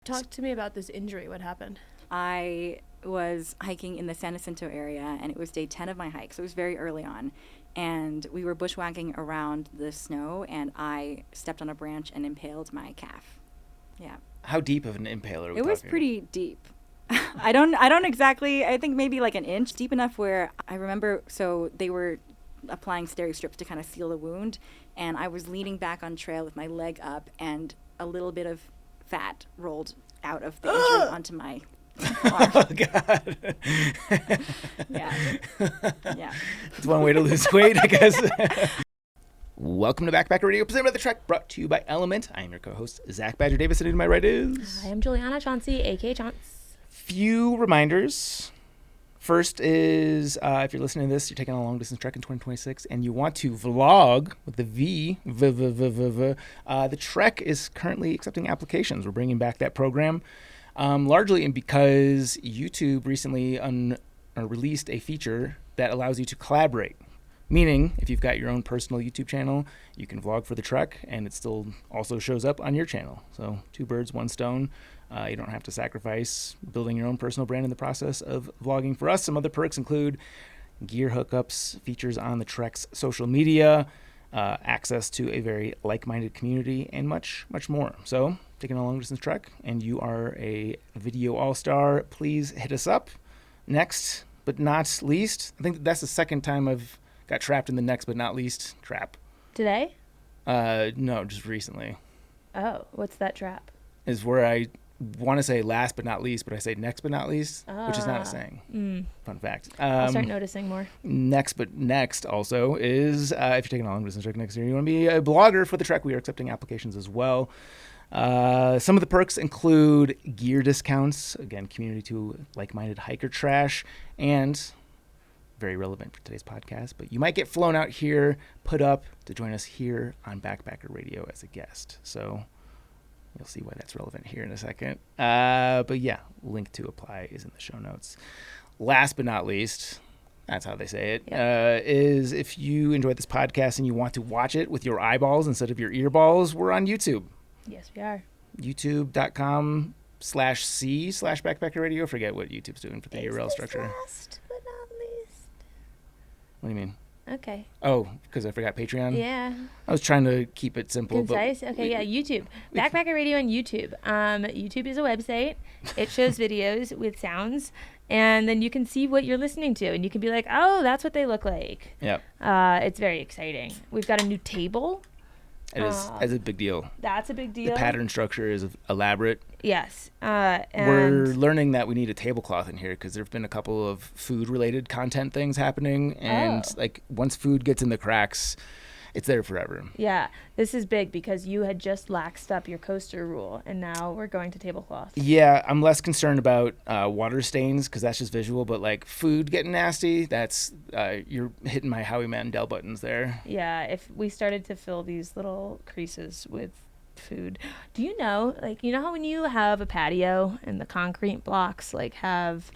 Talk to me about this injury. What happened? I was hiking in the San Jacinto area, and it was day 10 of my hike, so it was very early on. And we were bushwhacking around the snow, and I stepped on a branch and impaled my calf. Yeah. How deep of an impaler are we It was talking? pretty deep. I don't exactly, I think maybe like an inch, deep enough where I remember, so they were applying steri strips to kind of seal the wound, and I was leaning back on trail with my leg up, and a little bit of fat rolled out of the injury onto my arm. Oh, God. Yeah. Yeah. It's one way to lose weight, I guess. Welcome to Backpacker Radio, presented by The Trek, brought to you by LMNT. I am your co-host, Zach Badger Davis, and to my right is... I am Juliana Chauncey, a.k.a. Chaunce. Few reminders. First is, if you're listening to this, you're taking a long-distance trek in 2026, and you want to vlog with the the Trek is currently accepting applications. We're bringing back that program, largely because YouTube recently released a feature that allows you to collaborate. Meaning, if you've got your own personal YouTube channel, you can vlog for the Trek, and it still also shows up on your channel. So, two birds, one stone. You don't have to sacrifice building your own personal brand in the process of vlogging. For us, some other perks include gear hookups, features on the Trek's social media, access to a very like-minded community, and much, much more. So, taking a long-distance trek, and you are a video all-star, please hit us up. Next, but not least, I think that's the second time I've got trapped in the next but not least trap. Today? No, just recently. Oh, what's that trap? Is where I want to say last but not least, but I say next but not least, which is not a saying. Fun fact. I'll start noticing more. Next but next also is, if you're taking a long distance trek next year, you want to be a blogger for the Trek. We are accepting applications as well. Some of the perks include gear discounts, again, community to like-minded hiker trash, and very relevant for today's podcast, but you might get flown out here, put up to join us here on Backpacker Radio as a guest. So you'll see why that's relevant here in a second. But yeah, link to apply is in the show notes. Last but not least, that's how they say it, is if you enjoyed this podcast and you want to watch it with your eyeballs instead of your earballs, we're on YouTube. Yes, we are. YouTube.com/C/Backpacker Radio. Forget what YouTube's doing for the URL structure. Last but not least. What do you mean? Okay. Oh, because I forgot Patreon? Yeah. I was trying to keep it simple. Concise? Okay, yeah, YouTube. Backpacker Radio on YouTube. YouTube is a website. It shows videos with sounds, and then you can see what you're listening to, and you can be like, oh, that's what they look like. Yep. It's very exciting. We've got a new table. It is a big deal. That's a big deal. The pattern structure is elaborate. Yes. We're learning that we need a tablecloth in here because there have been a couple of food-related content things happening, and like once food gets in the cracks, it's there forever. Yeah, this is big because you had just laxed up your coaster rule, and now we're going to tablecloth. Yeah, I'm less concerned about water stains because that's just visual, but like food getting nasty, that's you're hitting my Howie Mandel buttons there. Yeah, if we started to fill these little creases with food. Do you know, like, you know how when you have a patio and the concrete blocks like have,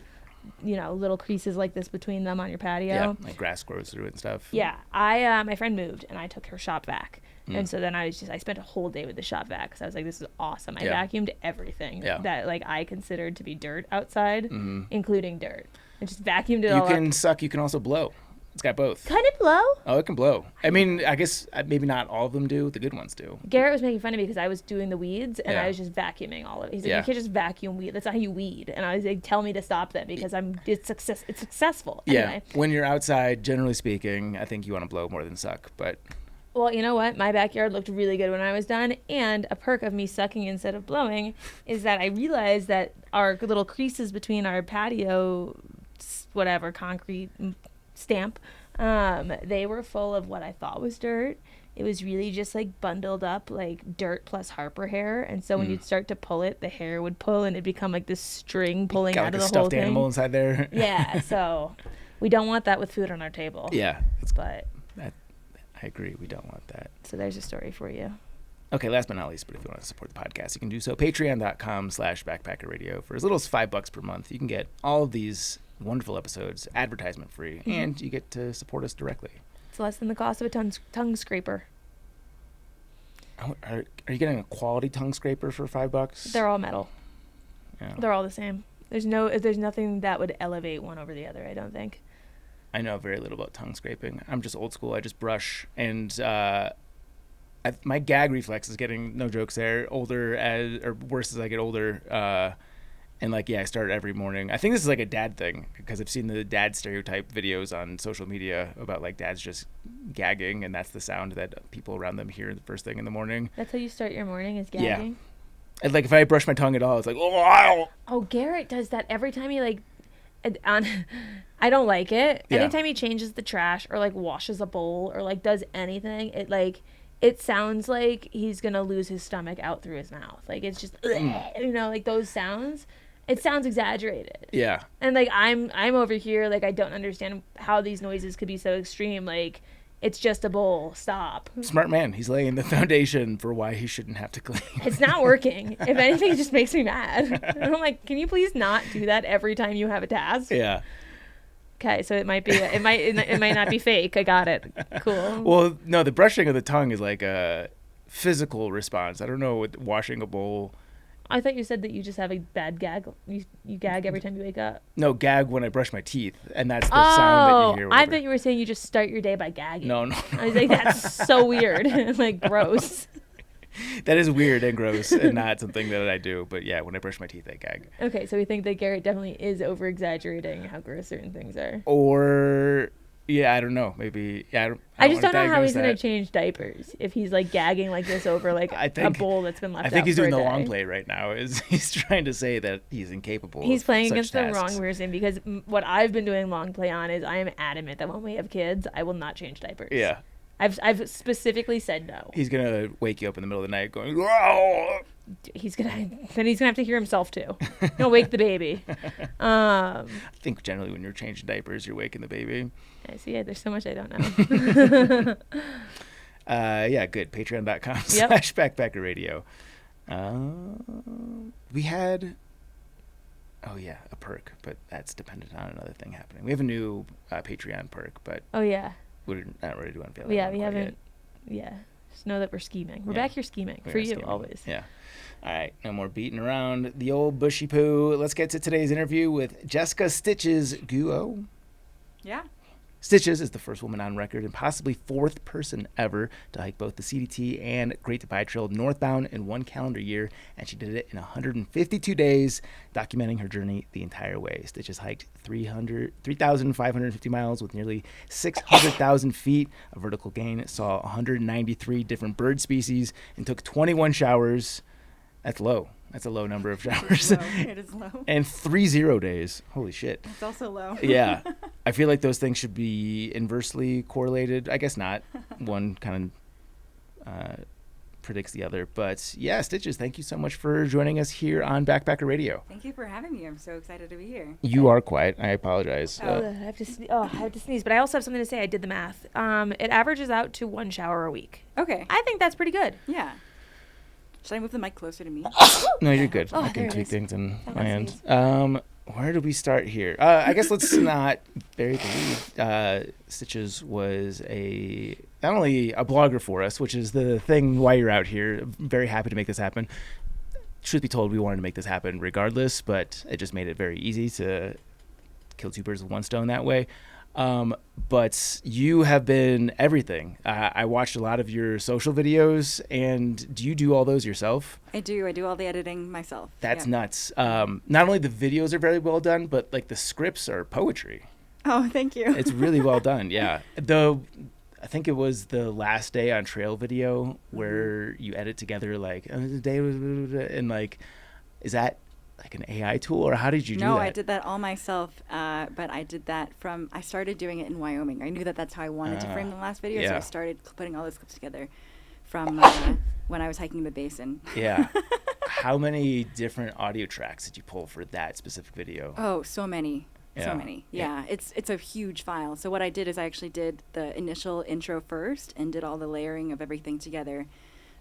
you know, little creases like this between them on your patio? Yeah, like grass grows through it and stuff. Yeah, my friend moved and I took her shop vac. And so then I spent a whole day with the shop vac because I was like, this is awesome. I vacuumed everything that like I considered to be dirt outside, including dirt. I just vacuumed it all up. You can suck, you can also blow. It's got both. Can it blow? Oh, it can blow. I mean, I guess maybe not all of them do. The good ones do. Garrett was making fun of me because I was doing the weeds and I was just vacuuming all of it. He's like, you can't just vacuum weed. That's not how you weed. And I was like, tell me to stop that because it's successful. Anyway. Yeah. When you're outside, generally speaking, I think you want to blow more than suck. But well, you know what? My backyard looked really good when I was done. And a perk of me sucking instead of blowing is that I realized that our little creases between our patio, whatever, concrete stamp, they were full of what I thought was dirt. It was really just like bundled up like dirt plus Harper hair, and so when you'd start to pull it, the hair would pull and it'd become like this string pulling out of the whole thing. Got like a stuffed animal inside there. Yeah, so we don't want that with food on our table. Yeah, but I agree, we don't want that. So there's a story for you. Okay, last but not least, but if you want to support the podcast, you can do so. Patreon.com/Backpacker Radio. For as little as $5 per month, you can get all of these wonderful episodes advertisement free, and you get to support us directly. It's less than the cost of a tongue scraper. Are you getting a quality tongue scraper for $5? They're all metal. Yeah. They're all the same. There's nothing that would elevate one over the other, I don't think. I know very little about tongue scraping. I'm just old school. I just brush, and my gag reflex is getting, no jokes there, worse as I get older. And like, yeah, I start every morning. I think this is like a dad thing because I've seen the dad stereotype videos on social media about like dads just gagging, and that's the sound that people around them hear the first thing in the morning. That's how you start your morning, is gagging? Yeah. And like if I brush my tongue at all, it's like, oh. Oh, Garrett does that every time he like, I don't like it. Yeah. Anytime he changes the trash or like washes a bowl or like does anything, it sounds like he's gonna lose his stomach out through his mouth. Like it's just, like those sounds. It sounds exaggerated. Yeah. And like I'm over here, like I don't understand how these noises could be so extreme. Like it's just a bowl. Stop. Smart man. He's laying the foundation for why he shouldn't have to clean. It's not working. If anything, it just makes me mad. And I'm like, can you please not do that every time you have a task? Yeah. Okay, so it might not be fake. I got it. Cool. Well, no, the brushing of the tongue is like a physical response. I don't know with washing a bowl. I thought you said that you just have a bad gag. You gag every time you wake up. No, gag when I brush my teeth, and that's the sound that you hear. I thought you were saying you just start your day by gagging. No. I was like, that's so weird. Like, gross. That is weird and gross and not something that I do. But yeah, when I brush my teeth, I gag. Okay, so we think that Garrett definitely is over-exaggerating how gross certain things are. Or, yeah, I don't know. Maybe, yeah, I just don't know how he's going to change diapers if he's like gagging like this over like a bowl that's been left out. I think he's doing the day. long play right now. He's trying to say that he's incapable. He's playing against tasks. the wrong person because what I've been doing long play on is I am adamant that when we have kids, I will not change diapers. Yeah. I've specifically said no. He's gonna wake you up in the middle of the night going, "Whoa!" He's gonna have to hear himself too. He'll wake the baby. I think generally when you're changing diapers, you're waking the baby. I see. There's so much I don't know. Yeah, good. Patreon.com/Backpacker Radio. We had, a perk, but that's dependent on another thing happening. We have a new Patreon perk, but oh yeah. We're not ready to unveil it. Yeah, we haven't. Yeah, just know that we're scheming. We're back here scheming for you always. Yeah. All right, no more beating around the old bushy poo. Let's get to today's interview with Jessica Gwo. Yeah. Stitches is the first woman on record and possibly fourth person ever to hike both the CDT and Great Divide Trail northbound in one calendar year, and she did it in 152 days, documenting her journey the entire way. Stitches hiked 3,550 miles with nearly 600,000 feet of vertical gain, saw 193 different bird species, and took 21 showers. That's low. That's a low number of showers. It is low. And 30 days. Holy shit. It's also low. Yeah. I feel like those things should be inversely correlated. I guess not. One kind of predicts the other. But yeah, Stitches, thank you so much for joining us here on Backpacker Radio. Thank you for having me. I'm so excited to be here. You are quiet. I apologize. I have to sneeze. But I also have something to say. I did the math. It averages out to 1 shower a week. Okay. I think that's pretty good. Yeah. Should I move the mic closer to me? No, you're good. Oh, I can tweak things on my end. sneeze. Where do we start here? I guess let's not bury the lead. Stitches was not only a blogger for us, which is the thing why you're out here. Very happy to make this happen. Truth be told, we wanted to make this happen regardless, but it just made it very easy to kill two birds with one stone that way. But you have been everything. I watched a lot of your social videos, and do you do all those yourself? I do. I do all the editing myself. That's nuts. Not only the videos are very well done, but like the scripts are poetry. Oh, thank you. It's really well done. Yeah. I think it was the last day on trail video where you edit together like the day and like, is that like an AI tool, or how did you do that? No, I did that all myself, but I did that I started doing it in Wyoming. I knew that that's how I wanted to frame the last video, so I started putting all those clips together from when I was hiking the basin. Yeah. How many different audio tracks did you pull for that specific video? Oh, so many. Yeah. So many. Yeah, it's a huge file. So what I did is I actually did the initial intro first and did all the layering of everything together.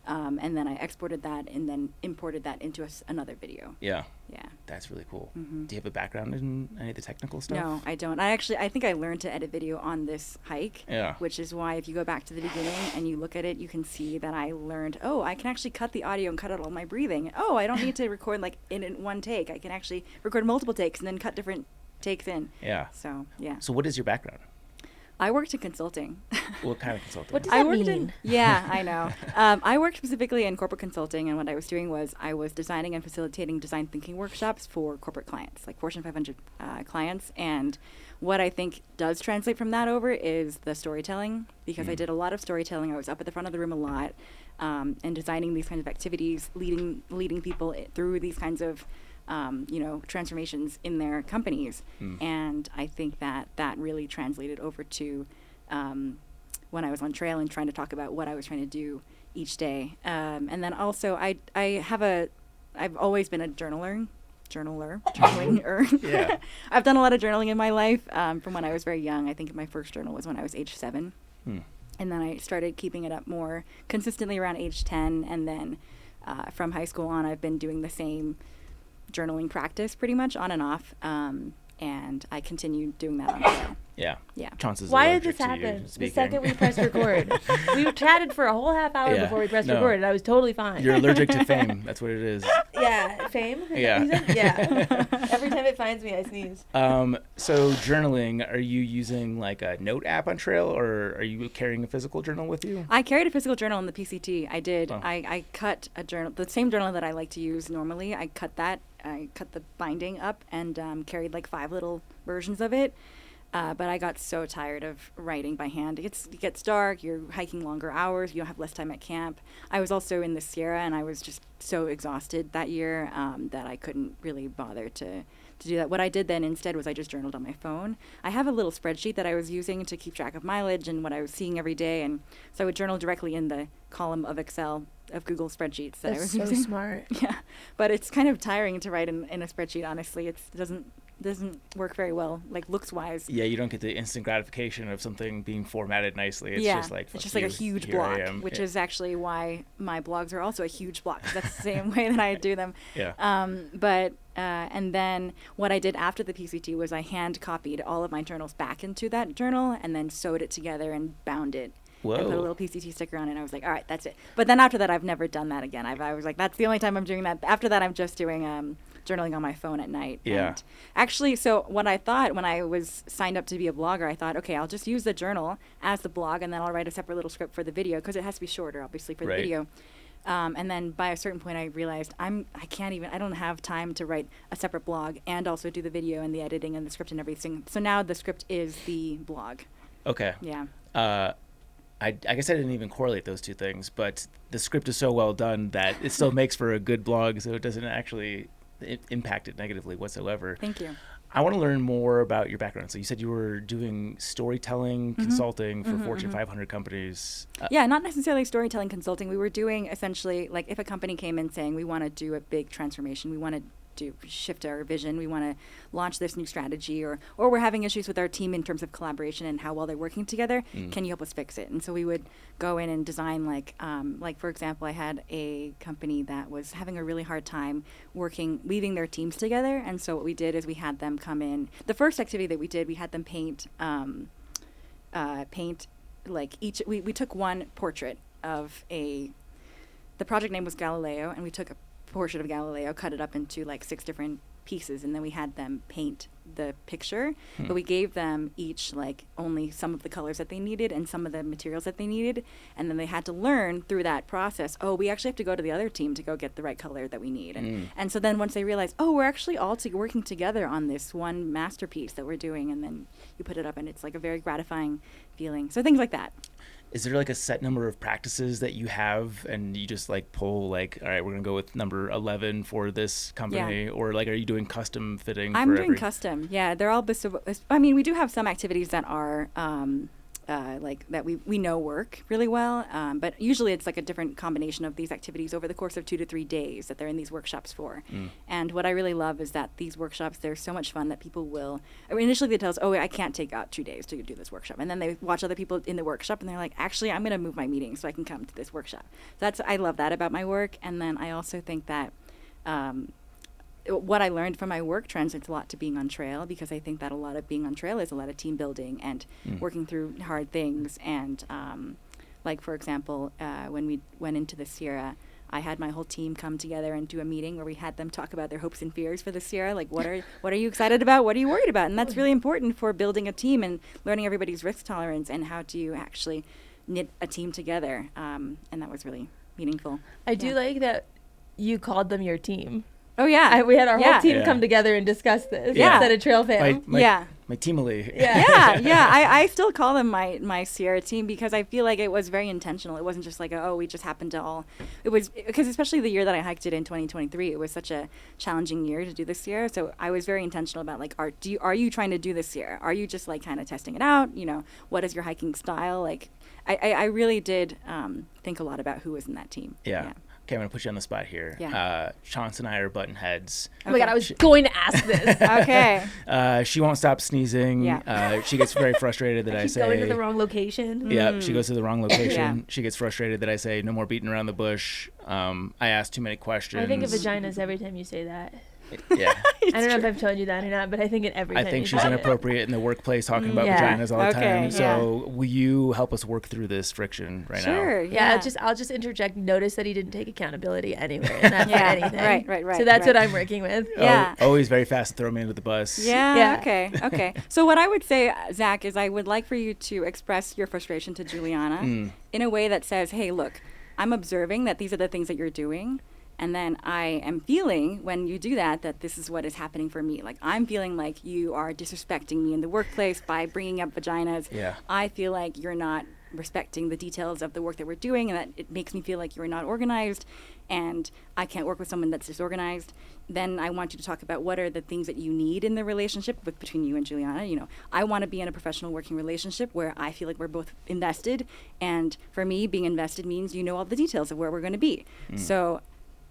And then I exported that and then imported that into another video. Yeah. Yeah. That's really cool. Mm-hmm. Do you have a background in any of the technical stuff? No, I don't. I think I learned to edit video on this hike, Yeah. which is why if you go back to the beginning and you look at it, you can see that I learned, oh, I can actually cut the audio and cut out all my breathing. Oh, I don't need to record like in one take. I can actually record multiple takes and then cut different takes in. Yeah. So, yeah. So what is your background? I worked in consulting. What kind of consulting? What does I that worked mean? Yeah, I know. I worked specifically in corporate consulting, and what I was doing was I was designing and facilitating design thinking workshops for corporate clients, like Fortune 500 clients. And what I think does translate from that over is the storytelling, because I did a lot of storytelling. I was up at the front of the room a lot, and designing these kinds of activities, leading people through these kinds of transformations in their companies. And I think that really translated over to when I was on trail and trying to talk about what I was trying to do each day. And then also I've always been a journaler. Yeah. I've done a lot of journaling in my life from when I was very young. I think my first journal was when I was age 7. And then I started keeping it up more consistently around age 10. And then from high school on, I've been doing the same journaling practice pretty much on and off, and I continued doing that on trail. Yeah. Yeah. Chaunce is Why did allergic this to you happen? The speaking. second we pressed record, we chatted for a whole half hour Yeah. before we pressed No. record, and I was totally fine. You're allergic to fame. That's what it is. Yeah, fame. Yeah. You said? Yeah. Every time it finds me, I sneeze. So journaling, are you using like a note app on trail, or are you carrying a physical journal with you? I carried a physical journal in the PCT. I did. Oh. I cut a journal, the same journal that I like to use normally. I cut the binding up and carried like 5 little versions of it. But I got so tired of writing by hand. It gets dark, you're hiking longer hours, you have less time at camp. I was also in the Sierra, and I was just so exhausted that year that I couldn't really bother to do that. What I did then instead was I just journaled on my phone. I have a little spreadsheet that I was using to keep track of mileage and what I was seeing every day, and so I would journal directly in the column of Excel of Google spreadsheets that I was so using. smart. Yeah, but it's kind of tiring to write in a spreadsheet, honestly. It doesn't work very well, like looks wise. Yeah, you don't get the instant gratification of something being formatted nicely. It's Yeah, just like, it's just fuck like a you, huge here I block, am. which Yeah. is actually why my blogs are also a huge block, 'cause that's the same way that I do them. Yeah. And then what I did after the PCT was I hand copied all of my journals back into that journal and then sewed it together and bound it. Whoa. And put a little PCT sticker on it, and I was like, all right, that's it. But then after that, I've never done that again. I was like, that's the only time I'm doing that. After that, I'm just doing journaling on my phone at night. Yeah. And actually, so what I thought when I was signed up to be a blogger, I thought, okay, I'll just use the journal as the blog, and then I'll write a separate little script for the video, because it has to be shorter, obviously, for the Right. video. And then by a certain point, I realized I don't have time to write a separate blog and also do the video and the editing and the script and everything. So now the script is the blog. Okay. Yeah. I guess I didn't even correlate those two things, but the script is so well done that it still makes for a good blog, so it doesn't actually impact it negatively whatsoever. Thank you. I want to learn more about your background. So you said you were doing storytelling, consulting for Fortune 500 companies. Yeah, not necessarily storytelling consulting. We were doing essentially, like, if a company came in saying, we want to do a big transformation, we want to shift our vision, we want to launch this new strategy, or we're having issues with our team in terms of collaboration and how well they're working together, can you help us fix it? And so we would go in and design, like for example, I had a company that was having a really hard time weaving their teams together, and so what we did is we had them come in. The first activity that we did, we had them paint like we took one portrait of the project name was Galileo, and we took a portrait of Galileo, cut it up into like 6 different pieces, and then we had them paint the picture, but we gave them each like only some of the colors that they needed and some of the materials that they needed, and then they had to learn through that process, we actually have to go to the other team to go get the right color that we need. And so then once they realized, we're actually all working together on this one masterpiece that we're doing, and then you put it up and it's like a very gratifying feeling. So things like that. Is there like a set number of practices that you have, and you just like pull like, all right, we're gonna go with number 11 for this company, or like, are you doing custom fitting? I'm doing custom. Yeah, they're all I mean, we do have some activities that are like that we know work really well. But usually it's like a different combination of these activities over the course of 2 to 3 days that they're in these workshops for. And what I really love is that these workshops, they're so much fun that people will, I mean, initially they tell us, oh, I can't take out 2 days to do this workshop. And then they watch other people in the workshop and they're like, actually, I'm going to move my meeting so I can come to this workshop. I love that about my work. And then I also think that what I learned from my work translates a lot to being on trail, because I think that a lot of being on trail is a lot of team building and working through hard things. And like, for example, when we went into the Sierra, I had my whole team come together and do a meeting where we had them talk about their hopes and fears for the Sierra. Like, what are you excited about? What are you worried about? And that's really important for building a team and learning everybody's risk tolerance and how do you actually knit a team together. And that was really meaningful. I do like that you called them your team. Oh, yeah. We had our whole team come together and discuss this instead of Trail Fam. My teamily. I still call them my Sierra team because I feel like it was very intentional. It wasn't just like, we just happened to all. It was because especially the year that I hiked it in 2023, it was such a challenging year to do the Sierra. So I was very intentional about like, are you trying to do the Sierra? Are you just like kind of testing it out? What is your hiking style? Like, I really did think a lot about who was in that team. Yeah. Okay, I'm going to put you on the spot here. Yeah. Chaunce and I are button heads. Oh my God, I was going to ask this. Okay. She won't stop sneezing. Yeah. She gets very frustrated that I say... going to the wrong location. Yeah, she goes to the wrong location. She gets frustrated that I say, no more beating around the bush. I ask too many questions. I think of vaginas every time you say that. Yeah. I don't know if I've told you that or not, but I think it every time. I think she's inappropriate in the workplace talking about vaginas all the time. So will you help us work through this friction right now? Sure. Yeah. I'll just interject. Notice that he didn't take accountability anywhere and not for anything. Right. So that's what I'm working with. Yeah. Always very fast to throw me under the bus. Yeah. Okay. So what I would say, Zach, is I would like for you to express your frustration to Juliana in a way that says, hey, look, I'm observing that these are the things that you're doing. And then I am feeling, when you do that this is what is happening for me. Like, I'm feeling like you are disrespecting me in the workplace by bringing up vaginas. Yeah. I feel like you're not respecting the details of the work that we're doing, and that it makes me feel like you're not organized, and I can't work with someone that's disorganized. Then I want you to talk about what are the things that you need in the relationship between you and Juliana. I want to be in a professional working relationship where I feel like we're both invested. And for me, being invested means all the details of where we're going to be. So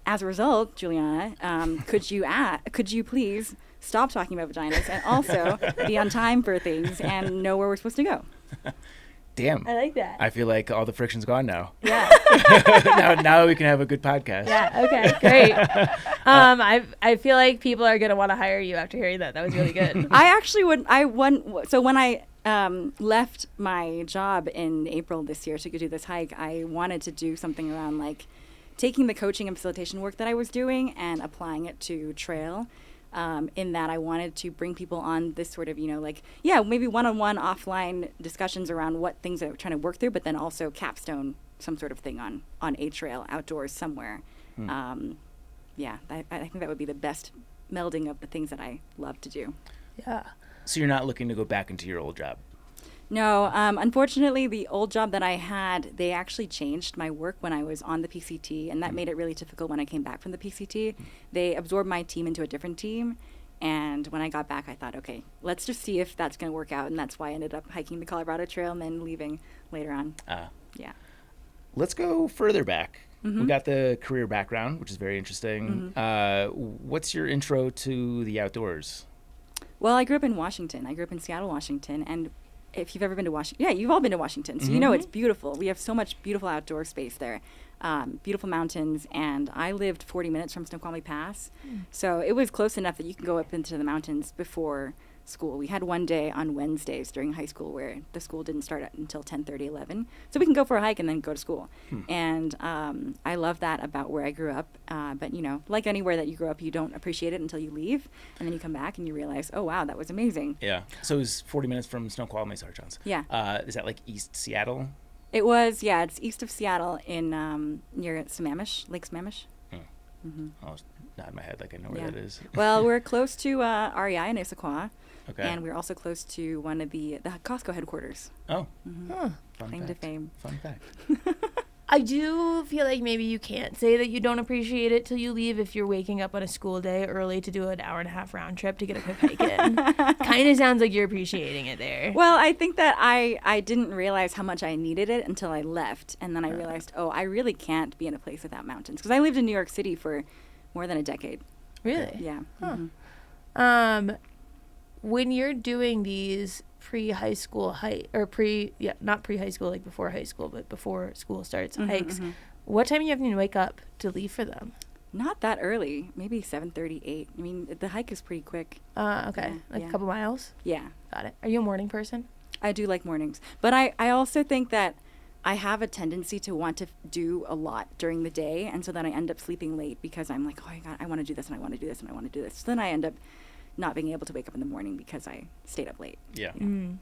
as a result, Juliana, could you please stop talking about vaginas and also be on time for things and know where we're supposed to go? Damn. I like that. I feel like all the friction's gone now. Yeah. now we can have a good podcast. Yeah. Okay. Great. I feel like people are gonna want to hire you after hearing that. That was really good. I actually would. So when I left my job in April this year to go do this hike, I wanted to do something around like taking the coaching and facilitation work that I was doing and applying it to trail, in that I wanted to bring people on this sort of, maybe one-on-one offline discussions around what things they're trying to work through, but then also capstone some sort of thing on a trail outdoors somewhere. I think that would be the best melding of the things that I love to do. Yeah. So you're not looking to go back into your old job? No, unfortunately, the old job that I had, they actually changed my work when I was on the PCT, and that made it really difficult when I came back from the PCT. They absorbed my team into a different team, and when I got back, I thought, okay, let's just see if that's going to work out, and that's why I ended up hiking the Colorado Trail and then leaving later on. Yeah. Let's go further back. We got the career background, which is very interesting. What's your intro to the outdoors? Well, I grew up in Washington. I grew up in Seattle, Washington, and if you've ever been to Washington, you've all been to Washington, so it's beautiful. We have so much beautiful outdoor space there, beautiful mountains, and I lived 40 minutes from Snoqualmie Pass, so it was close enough that you can go up into the mountains before school. We had one day on Wednesdays during high school where the school didn't start until 10:30, 11, so we can go for a hike and then go to school. And I love that about where I grew up, but like anywhere that you grow up, you don't appreciate it until you leave, and then you come back and you realize, oh wow, that was amazing. Yeah. So it was 40 minutes from Snoqualmie, Chaunce. Yeah. Is that like East Seattle? It was, it's east of Seattle in near Sammamish, Lake Sammamish. I was nodding my head like I know where that is. Well, we're close to REI in Issaquah. Okay. And we're also close to one of the Costco headquarters. Oh. Claim to fame. Fun fact. I do feel like maybe you can't say that you don't appreciate it till you leave if you're waking up on a school day early to do an hour-and-a-half round trip to get a quick hike in. Kind of sounds like you're appreciating it there. Well, I think that I didn't realize how much I needed it until I left. And then I realized, I really can't be in a place without mountains. Because I lived in New York City for more than a decade. Really? Yeah. Huh. Mm-hmm. When you're doing these pre-high school not pre-high school, like before high school, but before school starts hikes, what time do you have to wake up to leave for them? Not that early. Maybe 7:38. I mean, the hike is pretty quick. Okay. Yeah, a couple miles? Yeah. Got it. Are you a morning person? I do like mornings. But I also think that I have a tendency to want to do a lot during the day. And so then I end up sleeping late because I'm like, I want to do this and I want to do this and I want to do this. So then I end up not being able to wake up in the morning because I stayed up late. Yeah. Mm.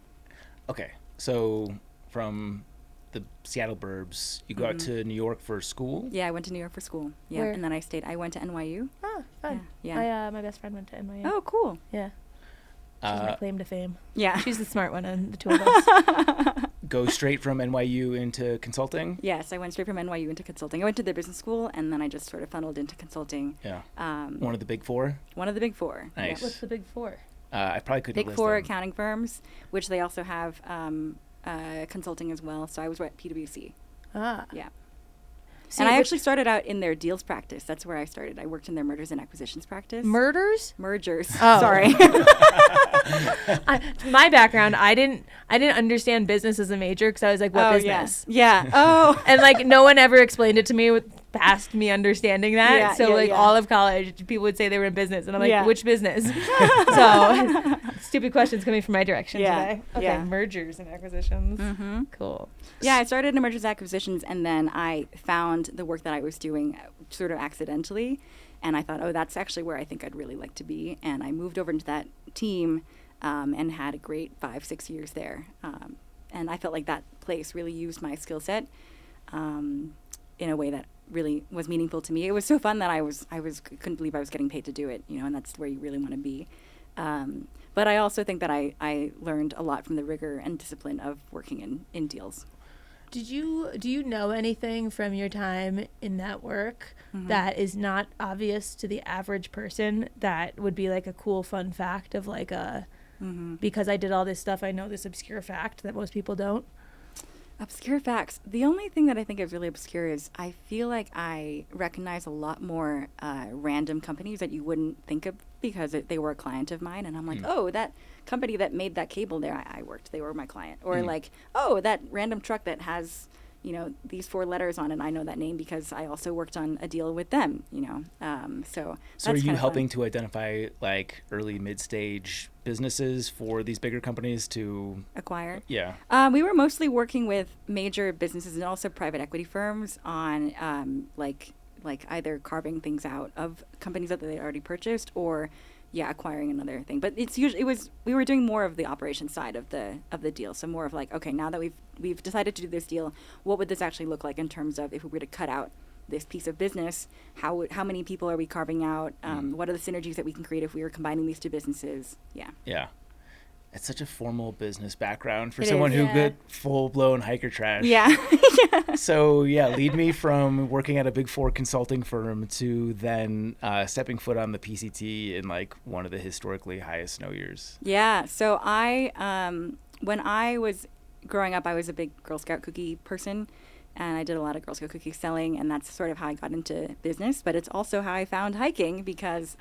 Okay. So from the Seattle burbs, you go out to New York for school? Yeah, I went to New York for school. Yeah. Where? And then I went to NYU. Oh, fun. Yeah. My best friend went to NYU. Oh, cool. Yeah. She's my claim to fame. Yeah. She's the smart one on the two of us. Go straight from NYU into consulting? Yes, I went straight from NYU into consulting. I went to the business school, and then I just sort of funneled into consulting. Yeah. One of the big four? One of the big four. Nice. Yeah. What's the big four? I probably couldn't Big list four them. accounting firms, which they also have consulting as well. So I was at PwC. Ah. Yeah. See, And I actually started out in their deals practice. That's where I started. I worked in their mergers and acquisitions practice. Murders? Mergers. Oh. Sorry. My background, I didn't understand business as a major because I was like, what business? Yeah. Oh. And like no one ever explained it to me past me understanding that. Yeah, So yeah. all of college, people would say they were in business, and I'm like, Yeah. which business? So stupid questions coming from my direction Yeah, today. Okay, yeah. mergers and acquisitions. Mm-hmm. Cool. Yeah, I started in mergers and acquisitions, and then I found the work that I was doing sort of accidentally, and I thought, that's actually where I think I'd really like to be, and I moved over into that team and had a great 5-6 years there, and I felt like that place really used my skill set in a way that really was meaningful to me. It was so fun that I couldn't believe I was getting paid to do it, and that's where you really want to be. But I also think that I learned a lot from the rigor and discipline of working in deals. Do you know anything from your time in that work that is not obvious to the average person that would be like a cool fun fact of like because I did all this stuff, I know this obscure fact that most people don't? Obscure facts. The only thing that I think is really obscure is I feel like I recognize a lot more random companies that you wouldn't think of because they were a client of mine. And I'm like, that company that made that cable there, I worked. They were my client. Or like, that random truck that has, these 4 letters on it. I know that name because I also worked on a deal with them, So are you helping to identify like early mid-stage businesses for these bigger companies to acquire? Yeah. We were mostly working with major businesses and also private equity firms on like either carving things out of companies that they already purchased or acquiring another thing. But we were doing more of the operation side of the deal. So more of like, okay, now that we've decided to do this deal, what would this actually look like in terms of if we were to cut out this piece of business, how many people are we carving out? What are the synergies that we can create if we were combining these two businesses? Yeah. It's such a formal business background for It someone is. who Yeah. got full-blown hiker trash. Yeah. So lead me from working at a big 4 consulting firm to then stepping foot on the PCT in like one of the historically highest snow years. Yeah. So when I was growing up, I was a big Girl Scout cookie person, and I did a lot of Girl Scout cookie selling, and that's sort of how I got into business. But it's also how I found hiking because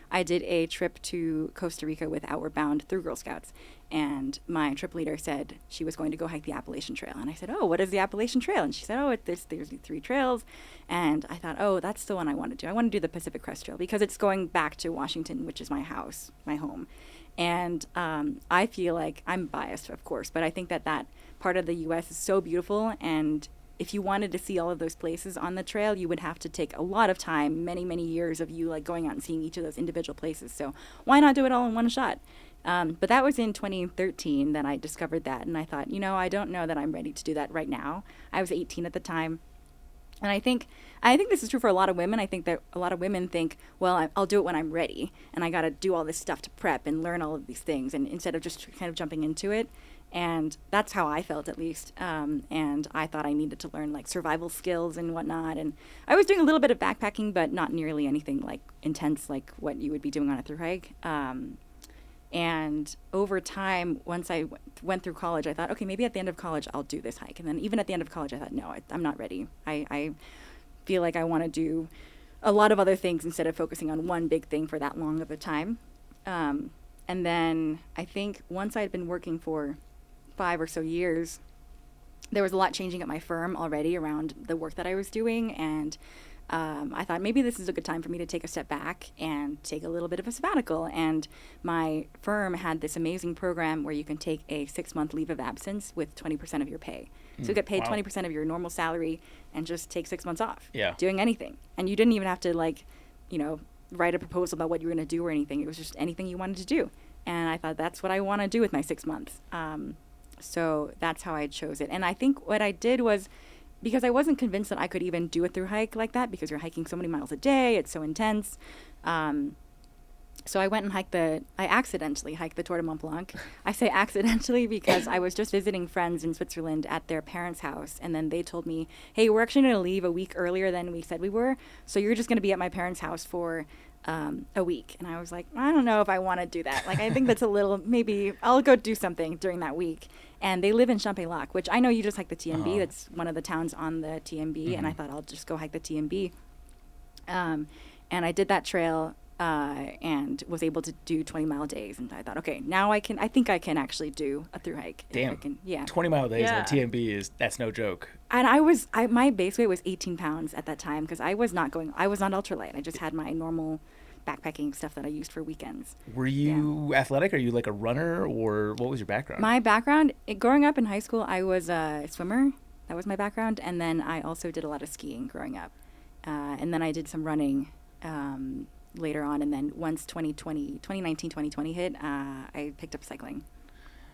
I did a trip to Costa Rica with Outward Bound through Girl Scouts, and my trip leader said she was going to go hike the Appalachian Trail, and I said, what is the Appalachian Trail? And she said, there's 3 trails, and I thought, that's the one I want to do. I want to do the Pacific Crest Trail because it's going back to Washington, which is my house, my home. And I feel like I'm biased, of course, but I think that part of the U.S. is so beautiful. And if you wanted to see all of those places on the trail, you would have to take a lot of time, many, many years of you like going out and seeing each of those individual places. So why not do it all in one shot? But that was in 2013 that I discovered that. And I thought, I don't know that I'm ready to do that right now. I was 18 at the time. And I think this is true for a lot of women. I think that a lot of women think, well, I'll do it when I'm ready, and I got to do all this stuff to prep and learn all of these things, and instead of just kind of jumping into it. And that's how I felt, at least. And I thought I needed to learn like survival skills and whatnot. And I was doing a little bit of backpacking, but not nearly anything like intense like what you would be doing on a thru hike. And over time, once I went through college, I thought, okay, maybe at the end of college I'll do this hike. And then even at the end of college, I thought, no, I'm not ready. I feel like I want to do a lot of other things instead of focusing on one big thing for that long of a time. And then I think once I had been working for 5 or so years, there was a lot changing at my firm already around the work that I was doing, and I thought maybe this is a good time for me to take a step back and take a little bit of a sabbatical. And my firm had this amazing program where you can take a 6-month leave of absence with 20% of your pay. So you get paid 20% of your normal salary and just take 6 months off doing anything. And you didn't even have to write a proposal about what you were going to do or anything. It was just anything you wanted to do. And I thought that's what I want to do with my 6 months. So that's how I chose it. And I think what I did was, because I wasn't convinced that I could even do a thru hike like that, because you're hiking so many miles a day, it's so intense. So I went and I accidentally hiked the Tour de Mont Blanc. I say accidentally because I was just visiting friends in Switzerland at their parents' house, and then they told me, hey, we're actually going to leave a week earlier than we said we were, so you're just going to be at my parents' house for a week. And I was like, I don't know if I want to do that. Like, I think that's a little, maybe I'll go do something during that week. And they live in Champélac, which I know you just hike the TMB. That's one of the towns on the TMB. And I thought I'll just go hike the TMB. And I did that trail and was able to do 20-mile days. And I thought, okay, now I think I can actually do a thru hike. Damn. 20-mile days on TMB that's no joke. And my base weight was 18 pounds at that time, because I was not ultralight. I just had my normal backpacking stuff that I used for weekends. Were you athletic? Are you like a runner, or what was your background? My background, growing up in high school, I was a swimmer. That was my background. And then I also did a lot of skiing growing up. And then I did some running later on. And then once 2019, 2020 hit, I picked up cycling.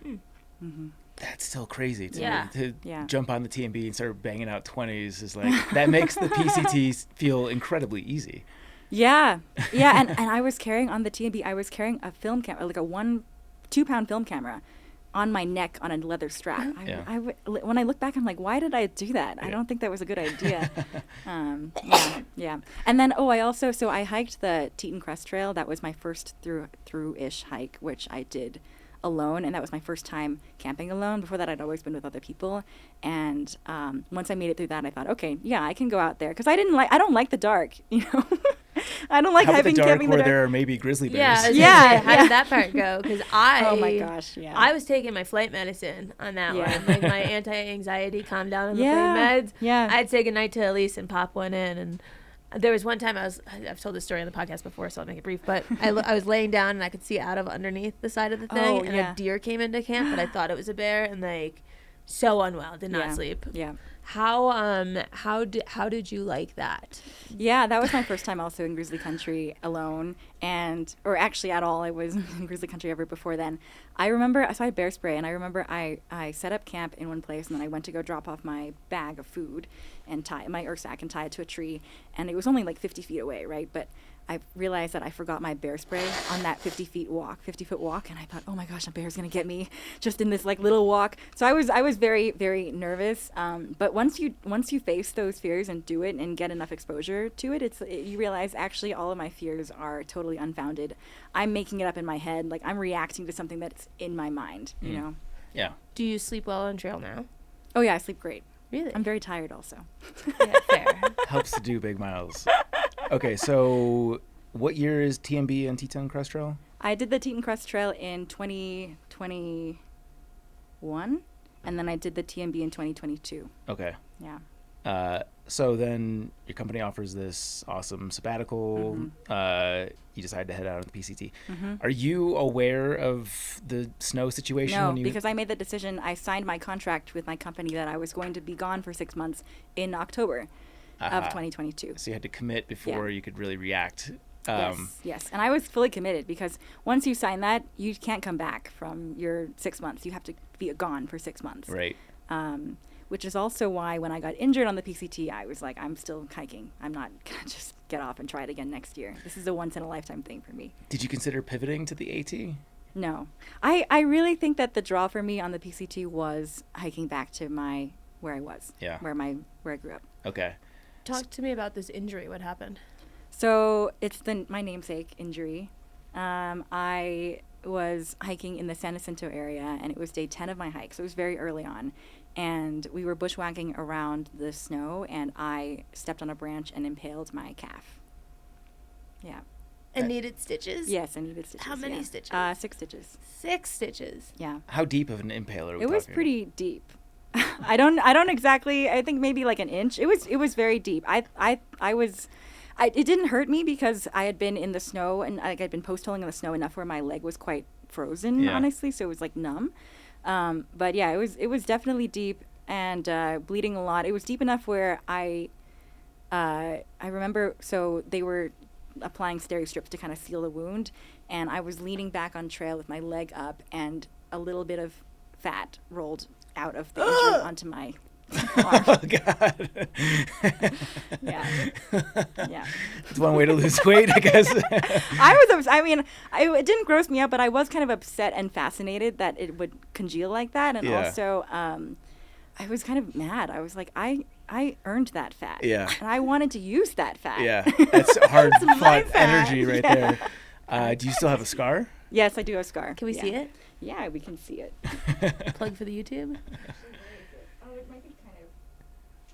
Mm-hmm. That's still crazy to Yeah. me. To jump on the TMB and start banging out 20s is like, that makes the PCT feel incredibly easy. Yeah. And I was carrying on the TMB, I was carrying a film camera, like a 2-pound film camera on my neck on a leather strap. When I look back, I'm like, why did I do that? I don't think that was a good idea. Yeah. And then, I hiked the Teton Crest Trail. That was my first through-ish hike, which I did alone, and that was my first time camping alone. Before that, I'd always been with other people. And once I made it through that, I thought, okay, yeah, I can go out there, because I don't like the dark, you know. I don't like camping the dark in where the dark. there are maybe grizzly bears. Yeah. How did that part go? Because oh my gosh, yeah. I was taking my flight medicine on that one, like my anti-anxiety calm down on the plane meds. Yeah. I'd take a night to Elise and pop one in, and there was one time I've told this story on the podcast before, so I'll make it brief, but I was laying down and I could see out of underneath the side of the thing, and a deer came into camp, but I thought it was a bear, and so unwell, did not sleep. Yeah. How did you like that? Yeah, that was my first time also in grizzly country alone, or actually at all. I was in grizzly country ever before then. I remember, so I had bear spray, and I remember I set up camp in one place, and then I went to go drop off my bag of food and tie my sack and tie it to a tree, and it was only like 50 feet away, right? But I realized that I forgot my bear spray on that 50-foot walk, and I thought, oh my gosh, a bear's gonna get me just in this like little walk. So I was very, very nervous. But once you face those fears and do it and get enough exposure to it, you realize actually all of my fears are totally unfounded. I'm making it up in my head, like I'm reacting to something that's in my mind, you know. Yeah. Do you sleep well on trail now? Oh yeah, I sleep great. Really? I'm very tired also. Yeah, fair. Helps to do big miles. Okay, so what year is TMB and Teton Crest Trail? I did the Teton Crest Trail in 2021, and then I did the TMB in 2022. Okay. Yeah. So then your company offers this awesome sabbatical. Mm-hmm. You decide to head out on the PCT. Mm-hmm. Are you aware of the snow situation? No, because I made the decision. I signed my contract with my company that I was going to be gone for 6 months in October of 2022. So you had to commit before you could really react. Yes. And I was fully committed, because once you sign that, you can't come back from your 6 months. You have to be gone for 6 months. Right. Which is also why when I got injured on the PCT, I was like, I'm still hiking. I'm not going to just get off and try it again next year. This is a once-in-a-lifetime thing for me. Did you consider pivoting to the AT? No. I really think that the draw for me on the PCT was hiking back to where I was. Yeah. Where I grew up. Okay. Talk to me about this injury. What happened? So it's my namesake injury. I was hiking in the San Jacinto area, and it was day 10 of my hike, so it was very early on. And we were bushwhacking around the snow, and I stepped on a branch and impaled my calf. Yeah. And needed stitches? Yes, I needed stitches. How many stitches? 6 stitches. 6 stitches. Yeah. How deep of an impale are we It was talking? pretty deep. I don't exactly. I think maybe like an inch. It was very deep. It didn't hurt me because I had been in the snow and I'd been post holing in the snow enough where my leg was quite frozen, honestly. So it was like numb. But yeah, it was definitely deep and bleeding a lot. It was deep enough where I remember. So they were applying steri strips to kind of seal the wound, and I was leaning back on trail with my leg up, and a little bit of fat rolled out of the injury onto my arm. Oh, God. Yeah. Yeah. It's one way to lose weight, I guess. It didn't gross me out, but I was kind of upset and fascinated that it would congeal like that. And also, I was kind of mad. I was like, I earned that fat. Yeah. And I wanted to use that fat. Yeah. That's hard It's my fought fat. energy right Yeah. there. Do you still have a scar? Yes, I do have a scar. Can we see it? Yeah, we can see it. Plug for the YouTube? Oh, it might be kind of...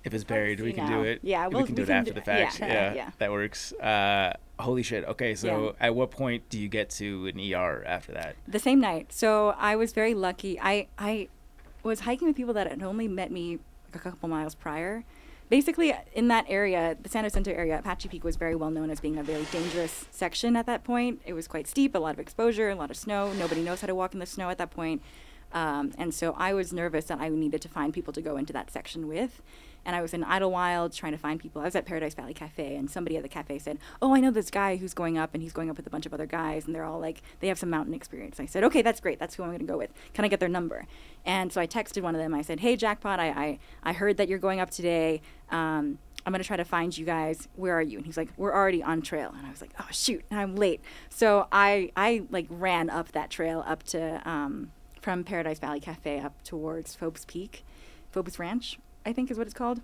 If it's buried, we see can now. do it. Yeah, we can do it after the fact. Yeah. That works. Holy shit. Okay, so at what point do you get to an ER after that? The same night. So I was very lucky. I was hiking with people that had only met me a couple miles prior. Basically, in that area, the San Jacinto area, Apache Peak was very well known as being a very dangerous section at that point. It was quite steep, a lot of exposure, a lot of snow. Nobody knows how to walk in the snow at that point. And so I was nervous that I needed to find people to go into that section with. And I was in Idlewild trying to find people. I was at Paradise Valley Cafe, and somebody at the cafe said, "Oh, I know this guy who's going up, and he's going up with a bunch of other guys, and they're all like, they have some mountain experience." I said, "Okay, that's great. That's who I'm going to go with. Can I get their number?" And so I texted one of them. I said, "Hey, Jackpot, I heard that you're going up today. I'm going to try to find you guys. Where are you?" And he's like, "We're already on trail." And I was like, "Oh, shoot, I'm late." So I like ran up that trail up to, from Paradise Valley Cafe up towards Phobos Ranch, I think is what it's called.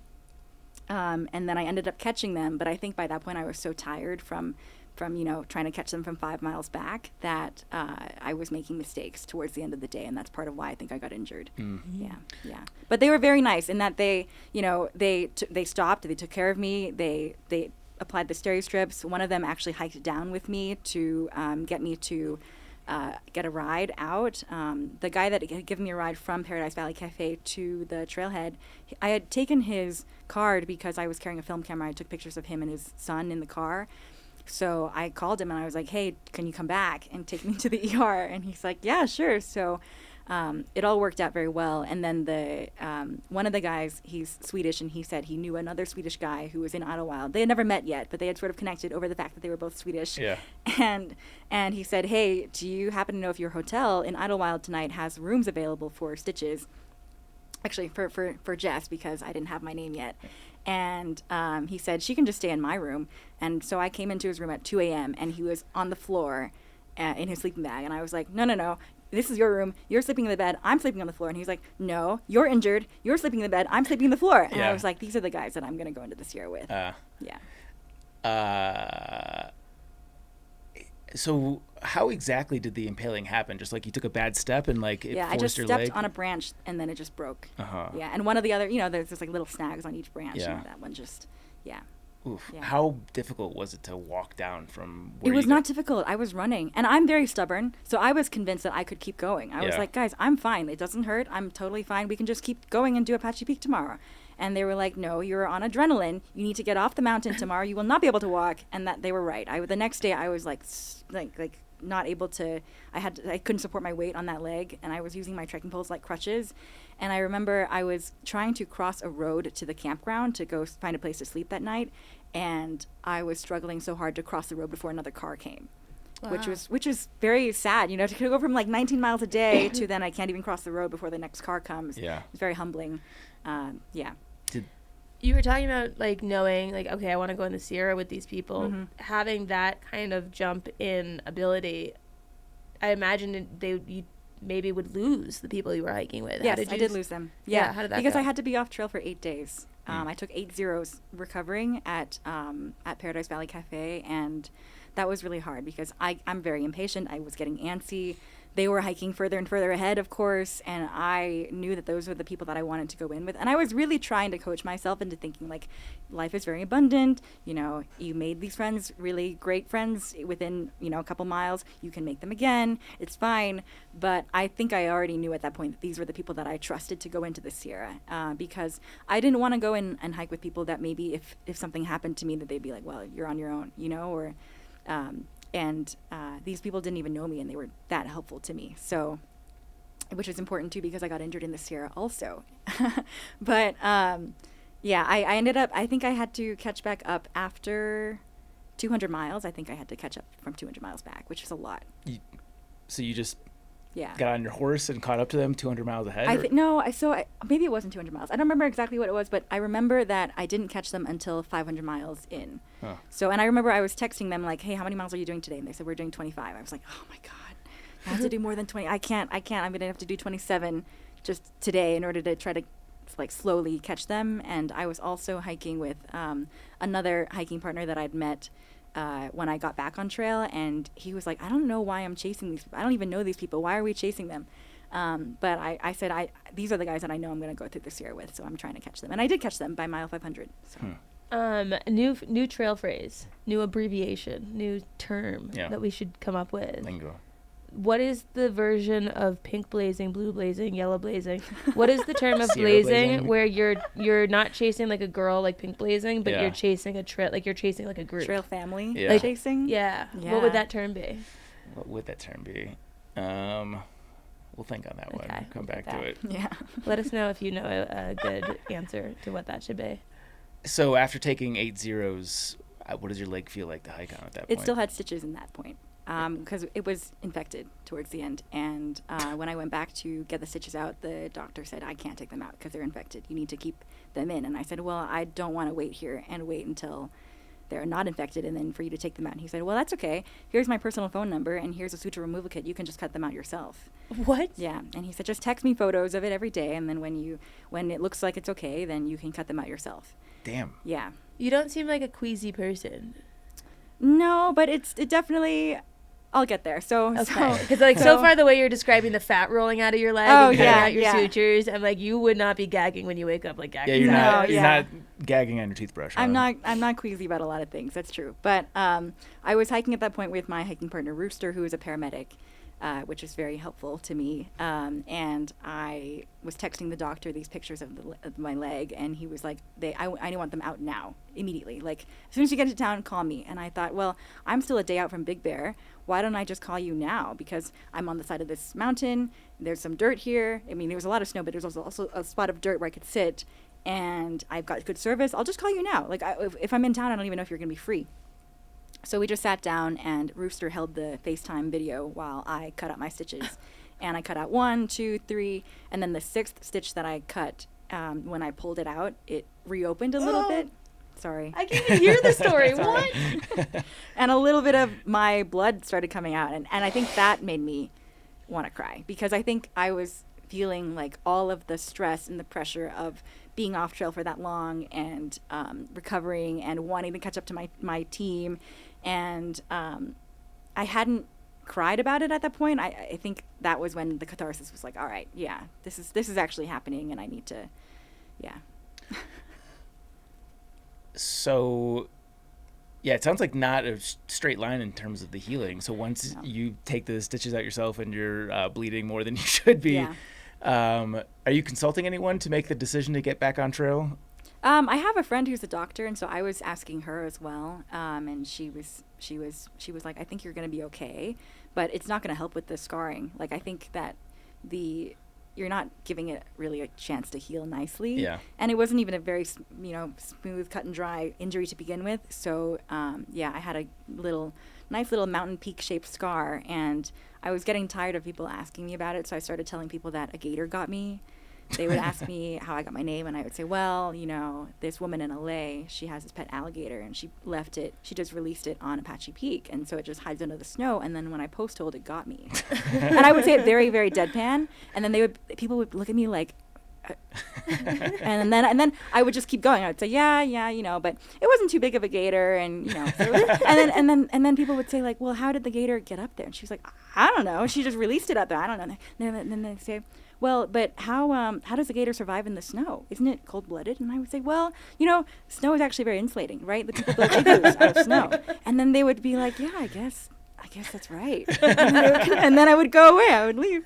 And then I ended up catching them, but I think by that point I was so tired from trying to catch them from 5 miles back that I was making mistakes towards the end of the day, and that's part of why I think I got injured. Yeah. But they were very nice in that they stopped, they took care of me, they applied the steri strips. One of them actually hiked down with me to get me to get a ride out. The guy that had given me a ride from Paradise Valley Cafe to the trailhead, I had taken his card because I was carrying a film camera. I took pictures of him and his son in the car. So I called him and I was like, "Hey, can you come back and take me to the ER?" And he's like, "Yeah, sure." So it all worked out very well. And then the one of the guys, he's Swedish, and he said he knew another Swedish guy who was in Idlewild. They had never met yet, but they had sort of connected over the fact that they were both Swedish. Yeah. And he said, "Hey, do you happen to know if your hotel in Idlewild tonight has rooms available for stitches?" Actually, for Jess, because I didn't have my name yet. And he said, "She can just stay in my room." And so I came into his room at 2 a.m. and he was on the floor in his sleeping bag. And I was like, no. This is your room. You're sleeping in the bed. I'm sleeping on the floor. And he's like, "No, you're injured. You're sleeping in the bed. I'm sleeping on the floor." And I was like, these are the guys that I'm going to go into the Sierra with. So how exactly did the impaling happen? Just like you took a bad step and like it forced your leg? I just stepped on a branch and then it just broke. Yeah, and one of the other, there's just like little snags on each branch. Yeah. And that one just, Oof. Yeah. How difficult was it to walk down from where It was not difficult. I was running. And I'm very stubborn, so I was convinced that I could keep going. I was like, "Guys, I'm fine. It doesn't hurt. I'm totally fine. We can just keep going and do Apache Peak tomorrow." And they were like, "No, you're on adrenaline. You need to get off the mountain tomorrow. You will not be able to walk." And that they were right. The next day I was like not able to. I couldn't support my weight on that leg, and I was using my trekking poles like crutches. And I remember I was trying to cross a road to the campground to go find a place to sleep that night, and I was struggling so hard to cross the road before another car came. Wow. which was very sad, to go from like 19 miles a day to then I can't even cross the road before the next car comes. Yeah, it's very humbling. You were talking about like knowing like, okay, I want to go in the Sierra with these people. Having that kind of jump in ability, I imagine you maybe would lose the people you were hiking with. Yes, I did lose them. Yeah, how did that because go? I had to be off trail for 8 days. I took 8 zeros recovering at Paradise Valley Cafe, and that was really hard because I'm very impatient. I was getting antsy. They were hiking further and further ahead, of course, and I knew that those were the people that I wanted to go in with. And I was really trying to coach myself into thinking, like, life is very abundant. You know, you made these friends, really great friends, within, a couple miles. You can make them again. It's fine. But I think I already knew at that point that these were the people that I trusted to go into the Sierra, because I didn't want to go in and hike with people that maybe if something happened to me that they'd be like, well, you're on your own, or... And these people didn't even know me, and they were that helpful to me. So, which is important too, because I got injured in the Sierra also. But I ended up. I think I had to catch back up after 200 miles. I think I had to catch up from 200 miles back, which is a lot. So you just Yeah. got on your horse and caught up to them 200 miles ahead? Maybe it wasn't 200 miles. I don't remember exactly what it was, but I remember that I didn't catch them until 500 miles in. Huh. So, and I remember I was texting them like, hey, how many miles are you doing today? And they said, we're doing 25. I was like, oh my God, I have to do more than 20. I can't. I'm going to have to do 27 just today in order to try to like slowly catch them. And I was also hiking with another hiking partner that I'd met when I got back on trail, and he was like, I don't know why I'm chasing these people. I don't even know these people. Why are we chasing them? But I said, these are the guys that I know I'm going to go through the Sierra with, so I'm trying to catch them. And I did catch them by mile 500. So. New trail phrase, new abbreviation, new term that we should come up with. Lingo. What is the version of pink blazing, blue blazing, yellow blazing? What is the term of Sierra blazing where you're not chasing like a girl like pink blazing, but Yeah. you're chasing a trail, like you're chasing like a group? Trail family Yeah. chasing? Yeah. Yeah. What would that term be? What would that term be? We'll think on that one. Okay, Come we'll back get to it. Yeah. Let us know if you know a good answer to what that should be. So after taking 8 zeros, what does your leg feel like to hike on at that point? It still had stitches in that point because it was infected towards the end. And when I went back to get the stitches out, the doctor said, I can't take them out because they're infected. You need to keep them in. And I said, well, I don't want to wait here and wait until they're not infected and then for you to take them out. And he said, well, that's okay. Here's my personal phone number and here's a suture removal kit. You can just cut them out yourself. What? Yeah. And he said, just text me photos of it every day. And then when it looks like it's okay, then you can cut them out yourself. Damn. Yeah. You don't seem like a queasy person. No, but it definitely, I'll get there. So, Okay. Because so far the way you're describing the fat rolling out of your leg Oh, and cutting yeah, out your yeah. sutures, I'm like, you would not be gagging when you wake up like gagging. Yeah, you're No, not. You're yeah. not gagging on your toothbrush. I'm huh? not queasy about a lot of things. That's true. But I was hiking at that point with my hiking partner Rooster, who is a paramedic, which is very helpful to me. And I was texting the doctor these pictures of my leg, and he was like, I want them out now, immediately. Like, as soon as you get to town, call me. And I thought, well, I'm still a day out from Big Bear. Why don't I just call you now? Because I'm on the side of this mountain. There's some dirt here. I mean, there was a lot of snow, but there's also a spot of dirt where I could sit. And I've got good service. I'll just call you now. Like, if I'm in town, I don't even know if you're going to be free. So we just sat down, and Rooster held the FaceTime video while I cut out my stitches. And I cut out 1, 2, 3, and then the 6th stitch that I cut, when I pulled it out, it reopened a little bit. Sorry. I can't even hear the story. Sorry. What? And a little bit of my blood started coming out. And I think that made me want to cry, because I think I was feeling like all of the stress and the pressure of being off trail for that long and recovering and wanting to catch up to my team. And I hadn't cried about it at that point. I think that was when the catharsis was like, all right, yeah, this is actually happening, and I need to, yeah. So, yeah, it sounds like not a straight line in terms of the healing. So once No. you take the stitches out yourself and you're bleeding more than you should be, Yeah. Are you consulting anyone to make the decision to get back on trail? I have a friend who's a doctor, and so I was asking her as well. And she was like, I think you're going to be okay, but it's not going to help with the scarring. Like, I think that you're not giving it really a chance to heal nicely. Yeah. And it wasn't even a very, smooth, cut and dry injury to begin with. So, I had a nice little mountain peak shaped scar, and I was getting tired of people asking me about it. So I started telling people that a gator got me. they would ask me how I got my name, and I would say, well, this woman in LA, she has this pet alligator, and she just released it on Apache Peak, and so it just hides under the snow, and then when I post-told, it got me. And I would say it very, very deadpan, and then people would look at me like, and then I would just keep going. I would say, yeah, but it wasn't too big of a gator, and so and then people would say like, well, how did the gator get up there? And she was like, I don't know. She just released it up there. I don't know. And then they say, well, but how does the gator survive in the snow? Isn't it cold-blooded? And I would say, well, snow is actually very insulating, right? The people build igloos out of snow. And then they would be like, yeah, I guess that's right. And then I would go away. I would leave.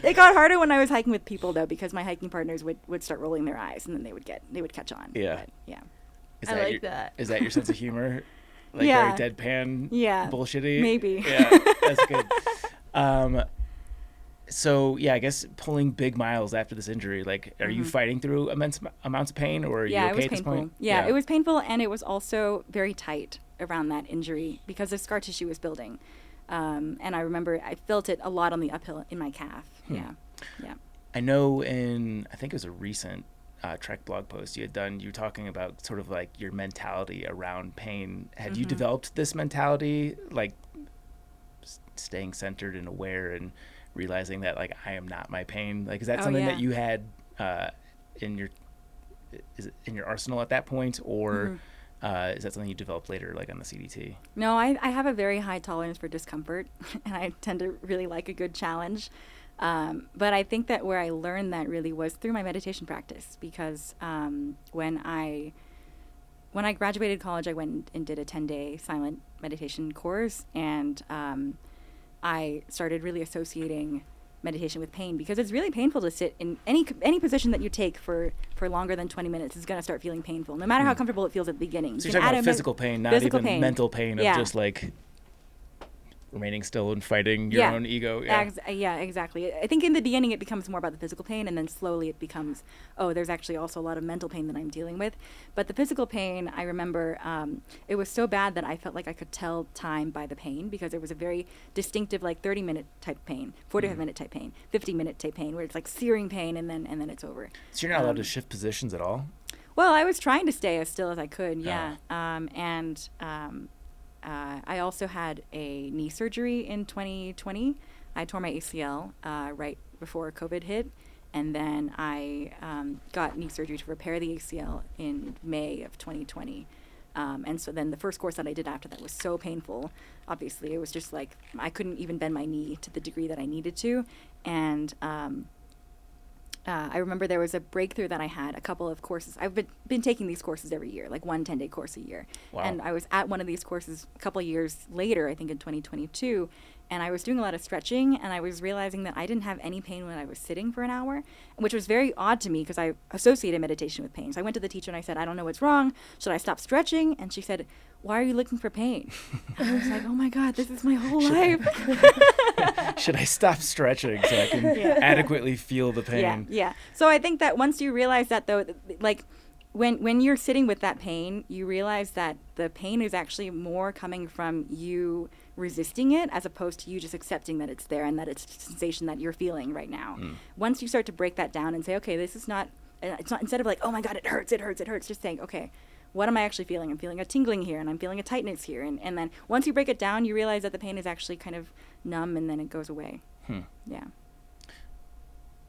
It got harder when I was hiking with people, though, because my hiking partners would start rolling their eyes, and then they would catch on. Yeah. But, yeah. I like that. Is that your sense of humor? Like Yeah. very deadpan, Yeah. bullshitty? Maybe. Yeah, that's good. So, yeah, I guess pulling big miles after this injury, like, are you fighting through immense amounts of pain, or are you okay it was at this painful. point? Yeah, it was painful, and it was also very tight around that injury because the scar tissue was building. And I remember I felt it a lot on the uphill in my calf. Yeah. I know I think it was a recent Trek blog post you were talking about sort of like your mentality around pain. Have you developed this mentality, like staying centered and aware and realizing that like I am not my pain? Like, is that something that you had in your arsenal at that point, or is that something you developed later, like on the CDT? No, I have a very high tolerance for discomfort, and I tend to really like a good challenge. But I think that where I learned that really was through my meditation practice, because when I graduated college, I went and did a 10-day silent meditation course, and I started really associating meditation with pain, because it's really painful to sit in any position that you take for longer than 20 minutes is going to start feeling painful, no matter how comfortable it feels at the beginning. So you're talking about physical pain, not even mental pain of just like remaining still and fighting your own ego. Yeah, exactly. I think in the beginning it becomes more about the physical pain, and then slowly it becomes, there's actually also a lot of mental pain that I'm dealing with. But the physical pain, I remember, it was so bad that I felt like I could tell time by the pain, because it was a very distinctive, like 30-minute type pain, 45-minute type pain, 50-minute type pain, where it's like searing pain, and then it's over. So you're not allowed to shift positions at all? Well, I was trying to stay as still as I could, yeah. I also had a knee surgery in 2020. I tore my ACL right before COVID hit, and then I got knee surgery to repair the ACL in May of 2020. And so then the first course that I did after that was so painful. Obviously, it was just like I couldn't even bend my knee to the degree that I needed to. And I remember there was a breakthrough that I had, a couple of courses. I've been taking these courses every year, like one 10-day course a year. Wow. And I was at one of these courses a couple of years later, I think in 2022, and I was doing a lot of stretching, and I was realizing that I didn't have any pain when I was sitting for an hour, which was very odd to me because I associated meditation with pain. So I went to the teacher and I said, I don't know what's wrong. Should I stop stretching? And she said, why are you looking for pain? And I was like, oh my God, this is my whole life. Should I stop stretching so I can adequately feel the pain? Yeah. So I think that once you realize that, though, like when you're sitting with that pain, you realize that the pain is actually more coming from you resisting it as opposed to you just accepting that it's there and that it's a sensation that you're feeling right now. Once you start to break that down and say, okay, it's not, instead of like, oh my God, it hurts, just saying, okay, what am I actually feeling? I'm feeling a tingling here, and I'm feeling a tightness here. And then once you break it down, you realize that the pain is actually kind of numb, and then it goes away. Yeah.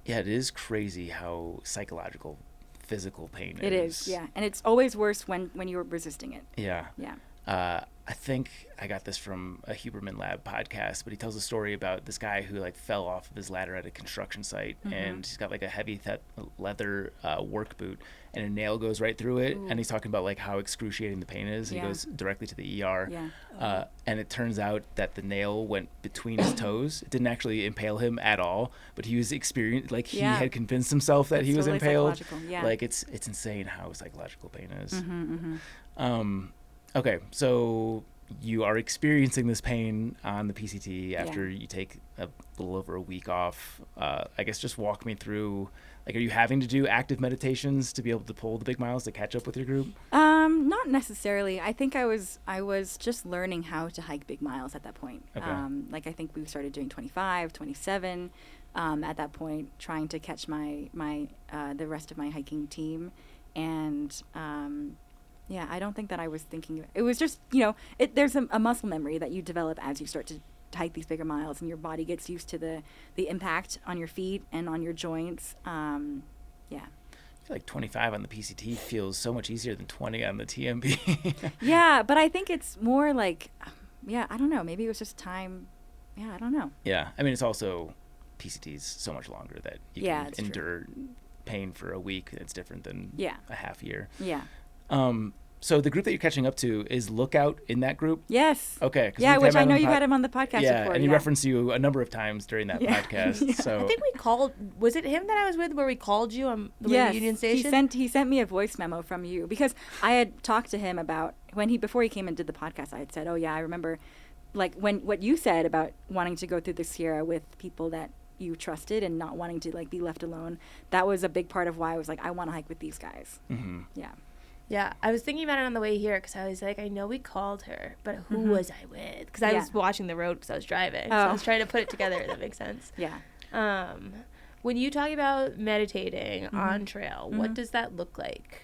Yeah, it is crazy how psychological physical pain is. It is, yeah. And it's always worse when you're resisting it. Yeah. Yeah. I think I got this from a Huberman Lab podcast, but he tells a story about this guy who like fell off of his ladder at a construction site, and he's got like a heavy leather work boot, and a nail goes right through it. And he's talking about like how excruciating the pain is. He goes directly to the ER, and it turns out that the nail went between his toes. It didn't actually impale him at all, but he was he had convinced himself that he was totally impaled. Yeah. Like it's insane how psychological pain is. Okay, so you are experiencing this pain on the PCT after you take a little over a week off. I guess just walk me through, like, are you having to do active meditations to be able to pull the big miles to catch up with your group? Not necessarily. I think I was just learning how to hike big miles at that point. Okay. Like I think we started doing 25, 27. at that point, trying to catch the rest of my hiking team. And I don't think that I was thinking. It was just, there's a muscle memory that you develop as you start to hike these bigger miles, and your body gets used to the impact on your feet and on your joints. I feel like 25 on the PCT feels so much easier than 20 on the TMB. Yeah, but I think it's more like, I don't know. Maybe it was just time. Yeah, I don't know. Yeah, I mean, it's also PCT's so much longer that you can endure pain for a week. It's different than a half year. Yeah. So the group that you're catching up to is Lookout in that group? Yes. Okay. Yeah, which I know you've had him on the podcast before. And he referenced you a number of times during that podcast. So I think we called. Was it him that I was with where we called you on the way to Union Station? He sent me a voice memo from you because I had talked to him about before he came and did the podcast. I had said, "Oh yeah, I remember, like what you said about wanting to go through the Sierra with people that you trusted and not wanting to like be left alone. That was a big part of why I was like, I want to hike with these guys." Mm-hmm. Yeah. Yeah, I was thinking about it on the way here because I was like, I know we called her, but who was I with? Because I was watching the road because I was driving. So I was trying to put it together. That makes sense. Yeah. When you talk about meditating on trail, what does that look like?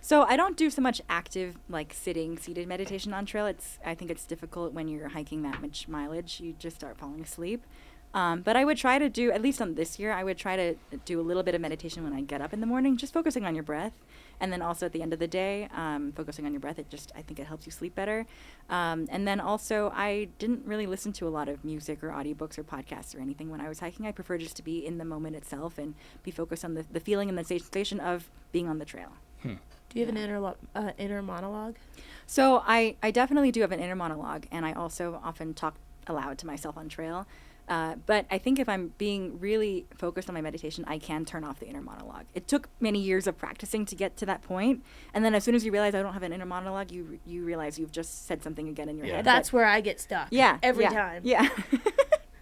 So I don't do so much active, like seated meditation on trail. I think it's difficult when you're hiking that much mileage. You just start falling asleep. But I would try to do, at least on this year, I would try to do a little bit of meditation when I get up in the morning, just focusing on your breath. And then also at the end of the day, focusing on your breath. I think it helps you sleep better. And then also, I didn't really listen to a lot of music or audiobooks or podcasts or anything when I was hiking. I prefer just to be in the moment itself and be focused on the feeling and the sensation of being on the trail. Do you have an inner monologue? So I definitely do have an inner monologue, and I also often talk aloud to myself on trail. But I think if I'm being really focused on my meditation, I can turn off the inner monologue. It took many years of practicing to get to that point. And then as soon as you realize I don't have an inner monologue, you realize you've just said something again in your head. That's where I get stuck. Yeah. Every time. Yeah.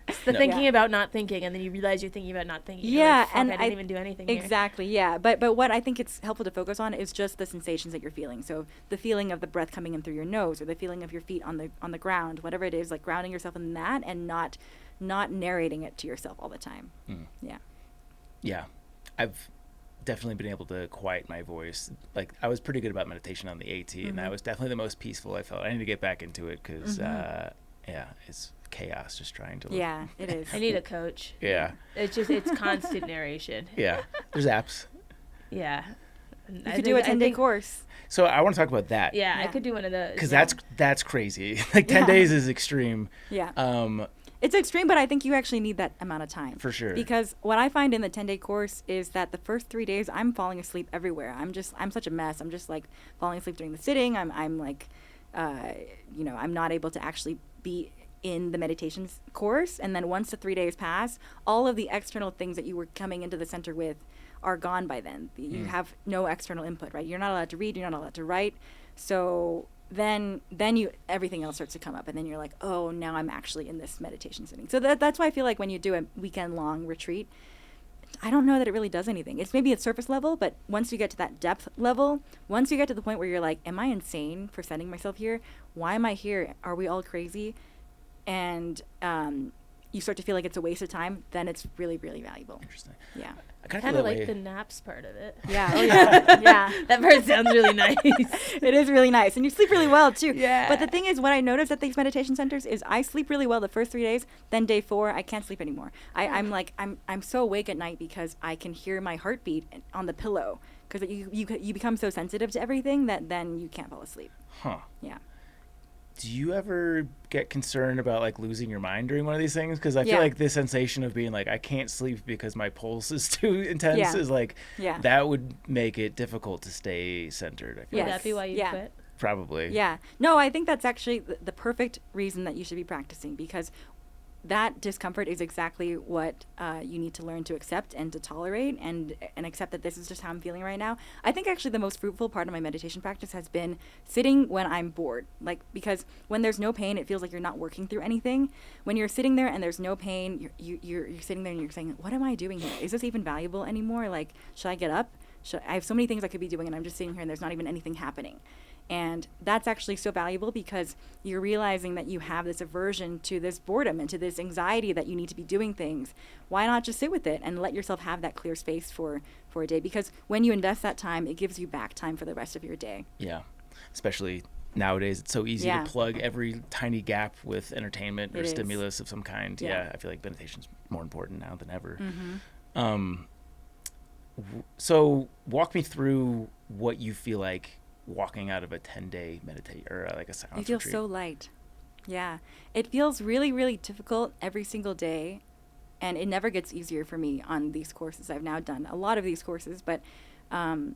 It's the thinking about not thinking, and then you realize you're thinking about not thinking. Yeah. Like, and I didn't even do anything exactly, here. yeah. But what I think it's helpful to focus on is just the sensations that you're feeling. So the feeling of the breath coming in through your nose, or the feeling of your feet on the ground, whatever it is, like grounding yourself in that and not narrating it to yourself all the time. Yeah, I've definitely been able to quiet my voice. Like, I was pretty good about meditation on the AT, and that was definitely the most peaceful I felt. I need to get back into it because it's chaos just trying to it is. I need a coach. It's constant narration. There's apps. You could do a 10-day course. So I want to talk about that. I could do one of those because that's crazy. Like 10 days is extreme. It's extreme, but I think you actually need that amount of time. For sure. Because what I find in the 10-day course is that the first 3 days, I'm falling asleep everywhere. I'm such a mess. I'm just like falling asleep during the sitting. I'm like, I'm not able to actually be in the meditations course. And then once the 3 days pass, all of the external things that you were coming into the center with are gone by then. You have no external input, right? You're not allowed to read. You're not allowed to write. So then everything else starts to come up, and then you're like, oh, now I'm actually in this meditation sitting. So that's why I feel like when you do a weekend-long retreat, I don't know that it really does anything. It's maybe at surface level, but once you get to that depth level, once you get to the point where you're like, am I insane for sending myself here? Why am I here? Are we all crazy? And you start to feel like it's a waste of time, then it's really, really valuable. Interesting. Yeah. I kind of like the naps part of it. Yeah. Oh, yeah. Yeah. That part sounds really nice. It is really nice. And you sleep really well, too. Yeah. But the thing is, what I noticed at these meditation centers is I sleep really well the first 3 days. Then day 4, I can't sleep anymore. I'm so awake at night because I can hear my heartbeat on the pillow. Because you become so sensitive to everything that then you can't fall asleep. Huh. Yeah. Do you ever get concerned about like losing your mind during one of these things? Because I feel like this sensation of being like, I can't sleep because my pulse is too intense is like, that would make it difficult to stay centered. I feel Would that be why you quit? Probably. Yeah. No, I think that's actually the perfect reason that you should be practicing, because that discomfort is exactly what you need to learn to accept and to tolerate and accept that this is just how I'm feeling right now. I think actually the most fruitful part of my meditation practice has been sitting when I'm bored. Like, because when there's no pain, it feels like you're not working through anything. When you're sitting there and there's no pain, you're sitting there and you're saying, what am I doing here? Is this even valuable anymore? Like, should I get up? I have so many things I could be doing, and I'm just sitting here and there's not even anything happening. And that's actually so valuable because you're realizing that you have this aversion to this boredom and to this anxiety that you need to be doing things. Why not just sit with it and let yourself have that clear space for a day? Because when you invest that time, it gives you back time for the rest of your day. Yeah, especially nowadays, it's so easy to plug every tiny gap with entertainment or stimulus of some kind. Yeah, I feel like meditation's more important now than ever. So walk me through what you feel like walking out of a 10-day meditate or like a silence You feel retreat. so light. Yeah. It feels really, really difficult every single day. And it never gets easier for me on these courses. I've now done a lot of these courses, but on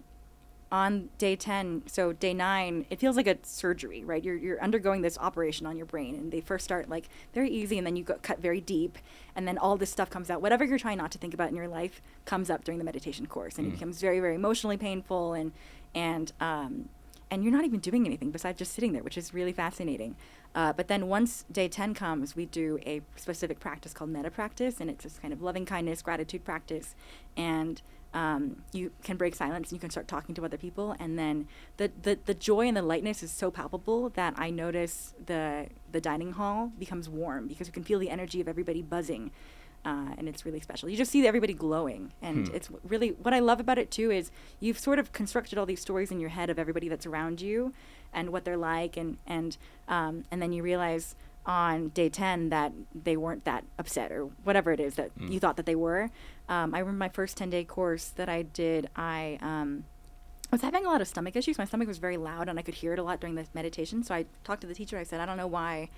day 10, so day 9, it feels like a surgery, right? You're undergoing this operation on your brain, and they first start like very easy, and then you cut very deep, and then all this stuff comes out. Whatever you're trying not to think about in your life comes up during the meditation course, and it becomes very, very emotionally painful, and you're not even doing anything besides just sitting there, which is really fascinating. But then once day 10 comes, we do a specific practice called metta practice, and it's this kind of loving kindness, gratitude practice. And you can break silence and you can start talking to other people. And then the joy and the lightness is so palpable that I notice the dining hall becomes warm because you can feel the energy of everybody buzzing. And it's really special. You just see everybody glowing. And it's really, what I love about it too is you've sort of constructed all these stories in your head of everybody that's around you and what they're like. And then you realize on day 10 that they weren't that upset or whatever it is that you thought that they were. I remember my first 10-day course that I did, I was having a lot of stomach issues. My stomach was very loud and I could hear it a lot during the meditation. So I talked to the teacher. I said, I don't know why.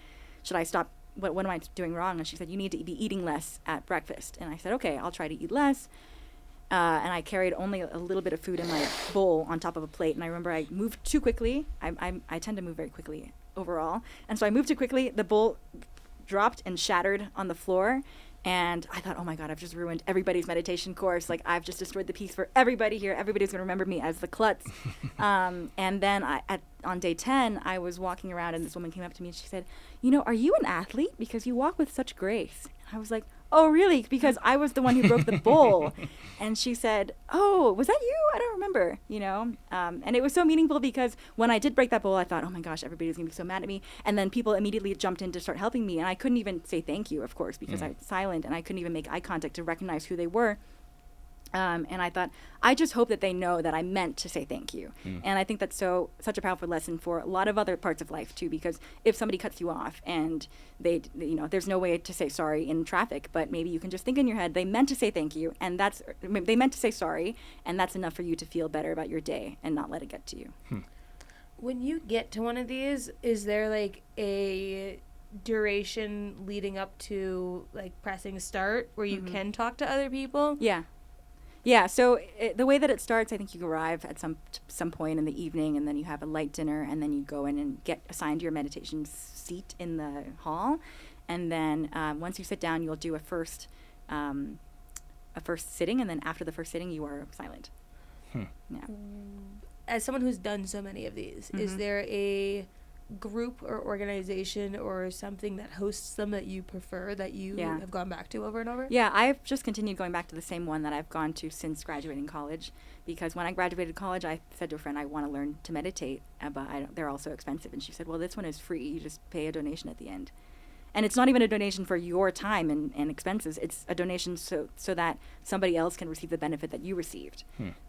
Should I stop? What am I doing wrong? And she said, you need to be eating less at breakfast. And I said, okay, I'll try to eat less. And I carried only a little bit of food in my bowl on top of a plate. And I remember I moved too quickly. I tend to move very quickly overall. And so I moved too quickly. The bowl dropped and shattered on the floor. And I thought, oh my God, I've just ruined everybody's meditation course. Like, I've just destroyed the peace for everybody here. Everybody's going to remember me as the klutz. And then on day 10, I was walking around and this woman came up to me and she said, you know, are you an athlete? Because you walk with such grace. And I was like, oh, really? Because I was the one who broke the bowl. And she said, oh, was that you? I don't remember, you know? And it was so meaningful because when I did break that bowl, I thought, oh my gosh, everybody's going to be so mad at me. And then people immediately jumped in to start helping me. And I couldn't even say thank you, of course, because I was silent and I couldn't even make eye contact to recognize who they were. And I thought, I just hope that they know that I meant to say thank you. And I think that's such a powerful lesson for a lot of other parts of life too, because if somebody cuts you off and there's no way to say sorry in traffic, but maybe you can just think in your head, they meant to say thank you, and they meant to say sorry, and that's enough for you to feel better about your day and not let it get to you. When you get to one of these, is there like a duration leading up to like pressing start where you can talk to other people? Yeah, so the way that it starts, I think you arrive at some point in the evening, and then you have a light dinner, and then you go in and get assigned your meditation seat in the hall, and then once you sit down, you'll do a first sitting, and then after the first sitting, you are silent. Yeah. As someone who's done so many of these, is there a group or organization or something that hosts them that you prefer, that you have gone back to over and over? Yeah, I've just continued going back to the same one that I've gone to since graduating college, because when I graduated college, I said to a friend, I want to learn to meditate, but they're all so expensive. And she said, well, this one is free. You just pay a donation at the end. And it's not even a donation for your time and expenses. It's a donation so that somebody else can receive the benefit that you received.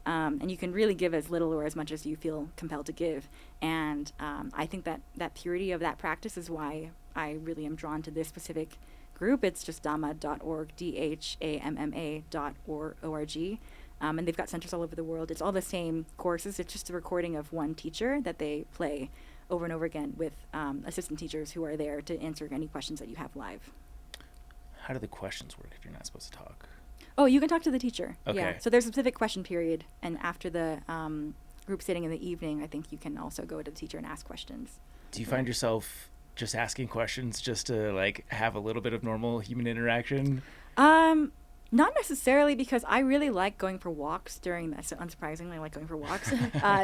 And you can really give as little or as much as you feel compelled to give. And I think that purity of that practice is why I really am drawn to this specific group. It's just dhamma.org, DHAMMA.org. And they've got centers all over the world. It's all the same courses. It's just a recording of one teacher that they play over and over again with assistant teachers who are there to answer any questions that you have live. How do the questions work if you're not supposed to talk? Oh, you can talk to the teacher. Okay. Yeah. So there's a specific question period, and after the group sitting in the evening, I think you can also go to the teacher and ask questions. Do you find yourself just asking questions just to like have a little bit of normal human interaction? Not necessarily, because I really like going for walks during this. Unsurprisingly, I like going for walks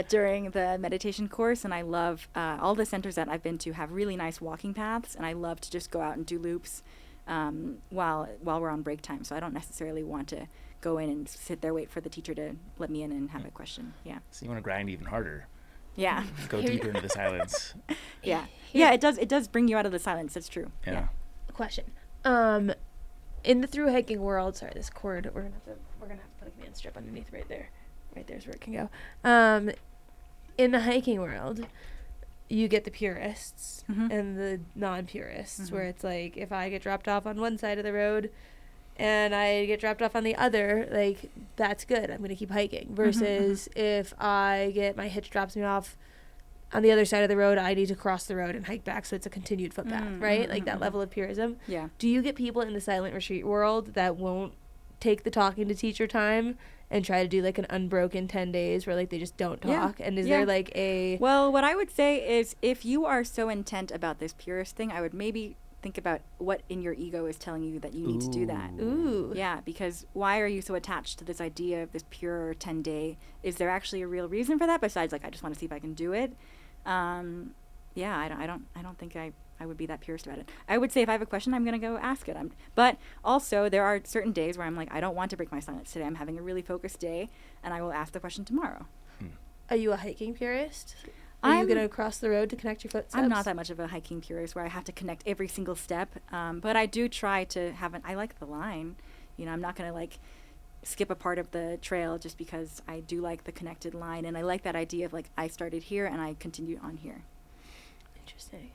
during the meditation course, and I love all the centers that I've been to have really nice walking paths, and I love to just go out and do loops while we're on break time. So I don't necessarily want to go in and sit there, wait for the teacher to let me in and have a question. Yeah. So you want to grind even harder. Yeah. Go deeper into the silence. Yeah. Yeah, it does bring you out of the silence. That's true. Yeah. Question. In the through hiking world, sorry, this cord, we're gonna have to put a command strip underneath right there. Right there's where it can go. In the hiking world, you get the purists and the non-purists, where it's like, if I get dropped off on one side of the road and I get dropped off on the other, like, that's good, I'm gonna keep hiking. Versus if I get my hitch drops me off on the other side of the road, I need to cross the road and hike back, so it's a continued footpath, right? Like that level of purism. Yeah. Do you get people in the silent retreat world that won't take the talking to teacher time and try to do like an unbroken 10 days where like they just don't talk? And is there like a... Well, what I would say is, if you are so intent about this purist thing, I would maybe think about what in your ego is telling you that you need to do that. Ooh. Yeah, because why are you so attached to this idea of this pure 10-day? Is there actually a real reason for that besides like, I just want to see if I can do it? Yeah, I don't think I would be that purist about it. I would say if I have a question, I'm going to go ask it. But also there are certain days where I'm like, I don't want to break my silence today. I'm having a really focused day, and I will ask the question tomorrow. Are you a hiking purist? Are you going to cross the road to connect your footsteps? I'm not that much of a hiking purist where I have to connect every single step. But I do try to have I like the line. You know, I'm not going to like skip a part of the trail just because I do like the connected line, and I like that idea of like, I started here and I continue on here. Interesting.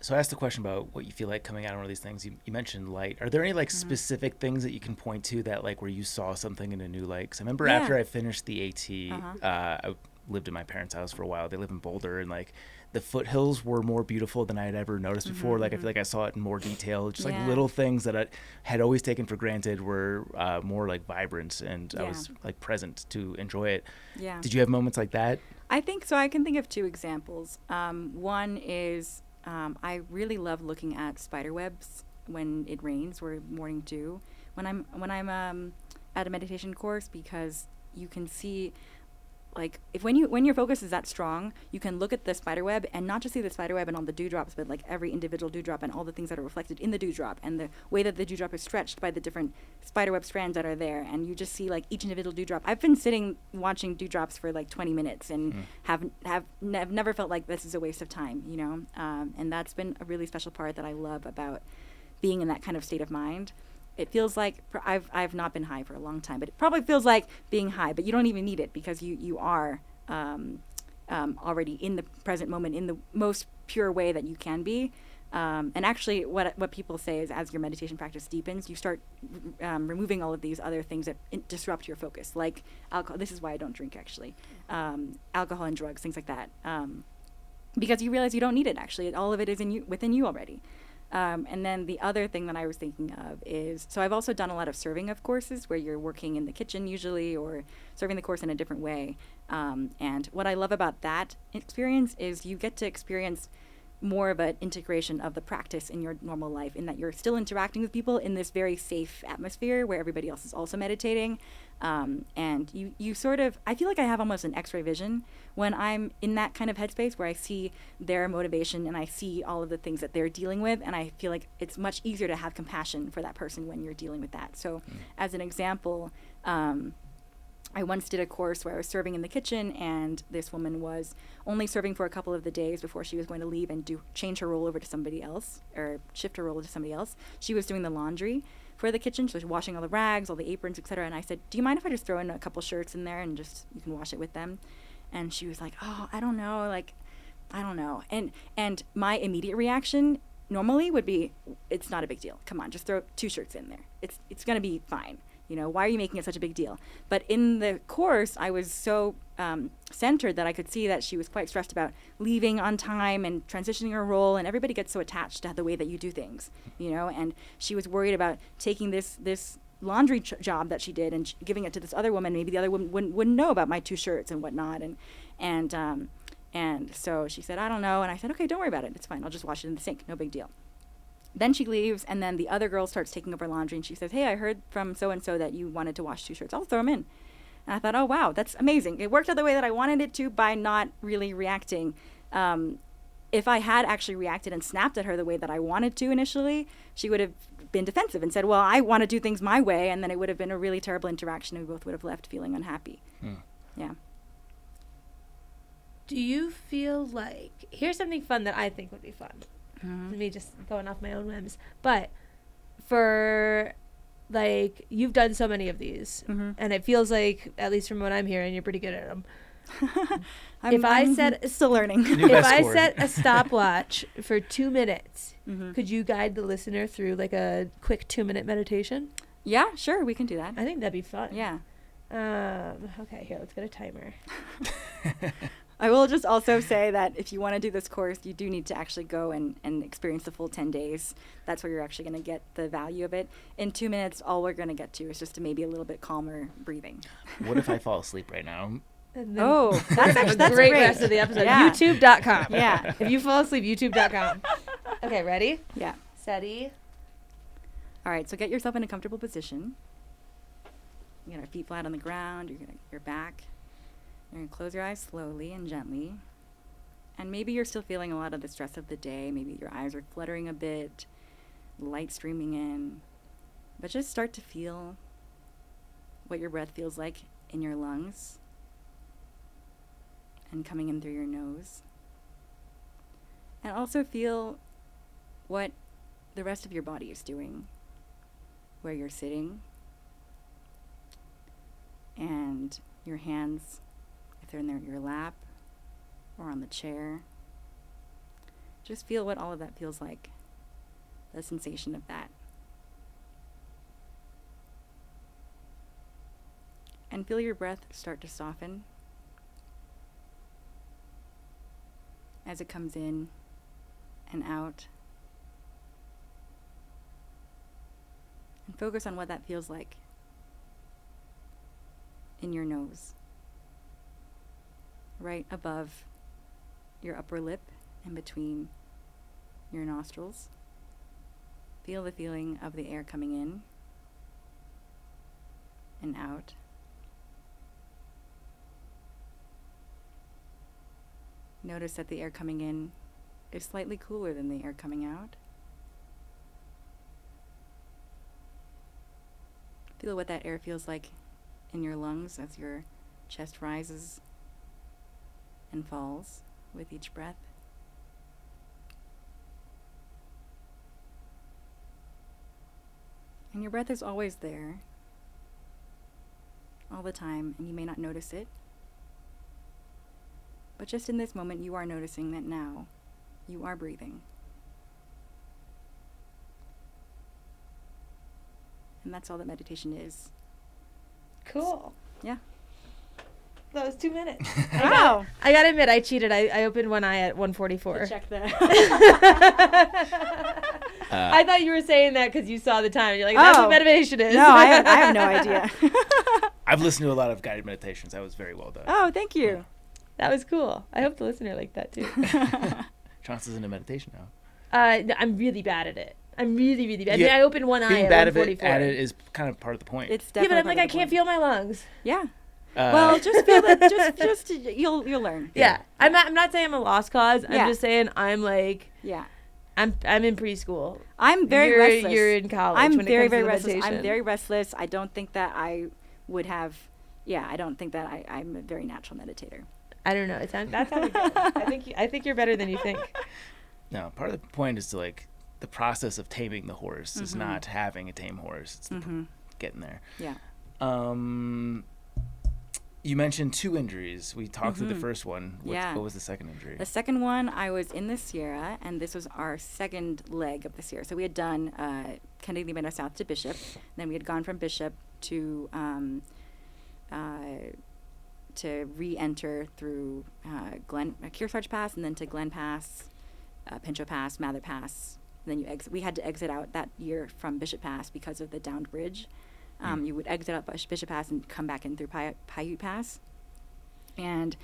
So I asked a question about what you feel like coming out of one of these things. You mentioned light. Are there any like specific things that you can point to that like where you saw something in a new light? 'Cause I remember after I finished the AT, I lived in my parents' house for a while. They live in Boulder, and like the foothills were more beautiful than I had ever noticed before. Like I feel like I saw it in more detail. Just like little things that I had always taken for granted were more like vibrant, and I was like present to enjoy it. Yeah. Did you have moments like that? I think so. I can think of two examples. One is I really love looking at spider webs when it rains or morning dew when I'm at a meditation course, because you can see, like, when your focus is that strong, you can look at the spider web and not just see the spider web and all the dewdrops, but like every individual dewdrop and all the things that are reflected in the dewdrop and the way that the dewdrop is stretched by the different spider web strands that are there, and you just see like each individual dewdrop. I've been sitting watching dewdrops for like 20 minutes and have never felt like this is a waste of time, you know, and that's been a really special part that I love about being in that kind of state of mind. It feels like I've not been high for a long time, but it probably feels like being high, but you don't even need it because you are already in the present moment in the most pure way that you can be. And actually what people say is, as your meditation practice deepens, you start removing all of these other things that disrupt your focus, like alcohol. This is why I don't drink, actually. Alcohol and drugs, things like that. Because you realize you don't need it, actually. All of it is within you already. And then the other thing that I was thinking of is, so I've also done a lot of serving of courses where you're working in the kitchen usually, or serving the course in a different way. And what I love about that experience is you get to experience more of an integration of the practice in your normal life, in that you're still interacting with people in this very safe atmosphere where everybody else is also meditating. And you sort of, I feel like I have almost an X-ray vision when I'm in that kind of headspace where I see their motivation and I see all of the things that they're dealing with, and I feel like it's much easier to have compassion for that person when you're dealing with that. So as an example, I once did a course where I was serving in the kitchen, and this woman was only serving for a couple of the days before she was going to leave and change her role over to somebody else, or shift her role to somebody else. She was doing the laundry for the kitchen, so she was washing all the rags, all the aprons, etc. And I said, do you mind if I just throw in a couple shirts in there and just, you can wash it with them? And she was like, oh, I don't know, like, I don't know. And my immediate reaction normally would be, it's not a big deal. Come on, just throw 2 shirts in there. It's going to be fine. You know, why are you making it such a big deal? But in the course, I was so centered that I could see that she was quite stressed about leaving on time and transitioning her role, and everybody gets so attached to the way that you do things, you know, and she was worried about taking this laundry job that she did and giving it to this other woman. Maybe the other woman wouldn't know about my 2 shirts and whatnot, and so she said, I don't know, and I said, okay, don't worry about it, it's fine, I'll just wash it in the sink, no big deal. Then she leaves, and then the other girl starts taking over laundry, and she says, hey, I heard from so-and-so that you wanted to wash 2 shirts. I'll throw them in. And I thought, oh, wow, that's amazing. It worked out the way that I wanted it to by not really reacting. If I had actually reacted and snapped at her the way that I wanted to initially, she would have been defensive and said, well, I want to do things my way, and then it would have been a really terrible interaction, and we both would have left feeling unhappy. Yeah. Do you feel like, here's something fun that I think would be fun. Me just going off my own whims. But for, like, you've done so many of these, and it feels like, at least from what I'm hearing, you're pretty good at them. I'm still learning. If I set a stopwatch for 2 minutes, could you guide the listener through like a quick 2-minute meditation? Yeah, sure, we can do that. I think that'd be fun. Yeah. Okay, here, let's get a timer. I will just also say that if you want to do this course, you do need to actually go and experience the full 10 days. That's where you're actually going to get the value of it. In 2 minutes, all we're going to get to is just maybe a little bit calmer breathing. What if I fall asleep right now? Oh, that's a great rest of the episode. Yeah. YouTube.com. Yeah. If you fall asleep, YouTube.com. Okay, ready? Yeah. Steady. All right, so get yourself in a comfortable position. You got your feet flat on the ground. You're gonna your back. You're gonna close your eyes slowly and gently. And maybe you're still feeling a lot of the stress of the day. Maybe your eyes are fluttering a bit, light streaming in. But just start to feel what your breath feels like in your lungs and coming in through your nose. And also feel what the rest of your body is doing, where you're sitting, and your hands, if they're in your lap or on the chair. Just feel what all of that feels like, the sensation of that. And feel your breath start to soften as it comes in and out. And focus on what that feels like in your nose, right above your upper lip and between your nostrils. Feel the feeling of the air coming in and out. Notice that the air coming in is slightly cooler than the air coming out. Feel what that air feels like in your lungs as your chest rises and falls with each breath. And your breath is always there, all the time, and you may not notice it. But just in this moment, you are noticing that now you are breathing. And that's all that meditation is. Cool. Yeah. That was 2 minutes. Wow. I gotta admit, I cheated. I opened one eye at 1:44. Check that. I thought you were saying that because you saw the time. You're like, that's what meditation is. No, I have no idea. I've listened to a lot of guided meditations. That was very well done. Oh, thank you. That was cool. I hope the listener liked that too. Chaunce is into meditation now. I'm really bad at it. I'm really, really bad. I mean, I opened one eye Being at bad 1:44. at it is kind of part of the point. It's Yeah, definitely but I'm like, I can't feel my lungs. Yeah. Well, just feel that. Just you'll learn. Yeah. I'm not saying I'm a lost cause. Yeah. I'm just saying I'm like, Yeah. I'm in preschool. I'm very restless. You're in college. I'm when very, it comes very to restless. meditation. I'm very restless. I don't think that I would have. Yeah, I don't think that I'm a very natural meditator. I don't know. That sounded good. I think you're better than you think. No, part of the point is to like the process of taming the horse is not having a tame horse. It's getting there. Yeah. You mentioned 2 injuries. We talked through the first one. Yeah. What was the second injury? The second one, I was in the Sierra, and this was our second leg of the Sierra. So we had done Kennedy Meadow South to Bishop. Then we had gone from Bishop to re-enter through Kearsarge Pass, and then to Glen Pass, Pinchot Pass, Mather Pass. And then we had to exit out that year from Bishop Pass because of the downed bridge. You would exit out Bishop Pass and come back in through Paiute Pass. And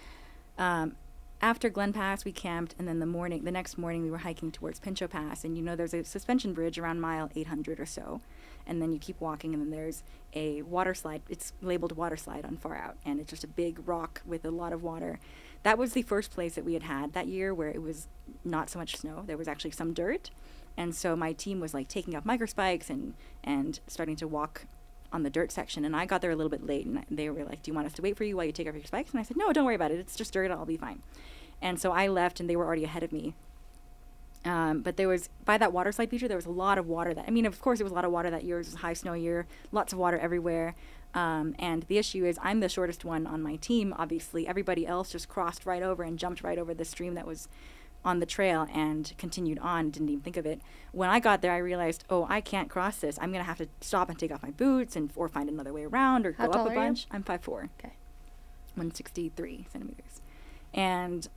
after Glen Pass, we camped, and then the next morning we were hiking towards Pinchot Pass. And there's a suspension bridge around mile 800 or so. And then you keep walking, and then there's a water slide. It's labeled water slide on far out, and it's just a big rock with a lot of water. That was the first place that we had that year where it was not so much snow. There was actually some dirt. And so my team was like taking up microspikes and starting to walk on the dirt section. And I got there a little bit late, and they were like, do you want us to wait for you while you take off your spikes? And I said, no, don't worry about it. It's just dirt. I'll be fine. And so I left, and they were already ahead of me. But there was, by that water slide feature, there was a lot of water. Of course, it was a lot of water that year. It was a high snow year, lots of water everywhere. And the issue is I'm the shortest one on my team, obviously. Everybody else just crossed right over and jumped right over the stream that was on the trail and continued on, didn't even think of it. When I got there, I realized, I can't cross this. I'm going to have to stop and take off my boots or find another way around or How go tall up a are you? bunch. I'm 5'4". Okay. 163 centimeters. And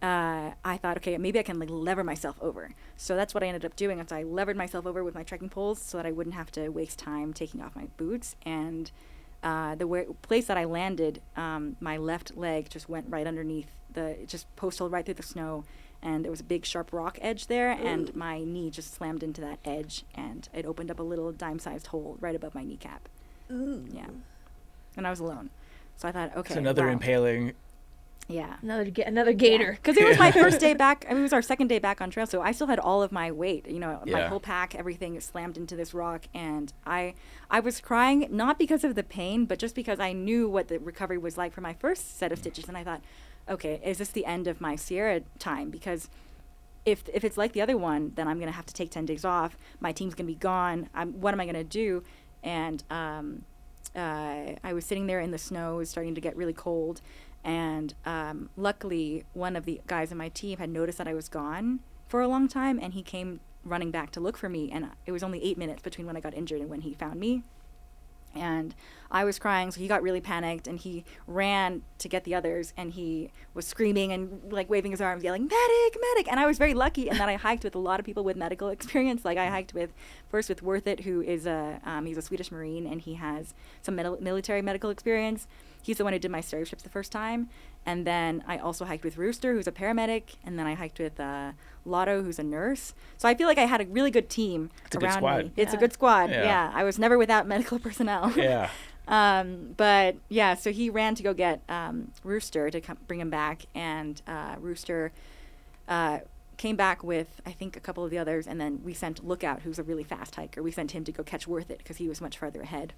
I thought, okay, maybe I can lever myself over. So that's what I ended up doing. I levered myself over with my trekking poles so that I wouldn't have to waste time taking off my boots. And the place that I landed, my left leg just went right underneath it just post-holed right through the snow. And there was a big sharp rock edge there, and my knee just slammed into that edge, and it opened up a little dime-sized hole right above my kneecap. Ooh. Yeah. And I was alone. So I thought, okay. It's another impaling. Yeah. Another gator. Because it was my first day back. It was our second day back on trail, so I still had all of my weight. My Yeah. whole pack, everything slammed into this rock, and I was crying not because of the pain, but just because I knew what the recovery was like for my first set of stitches, and I thought, okay, is this the end of my Sierra time? Because if it's like the other one, then I'm gonna have to take 10 days off. My team's gonna be gone. What am I gonna do? And I was sitting there in the snow. It was starting to get really cold. And luckily, one of the guys on my team had noticed that I was gone for a long time, and he came running back to look for me. And it was only 8 minutes between when I got injured and when he found me. And I was crying, so he got really panicked, and he ran to get the others, and he was screaming and waving his arms, yelling, "Medic, medic!" And I was very lucky in that I hiked with a lot of people with medical experience. I hiked first with Worth It, who is he's a Swedish Marine, and he has some military medical experience. He's the one who did my stereo strips the first time. And then I also hiked with Rooster, who's a paramedic. And then I hiked with Lotto, who's a nurse. So I feel like I had a really good team around me. It's a good squad. Yeah. I was never without medical personnel. Yeah. But yeah, so he ran to go get Rooster to bring him back. And Rooster came back with, I think, a couple of the others. And then we sent Lookout, who's a really fast hiker. We sent him to go catch Worth It because he was much farther ahead.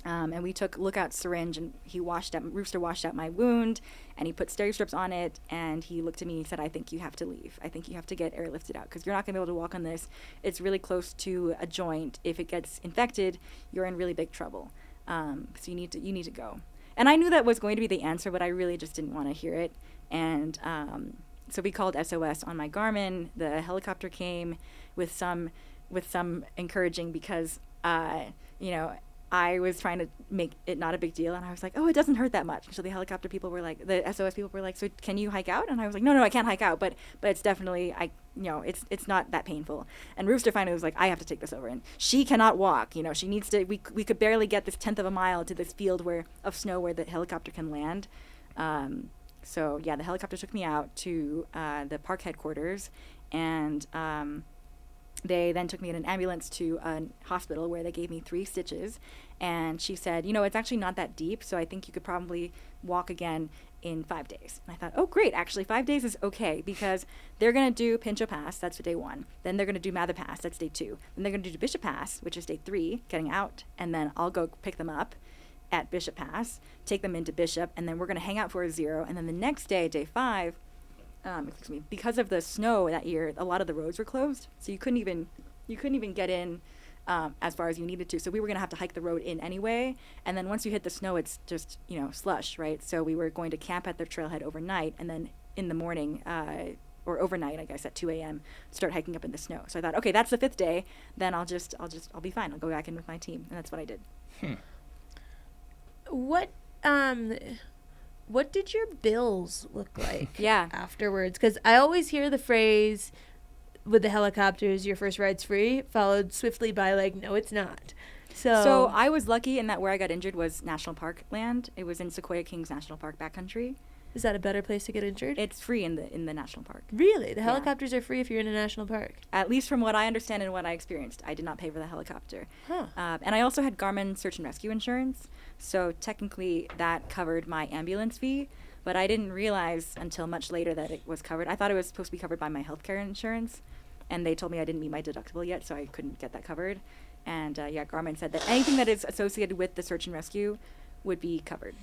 And we took Lookout's syringe, and Rooster washed out my wound, and he put stereo strips on it, and he looked at me and he said, "I think you have to leave. I think you have to get airlifted out because you're not going to be able to walk on this. It's really close to a joint. If it gets infected, you're in really big trouble. So you need to go." And I knew that was going to be the answer, but I really just didn't want to hear it. And so we called SOS on my Garmin. The helicopter came with some encouraging because I was trying to make it not a big deal, and I was like, "Oh, it doesn't hurt that much." So the helicopter people were like, the SOS people were like, "So can you hike out?" And I was like, "No, I can't hike out, but it's definitely it's not that painful." And Rooster finally was like, "I have to take this over," and she cannot walk. She needs to. We could barely get this 1/10 of a mile to this field of snow where the helicopter can land. So yeah, the helicopter took me out to the park headquarters, and they then took me in an ambulance to a hospital where they gave me 3 stitches. And she said, it's actually not that deep, so I think you could probably walk again in 5 days. And I thought, oh, great. Actually, 5 days is okay because they're going to do Pinchot Pass. That's day 1. Then they're going to do Mather Pass. That's day 2. Then they're going to do Bishop Pass, which is day 3, getting out. And then I'll go pick them up at Bishop Pass, take them into Bishop, and then we're going to hang out for a 0. And then the next day, day 5, because of the snow that year, a lot of the roads were closed, so you couldn't even get in as far as you needed to. So we were going to have to hike the road in anyway, and then once you hit the snow, it's just slush, right? So we were going to camp at the trailhead overnight, and then in the morning or overnight, I guess at 2 a.m. start hiking up in the snow. So I thought, okay, that's the 5th day. Then I'll be fine. I'll go back in with my team, and that's what I did. What did your bills look like Yeah. afterwards? Because I always hear the phrase with the helicopters, your first ride's free, followed swiftly by no, it's not. So I was lucky in that where I got injured was national park land. It was in Sequoia Kings National Park backcountry. Is that a better place to get injured? It's free in the national park. Really? The helicopters are free if you're in a national park? At least from what I understand and what I experienced. I did not pay for the helicopter. Huh. And I also had Garmin search and rescue insurance. So technically that covered my ambulance fee. But I didn't realize until much later that it was covered. I thought it was supposed to be covered by my healthcare insurance. And they told me I didn't meet my deductible yet, so I couldn't get that covered. And Garmin said that anything that is associated with the search and rescue would be covered.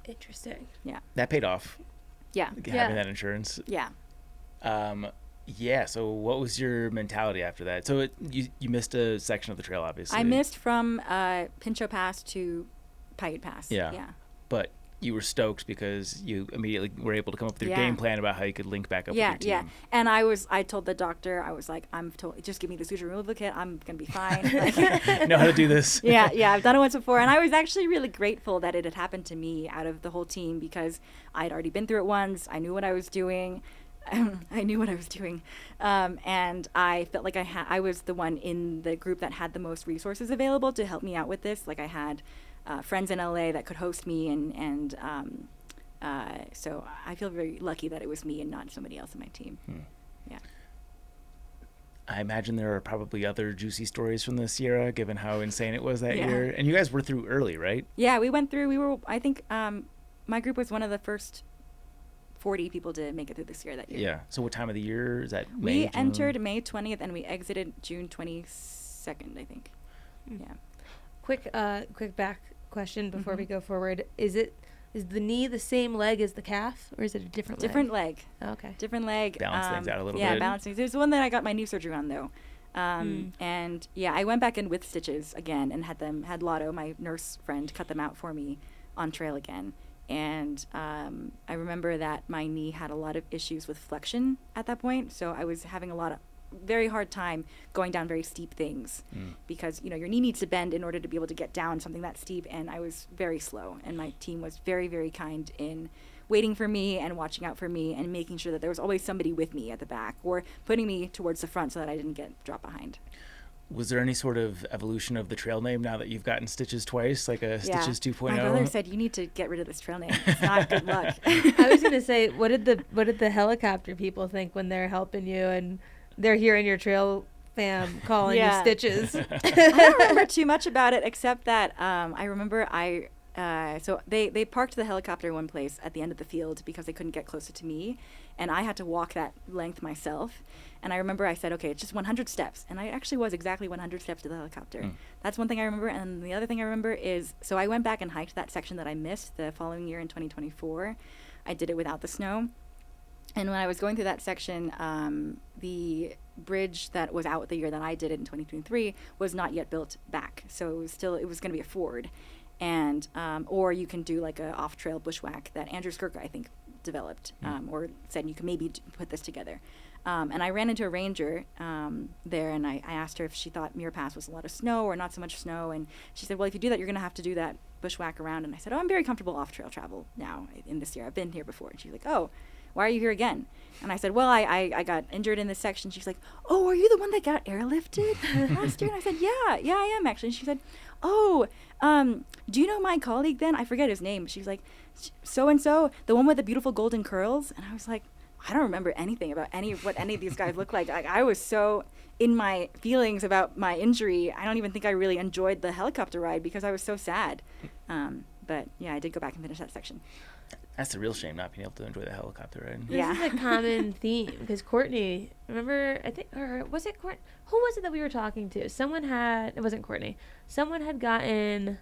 Interesting. Yeah. That paid off. Yeah. having that insurance. Yeah. Yeah. So what was your mentality after that? So you missed a section of the trail, obviously. I missed from Pinchot Pass to Paiute Pass. Yeah. Yeah. But you were stoked because you immediately were able to come up with your game plan about how you could link back up with your team. Yeah. And I told the doctor, I was like, just give me the suture removal kit. I'm going to be fine. Like, know how to do this. Yeah. I've done it once before. And I was actually really grateful that it had happened to me out of the whole team because I'd already been through it once. I knew what I was doing. And I felt like I was the one in the group that had the most resources available to help me out with this. Like I had friends in LA that could host me, and so I feel very lucky that it was me and not somebody else on my team. Yeah. I imagine there are probably other juicy stories from the Sierra, given how insane it was that year. And you guys were through early, right? Yeah, we went through. I think my group was one of the first 40 people to make it through the Sierra that year. Yeah. So what time of the year is that? We entered May 20th and we exited June 22nd, I think. Yeah. Quick back question before we go forward. Is the knee the same leg as the calf, or is it a different leg? Oh, okay. Different leg. Balance things out a little bit. Yeah, balance things. There's one that I got my knee surgery on though. And yeah, I went back in with stitches again and had Lotto, my nurse friend, cut them out for me on trail again. And I remember that my knee had a lot of issues with flexion at that point. So I was having a very hard time going down very steep things because, your knee needs to bend in order to be able to get down something that steep. And I was very slow. And my team was very, very kind in waiting for me and watching out for me and making sure that there was always somebody with me at the back or putting me towards the front so that I didn't get dropped behind. Was there any sort of evolution of the trail name now that you've gotten Stitches twice, like a Stitches 2.0? My brother said, you need to get rid of this trail name. It's not good luck. I was going to say, what did the helicopter people think when they're helping you and they're hearing your trail fam calling you Stitches? I don't remember too much about it except that I remember so they parked the helicopter in one place at the end of the field because they couldn't get closer to me, and I had to walk that length myself. And I remember I said, okay, it's just 100 steps. And I actually was exactly 100 steps to the helicopter. That's one thing I remember. And the other thing I remember is, so I went back and hiked that section that I missed the following year in 2024. I did it without the snow. And when I was going through that section, the bridge that was out the year that I did it in 2023 was not yet built back. So it was going to be a ford. And, or you can do like a off-trail bushwhack that Andrew Skirka, I think, developed, or said you can maybe put this together. And I ran into a ranger there, and I asked her if she thought Muir Pass was a lot of snow or not so much snow. And she said, well, if you do that, you're going to have to do that bushwhack around. And I said, I'm very comfortable off-trail travel now in this year. I've been here before. And she's like, oh, why are you here again? And I said, well, I got injured in this section. She's like, oh, are you the one that got airlifted last year? And I said, yeah, I am actually. And she said, oh, do you know my colleague then? I forget his name. She was like, so-and-so, the one with the beautiful golden curls. And I was like, I don't remember anything about what any of these guys look like. I was so in my feelings about my injury. I don't even think I really enjoyed the helicopter ride because I was so sad. But yeah, I did go back and finish that section. That's the real shame, not being able to enjoy the helicopter ride. This is a common theme because Courtney, remember, I think, or was it Courtney? Who was it that we were talking to? It wasn't Courtney. Someone had gotten,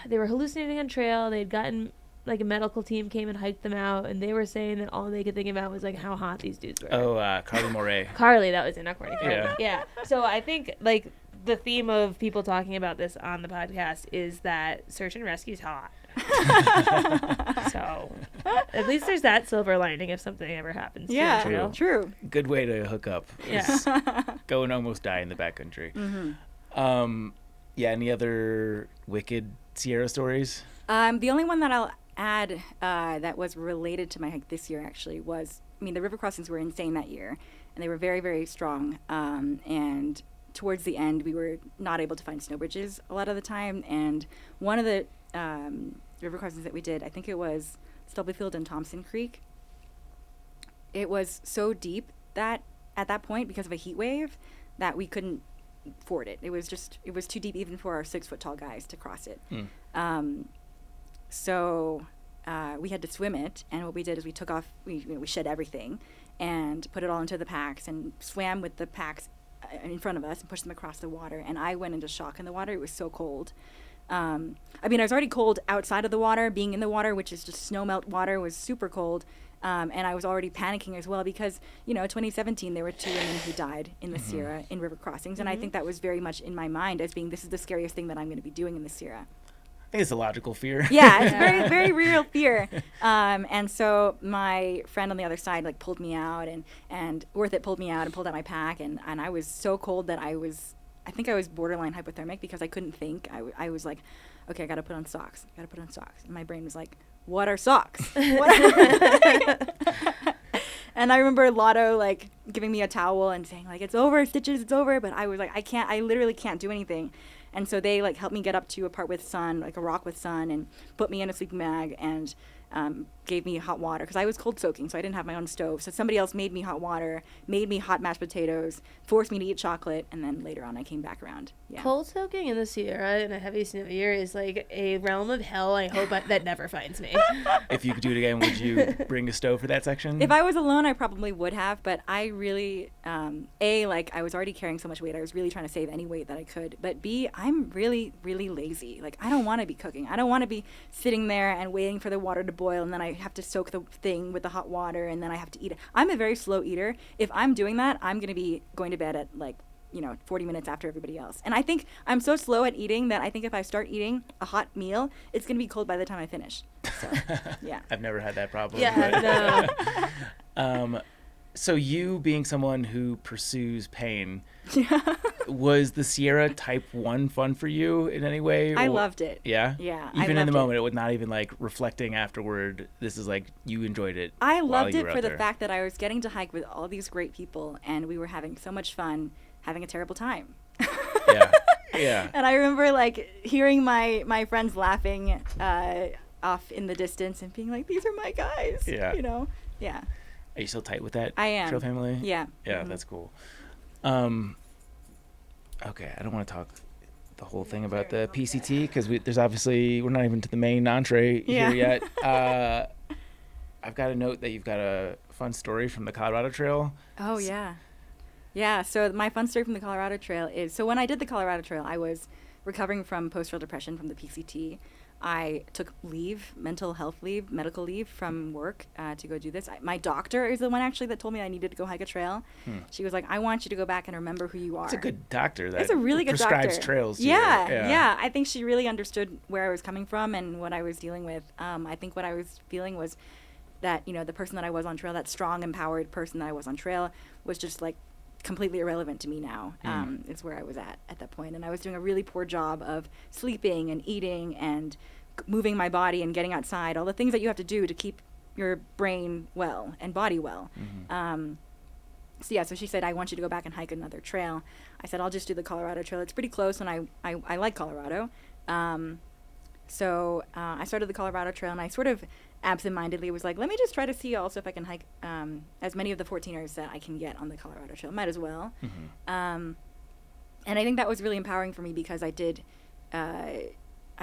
they were hallucinating on trail. They'd gotten, like a medical team came and hiked them out, and they were saying that all they could think about was like how hot these dudes were. Oh, Carly Moray. Carly, that was it, not Courtney. Yeah. So I think like the theme of people talking about this on the podcast is that search and rescue's hot. So at least there's that silver lining if something ever happens. Yeah, true. Good way to hook up. Yeah. Go and almost die in the backcountry. Yeah. Any other wicked Sierra stories? The only one that I'll add that was related to my hike this year actually was, the river crossings were insane that year, and they were very, very strong. And towards the end, we were not able to find snow bridges a lot of the time. And one of the river crossings that we did, I think it was Stubblefield and Thompson Creek. It was so deep that at that point, because of a heat wave, that we couldn't ford it. It was too deep even for our 6-foot tall guys to cross it. So we had to swim it, and what we did is we took off, we shed everything and put it all into the packs and swam with the packs in front of us and pushed them across the water. And I went into shock in the water. It was so cold. I mean, I was already cold outside of the water. Being in the water, which is just snow melt water, was super cold. And I was already panicking as well because, 2017, there were 2 women who died in the Sierra in river crossings. And I think that was very much in my mind as being, this is the scariest thing that I'm going to be doing in the Sierra. I think it's a logical fear. Yeah, it's very, very real fear. And so my friend on the other side, pulled me out, and Worth It pulled me out and pulled out my pack. And I was so cold that I think I was borderline hypothermic because I couldn't think. I was like, okay, I got to put on socks. And my brain was like, what are socks? And I remember Lotto giving me a towel and saying it's over, Stitches, it's over. But I was like, I literally can't do anything. And so they helped me get up to a part with sun, a rock with sun, and put me in a sleeping bag and gave me hot water because I was cold soaking, so I didn't have my own stove. So somebody else made me hot water, made me hot mashed potatoes, forced me to eat chocolate, and then later on I came back around. Yeah. Cold soaking in the Sierra in a heavy snow year is a realm of hell. I hope that never finds me. If you could do it again, would you bring a stove for that section? If I was alone, I probably would have, but I really, I was already carrying so much weight. I was really trying to save any weight that I could. But B, I'm really, really lazy. I don't want to be cooking. I don't want to be sitting there and waiting for the water to boil, and then I have to soak the thing with the hot water, and then I have to eat it. I'm a very slow eater. If I'm doing that, I'm going to be going to bed at 40 minutes after everybody else. And I think I'm so slow at eating that I think if I start eating a hot meal, it's going to be cold by the time I finish. So, yeah. I've never had that problem. Yeah, no. So you being someone who pursues pain, was the Sierra Type 1 fun for you in any way? I loved it. Yeah? Yeah. Even in the moment, it was not even reflecting afterward. This is you enjoyed it. I loved it for the there. fact that I was getting to hike with all these great people and we were having so much fun, having a terrible time. Yeah. Yeah. And I remember hearing my friends laughing off in the distance and being like, these are my guys. Yeah. Yeah. Are you still tight with that I am. trail family? Yeah. Yeah, Mm-hmm. that's cool. Okay, I don't want to talk the whole thing about the PCT because we're not even to the main entree here yet. I've got a note that you've got a fun story from the Colorado Trail. Oh, yeah. Yeah, so my fun story from the Colorado Trail is, so when I did the Colorado Trail, I was recovering from post-trail depression from the PCT. I took leave, mental health leave, medical leave from work to go do this. My doctor is the one actually that told me I needed to go hike a trail. She was like, I want you to go back and remember who you are. It's a good doctor. That it's a really good doctor. Prescribes trails to you. Yeah. I think she really understood where I was coming from and what I was dealing with. I think what I was feeling was that, the person that I was on trail, that strong, empowered person that I was on trail, was just completely irrelevant to me now. Is where I was at that point. And I was doing a really poor job of sleeping and eating and moving my body and getting outside, all the things that you have to do to keep your brain well and body well. So she said, I want you to go back and hike another trail. I said, I'll just do the Colorado Trail. It's pretty close, and I like Colorado. So I started the Colorado Trail, and I sort of absentmindedly was like, let me just try to see also if I can hike as many of the 14ers that I can get on the Colorado Trail. Might as well. And I think that was really empowering for me because I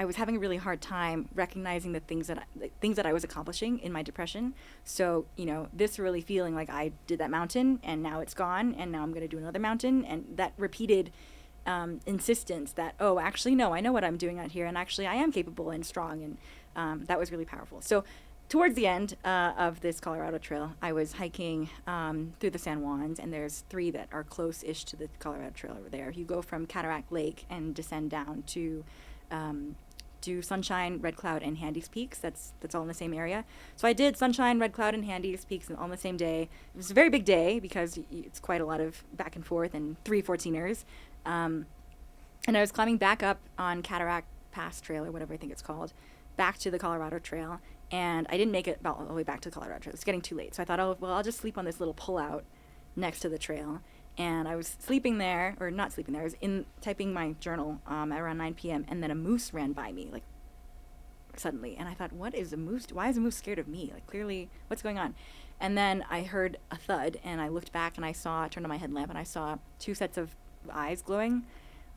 was having a really hard time recognizing the things that I was accomplishing in my depression. So, this really feeling like I did that mountain and now it's gone and now I'm going to do another mountain, and that repeated insistence that, oh, actually, no, I know what I'm doing out here, and actually I am capable and strong, and that was really powerful. So towards the end of this Colorado Trail, I was hiking through the San Juans, and there's 3 that are close-ish to the Colorado Trail over there. You go from Cataract Lake and descend down to do Sunshine, Red Cloud, and Handy's Peaks. That's all in the same area. So I did Sunshine, Red Cloud, and Handy's Peaks on the same day. It was a very big day because it's quite a lot of back and forth and 3 14ers. And I was climbing back up on Cataract Pass Trail, or whatever I think it's called, back to the Colorado Trail. And I didn't make it all the way back to the Colorado Trail. It was getting too late. So I thought, I'll just sleep on this little pullout next to the trail. And I was sleeping there, or not sleeping there, I was typing my journal at around 9 p.m., and then a moose ran by me, suddenly. And I thought, what is a moose? Why is a moose scared of me? Clearly, what's going on? And then I heard a thud, and I looked back, and I turned on my headlamp, and I saw 2 sets of eyes glowing.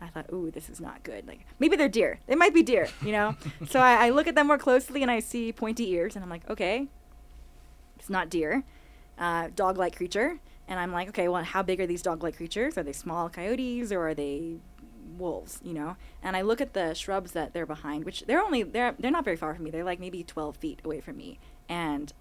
I thought, ooh, this is not good. Maybe they're deer. They might be deer, So I look at them more closely, and I see pointy ears, and I'm like, okay, it's not deer. Dog-like creature. And I'm like, okay, well, how big are these dog-like creatures? Are they small coyotes, or are they wolves, you know. And I look at the shrubs that they're behind, which they're not very far from me. They're like maybe 12 feet away from me. And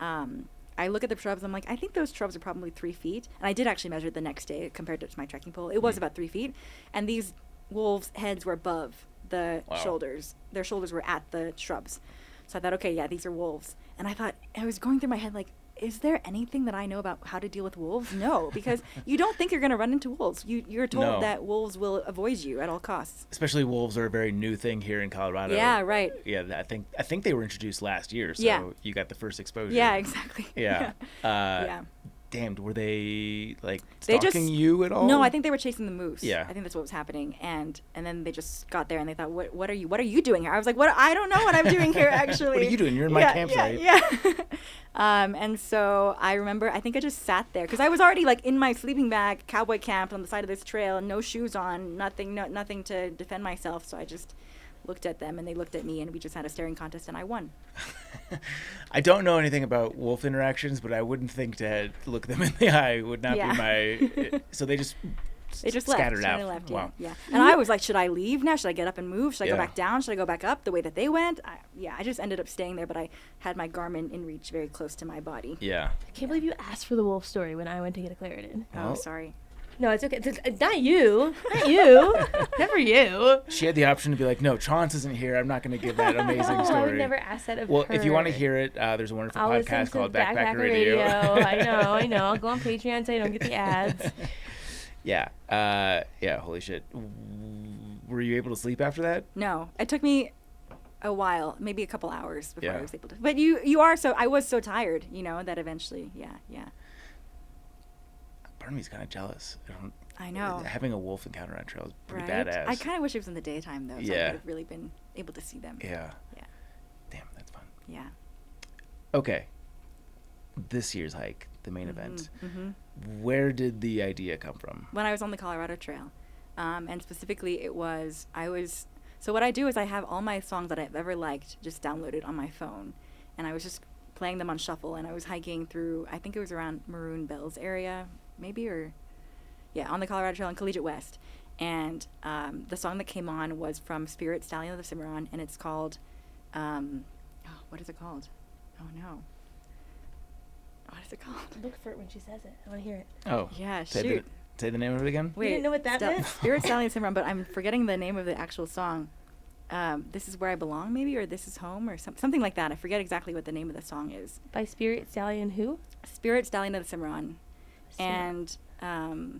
I look at the shrubs. I'm like, I think those shrubs are probably 3 feet. And I did actually measure it the next day compared to my trekking pole. It was about 3 feet. And these wolves' heads were above the shoulders. Their shoulders were at the shrubs. So I thought, okay, yeah, these are wolves. And I was going through my head like, is there anything that I know about how to deal with wolves? No, because you don't think you're going to run into wolves. You're told that wolves will avoid you at all costs. Especially wolves are a very new thing here in Colorado. Yeah, right. Yeah, I think they were introduced last year, so you got the first exposure. Yeah, exactly. Yeah. Yeah. Damned, were they like stalking you at all? No, I think they were chasing the moose. Yeah. I think that's what was happening. And then they just got there and they thought, what are you doing here? I was like, what? I don't know what I'm doing here actually. What are you doing? You're in my campsite. Yeah. And so I remember, I think I just sat there because I was already like in my sleeping bag, cowboy camp on the side of this trail, no shoes on, nothing to defend myself. So I just looked at them and they looked at me and we just had a staring contest and I won. I don't know anything about wolf interactions, but I wouldn't think to look them in the eye would not be my. So they just scattered left, out. left, Wow. Yeah. And I was like, should I leave now? Should I get up and move? Should I go back down? Should I go back up the way that they went? I just ended up staying there, but I had my Garmin in reach very close to my body. Yeah. I can't believe you asked for the wolf story when I went to get a Claritin. Oh, sorry. No, it's okay. It's not you. Not you. Never you. She had the option to be like, no, Chaunce isn't here. I'm not going to give that amazing story. I would never ask that of her. Well, if you want to hear it, there's a wonderful podcast called Backpacker Radio. I know. I'll go on Patreon so I don't get the ads. Yeah. Holy shit. Were you able to sleep after that? No. It took me a while, maybe a couple hours before I was able to. But I was so tired, that eventually, yeah. Part of me is kind of jealous. I know. Having a wolf encounter on trail is pretty right? badass. I kind of wish it was in the daytime, though, so I would have really been able to see them. Yeah. Yeah. Damn, that's fun. Yeah. Okay. This year's hike, the main event. Mm-hmm. Where did the idea come from? When I was on the Colorado Trail. And specifically, so what I do is I have all my songs that I've ever liked just downloaded on my phone. And I was just playing them on shuffle, and I was hiking through, I think it was around Maroon Bells area, maybe, on the Colorado Trail in Collegiate West. And the song that came on was from Spirit, Stallion of the Cimarron, and it's called, what is it called? Oh, no. What is it called? Look for it when she says it. I want to hear it. Oh. Yeah, shoot. Say the name of it again? Wait, you didn't know what that meant? Spirit, Stallion of the Cimarron, but I'm forgetting the name of the actual song. This Is Where I Belong, maybe, or This Is Home, or something like that. I forget exactly what the name of the song is. By Spirit, Stallion who? Spirit, Stallion of the Cimarron. And it's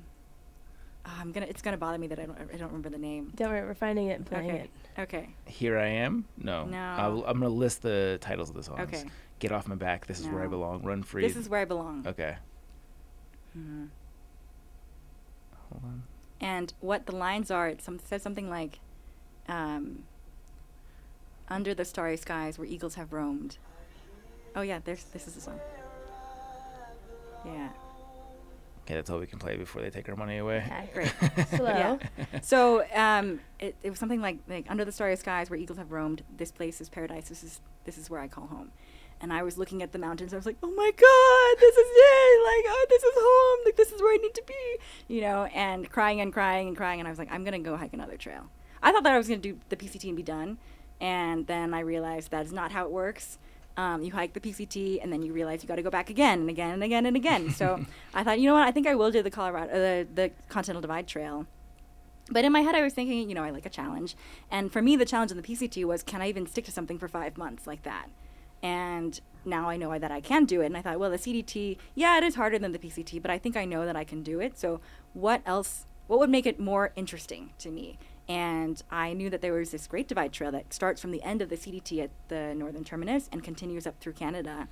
gonna bother me that I don't remember the name. Don't worry, we're finding it and playing it. Okay. Here I Am? No. I'm gonna list the titles of the songs. Okay. Get Off My Back. This Is Where I Belong. Run Free. This Is Where I Belong. Okay. Mm-hmm. Hold on. And what the lines are, it says something like, under the starry skies where eagles have roamed. Oh yeah, this is the song. Yeah. Okay, that's all we can play before they take our money away. Yeah, great. Slow. Yeah. So it was something like under the starry skies where eagles have roamed. This place is paradise. This is where I call home. And I was looking at the mountains. I was like, oh my God, this is it. Like, oh, this is home. Like, this is where I need to be. And crying and crying and crying. And I was like, I'm gonna go hike another trail. I thought that I was gonna do the PCT and be done. And then I realized that is not how it works. You hike the PCT, and then you realize you got to go back again and again and again and again. So I thought, you know what? I think I will do the the Continental Divide Trail. But in my head, I was thinking, I like a challenge. And for me, the challenge in the PCT was, can I even stick to something for 5 months like that? And now I know that I can do it. And I thought, well, the CDT, it is harder than the PCT, but I think I know that I can do it. So what would make it more interesting to me? And I knew that there was this Great Divide Trail that starts from the end of the CDT at the northern terminus and continues up through Canada.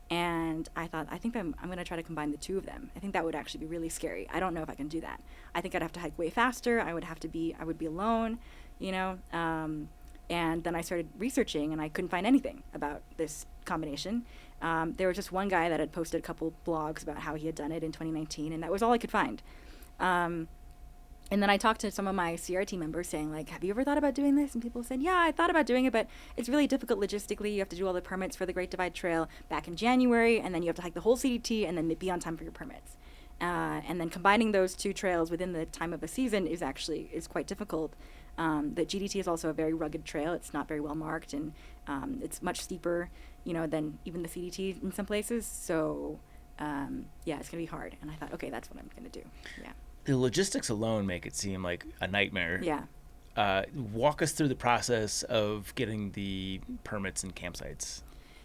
And I thought, I think I'm going to try to combine the two of them. I think that would actually be really scary. I don't know if I can do that. I think I'd have to hike way faster. I would be alone, and then I started researching, and I couldn't find anything about this combination. There was just one guy that had posted a couple blogs about how he had done it in 2019, and that was all I could find. And then I talked to some of my CRT members saying, like, have you ever thought about doing this? And people said, yeah, I thought about doing it, but it's really difficult logistically. You have to do all the permits for the Great Divide Trail back in January, and then you have to hike the whole CDT and then be on time for your permits. And then combining those two trails within the time of a season is quite difficult. The GDT is also a very rugged trail. It's not very well marked, and it's much steeper, than even the CDT in some places. So, it's going to be hard. And I thought, okay, that's what I'm going to do. Yeah. The logistics alone make it seem like a nightmare. Yeah. Walk us through the process of getting the permits and campsites.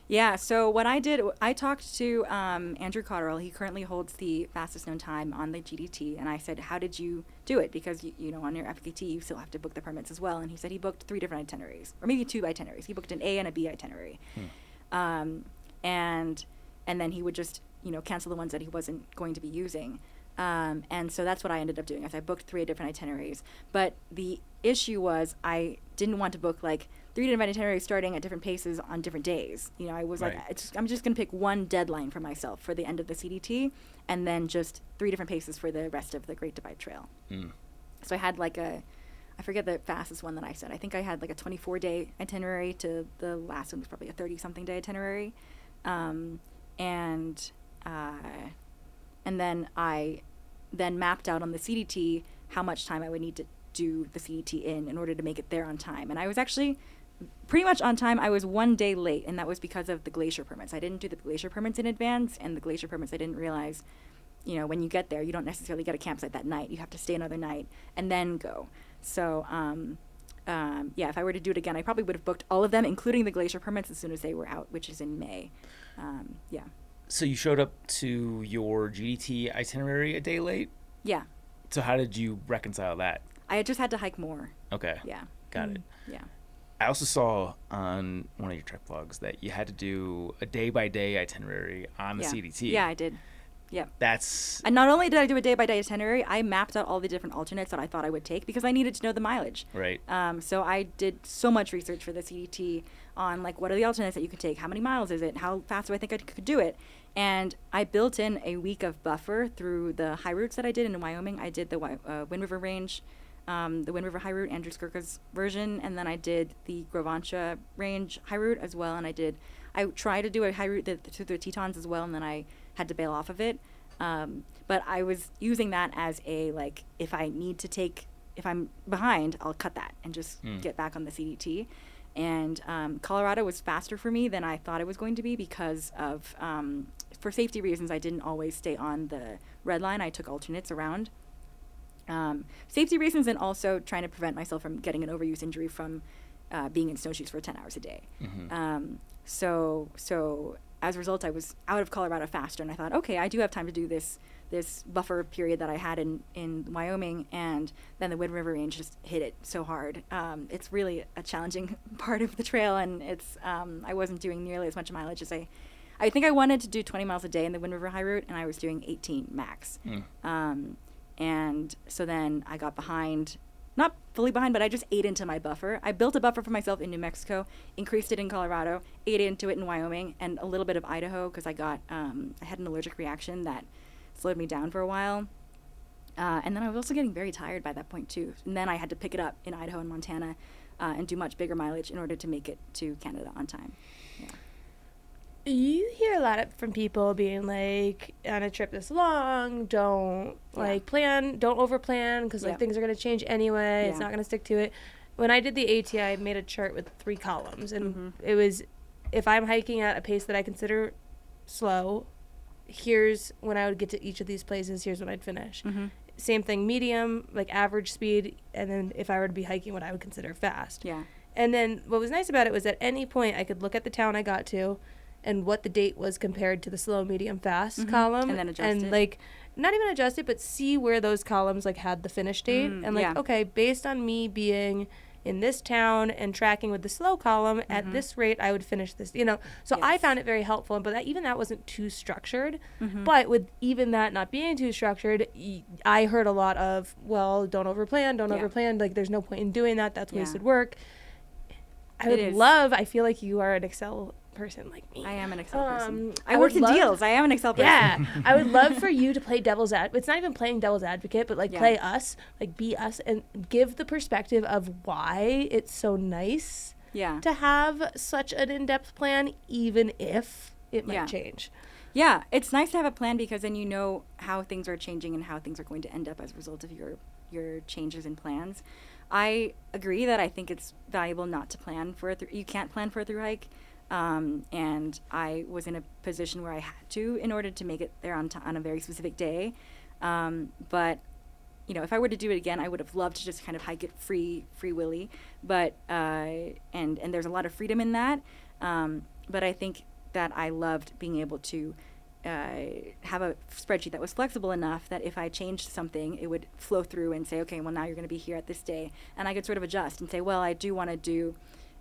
Yeah, so what I did, I talked to Andrew Cotterill. He currently holds the fastest known time on the GDT, and I said, how did you do it? Because, on your FKT, you still have to book the permits as well. And he said he booked 3 different itineraries, or maybe 2 itineraries. He booked an A and a B itinerary. And then he would just, cancel the ones that he wasn't going to be using. And so that's what I ended up doing. I booked 3 different itineraries. But the issue was I didn't want to book, 3 different itineraries starting at different paces on different days. I was right. I'm just going to pick one deadline for myself for the end of the CDT, and then just 3 different paces for the rest of the Great Divide Trail. So I had I forget the fastest one that I said. I think I had a 24-day itinerary to the last one was probably a 30-something day itinerary. And then I mapped out on the CDT how much time I would need to do the CDT in order to make it there on time. And I was actually pretty much on time. I was 1 day late, and that was because of the glacier permits. I didn't do the glacier permits in advance, and the glacier permits I didn't realize, when you get there, you don't necessarily get a campsite that night. You have to stay another night and then go. So, if I were to do it again, I probably would have booked all of them, including the glacier permits, as soon as they were out, which is in May. So you showed up to your GDT itinerary a day late? Yeah. So how did you reconcile that? I just had to hike more. Okay. Yeah. Got it. Yeah. I also saw on one of your trek vlogs that you had to do a day-by-day itinerary on the CDT. Yeah, I did. Yep. And not only did I do a day-by-day itinerary, I mapped out all the different alternates that I thought I would take because I needed to know the mileage. Right. So I did so much research for the CDT on what are the alternates that you could take? How many miles is it? How fast do I think I could do it? And I built in a week of buffer through the high routes that I did in Wyoming. I did the Wind River Range, the Wind River High Route, Andrew Skirka's version, and then I did the Grovancha Range High Route as well. And I tried to do a high route through the Tetons as well, and then I had to bail off of it. But I was using that as if I'm behind, I'll cut that and just get back on the CDT. And Colorado was faster for me than I thought it was going to be because of, for safety reasons, I didn't always stay on the red line. I took alternates around. Safety reasons, and also trying to prevent myself from getting an overuse injury from being in snowshoes for 10 hours a day. So as a result, I was out of Colorado faster, and I thought, okay, I do have time to do this buffer period that I had in Wyoming, and then the Wind River Range just hit it so hard. It's really a challenging part of the trail, and it's I wasn't doing nearly as much mileage as I think I wanted to do 20 miles a day in the Wind River High Route, and I was doing 18 max. And so then I got behind, not fully behind, but I just ate into my buffer. I built a buffer for myself in New Mexico, increased it in Colorado, ate into it in Wyoming, and a little bit of Idaho because I had an allergic reaction that slowed me down for a while. And then I was also getting very tired by that point too. And then I had to pick it up in Idaho and Montana and do much bigger mileage in order to make it to Canada on time. Yeah. You hear a lot from people being like, on a trip this long, don't plan, don't overplan because things are going to change anyway. It's not going to stick to it. When I did the AT, I made a chart with 3 columns, and it was, if I'm hiking at a pace that I consider slow, here's when I would get to each of these places, here's when I'd finish. Same thing, medium, average speed, and then if I were to be hiking what I would consider fast. Yeah. And then what was nice about it was at any point I could look at the town I got to and what the date was compared to the slow, medium, fast column. And then adjust it. Not even adjust it, but see where those columns had the finish date. Okay, based on me being in this town and tracking with the slow column, at this rate I would finish this, So I found it very helpful, but even that wasn't too structured. But with even that not being too structured, I heard a lot of, well, don't overplan, there's no point in doing that, that's wasted work. I feel like you are an Excel person like me. I am an Excel person. I worked in deals. I am an Excel person. Yeah. I would love for you to play devil's advocate. It's not even playing devil's advocate, but play us, be us, and give the perspective of why it's so nice to have such an in-depth plan, even if it might change. Yeah, it's nice to have a plan because then you know how things are changing and how things are going to end up as a result of your changes and plans. I agree that I think it's valuable not to plan for you can't plan for a thru hike. And I was in a position where I had to in order to make it there on a very specific day. But you know, if I were to do it again, I would have loved to just kind of hike it free willy. But and there's a lot of freedom in that. But I think that I loved being able to have a spreadsheet that was flexible enough that if I changed something, it would flow through and say, okay, well now you're going to be here at this day, and I could sort of adjust and say, well, I do want to do,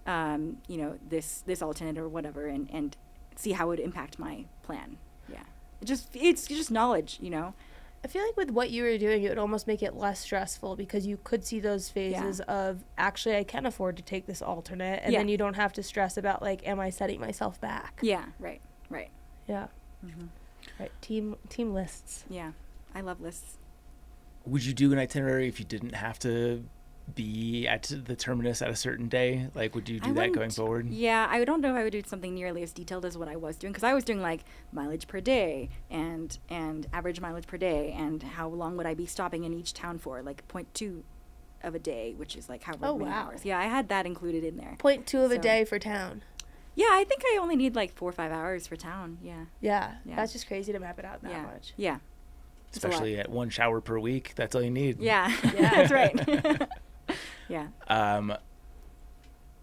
you know, this alternate or whatever, and see how it would impact my plan. Yeah, it's just knowledge, you know. I feel like with what you were doing, it would almost make it less stressful because you could see those phases of, actually, I can afford to take this alternate, and then you don't have to stress about, like, am I setting myself back? Yeah, right. Yeah. Mm-hmm. Right. Team lists. Yeah, I love lists. Would you do an itinerary if you didn't have to be at the terminus at a certain day? Like, would you do that going forward? Yeah, I don't know if I would do something nearly as detailed as what I was doing, because I was doing like mileage per day and average mileage per day, and how long would I be stopping in each town for, like 0.2 of a day, which is like how many hours. Yeah, I had that included in there. 0.2 of a day for town. Yeah, I think I only need like 4 or 5 hours for town. Yeah. That's just crazy to map it out that much. Yeah. Especially at 1 shower per week. That's all you need. Yeah. That's right. Yeah.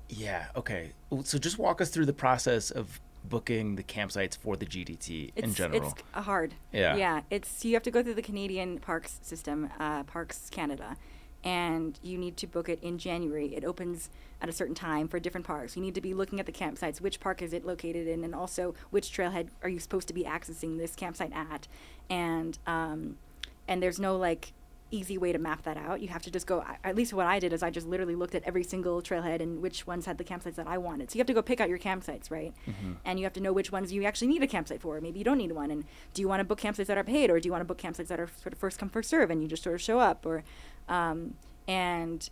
Yeah. Okay. So just walk us through the process of booking the campsites for the GDT in general. It's hard. Yeah. Yeah. You have to go through the Canadian parks system, Parks Canada, and you need to book it in January. It opens at a certain time for different parks. You need to be looking at the campsites. Which park is it located in, and also which trailhead are you supposed to be accessing this campsite at? And there's no like easy way to map that out. You have to just go, at least what I did is I just literally looked at every single trailhead and which ones had the campsites that I wanted. So you have to go pick out your campsites, right? Mm-hmm. And you have to know which ones you actually need a campsite for. Maybe you don't need one. And do you want to book campsites that are paid, or do you want to book campsites that are sort of first come first serve and you just sort of show up? Or and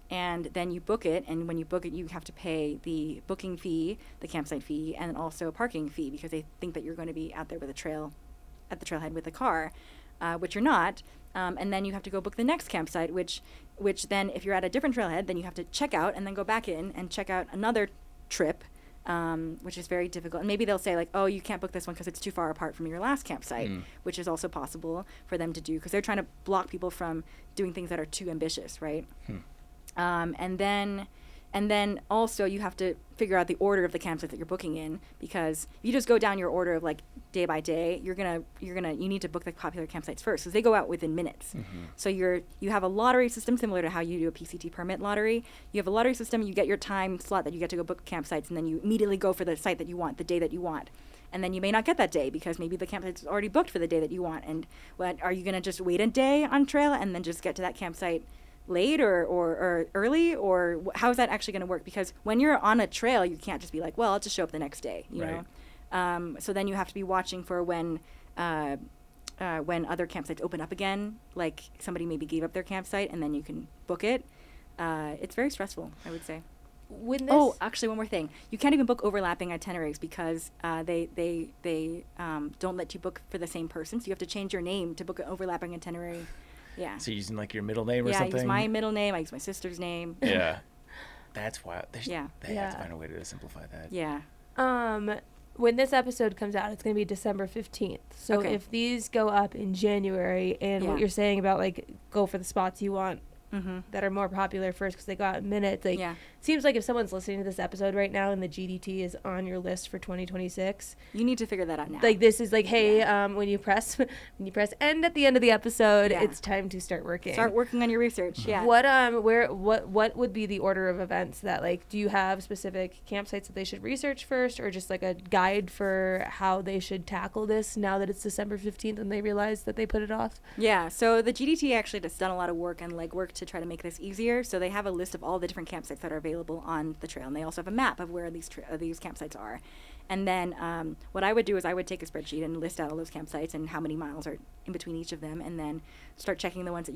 then you book it, and when you book it, you have to pay the booking fee, the campsite fee, and also a parking fee, because they think that you're going to be out there with at the trailhead with a car, which you're not. And then you have to go book the next campsite, which then, if you're at a different trailhead, then you have to check out and then go back in and check out another trip, which is very difficult. And maybe they'll say, like, oh, you can't book this one because it's too far apart from your last campsite, which is also possible for them to do, because they're trying to block people from doing things that are too ambitious, right? And then also you have to figure out the order of the campsite that you're booking in, because if you just go down your order of like day by day, you need to book the popular campsites first, because they go out within minutes. Mm-hmm. So you have a lottery system similar to how you do a PCT permit lottery. You have a lottery system, you get your time slot that you get to go book campsites, and then you immediately go for the site that you want, the day that you want. And then you may not get that day because maybe the campsite's already booked for the day that you want. And are you going to just wait a day on trail and then just get to that campsite late or early, or how is that actually going to work? Because when you're on a trail, you can't just be like, well, I'll just show up the next day, you know? So then you have to be watching for when other campsites open up again, like somebody maybe gave up their campsite, and then you can book it. It's very stressful, I would say. Actually, one more thing. You can't even book overlapping itineraries because they don't let you book for the same person. So you have to change your name to book an overlapping itinerary. Yeah. So using like your middle name or something? Yeah, I use my middle name. I use my sister's name. Yeah. That's wild. They have to find a way to simplify that. Yeah. When this episode comes out, it's going to be December 15th. So if these go up in January, and what you're saying about like go for the spots you want that are more popular first because they go out in minutes, like seems like if someone's listening to this episode right now and the GDT is on your list for 2026, you need to figure that out now. Like this is like, hey, when you press end at the end of the episode, it's time to start working. Start working on your research. Yeah. What would be the order of events that, like, do you have specific campsites that they should research first, or just like a guide for how they should tackle this now that it's December 15th and they realize that they put it off? Yeah. So the GDT actually has done a lot of work and legwork to try to make this easier. So they have a list of all the different campsites that are available on the trail, and they also have a map of where these campsites are. And then what I would do is I would take a spreadsheet and list out all those campsites and how many miles are in between each of them, and then start checking the ones that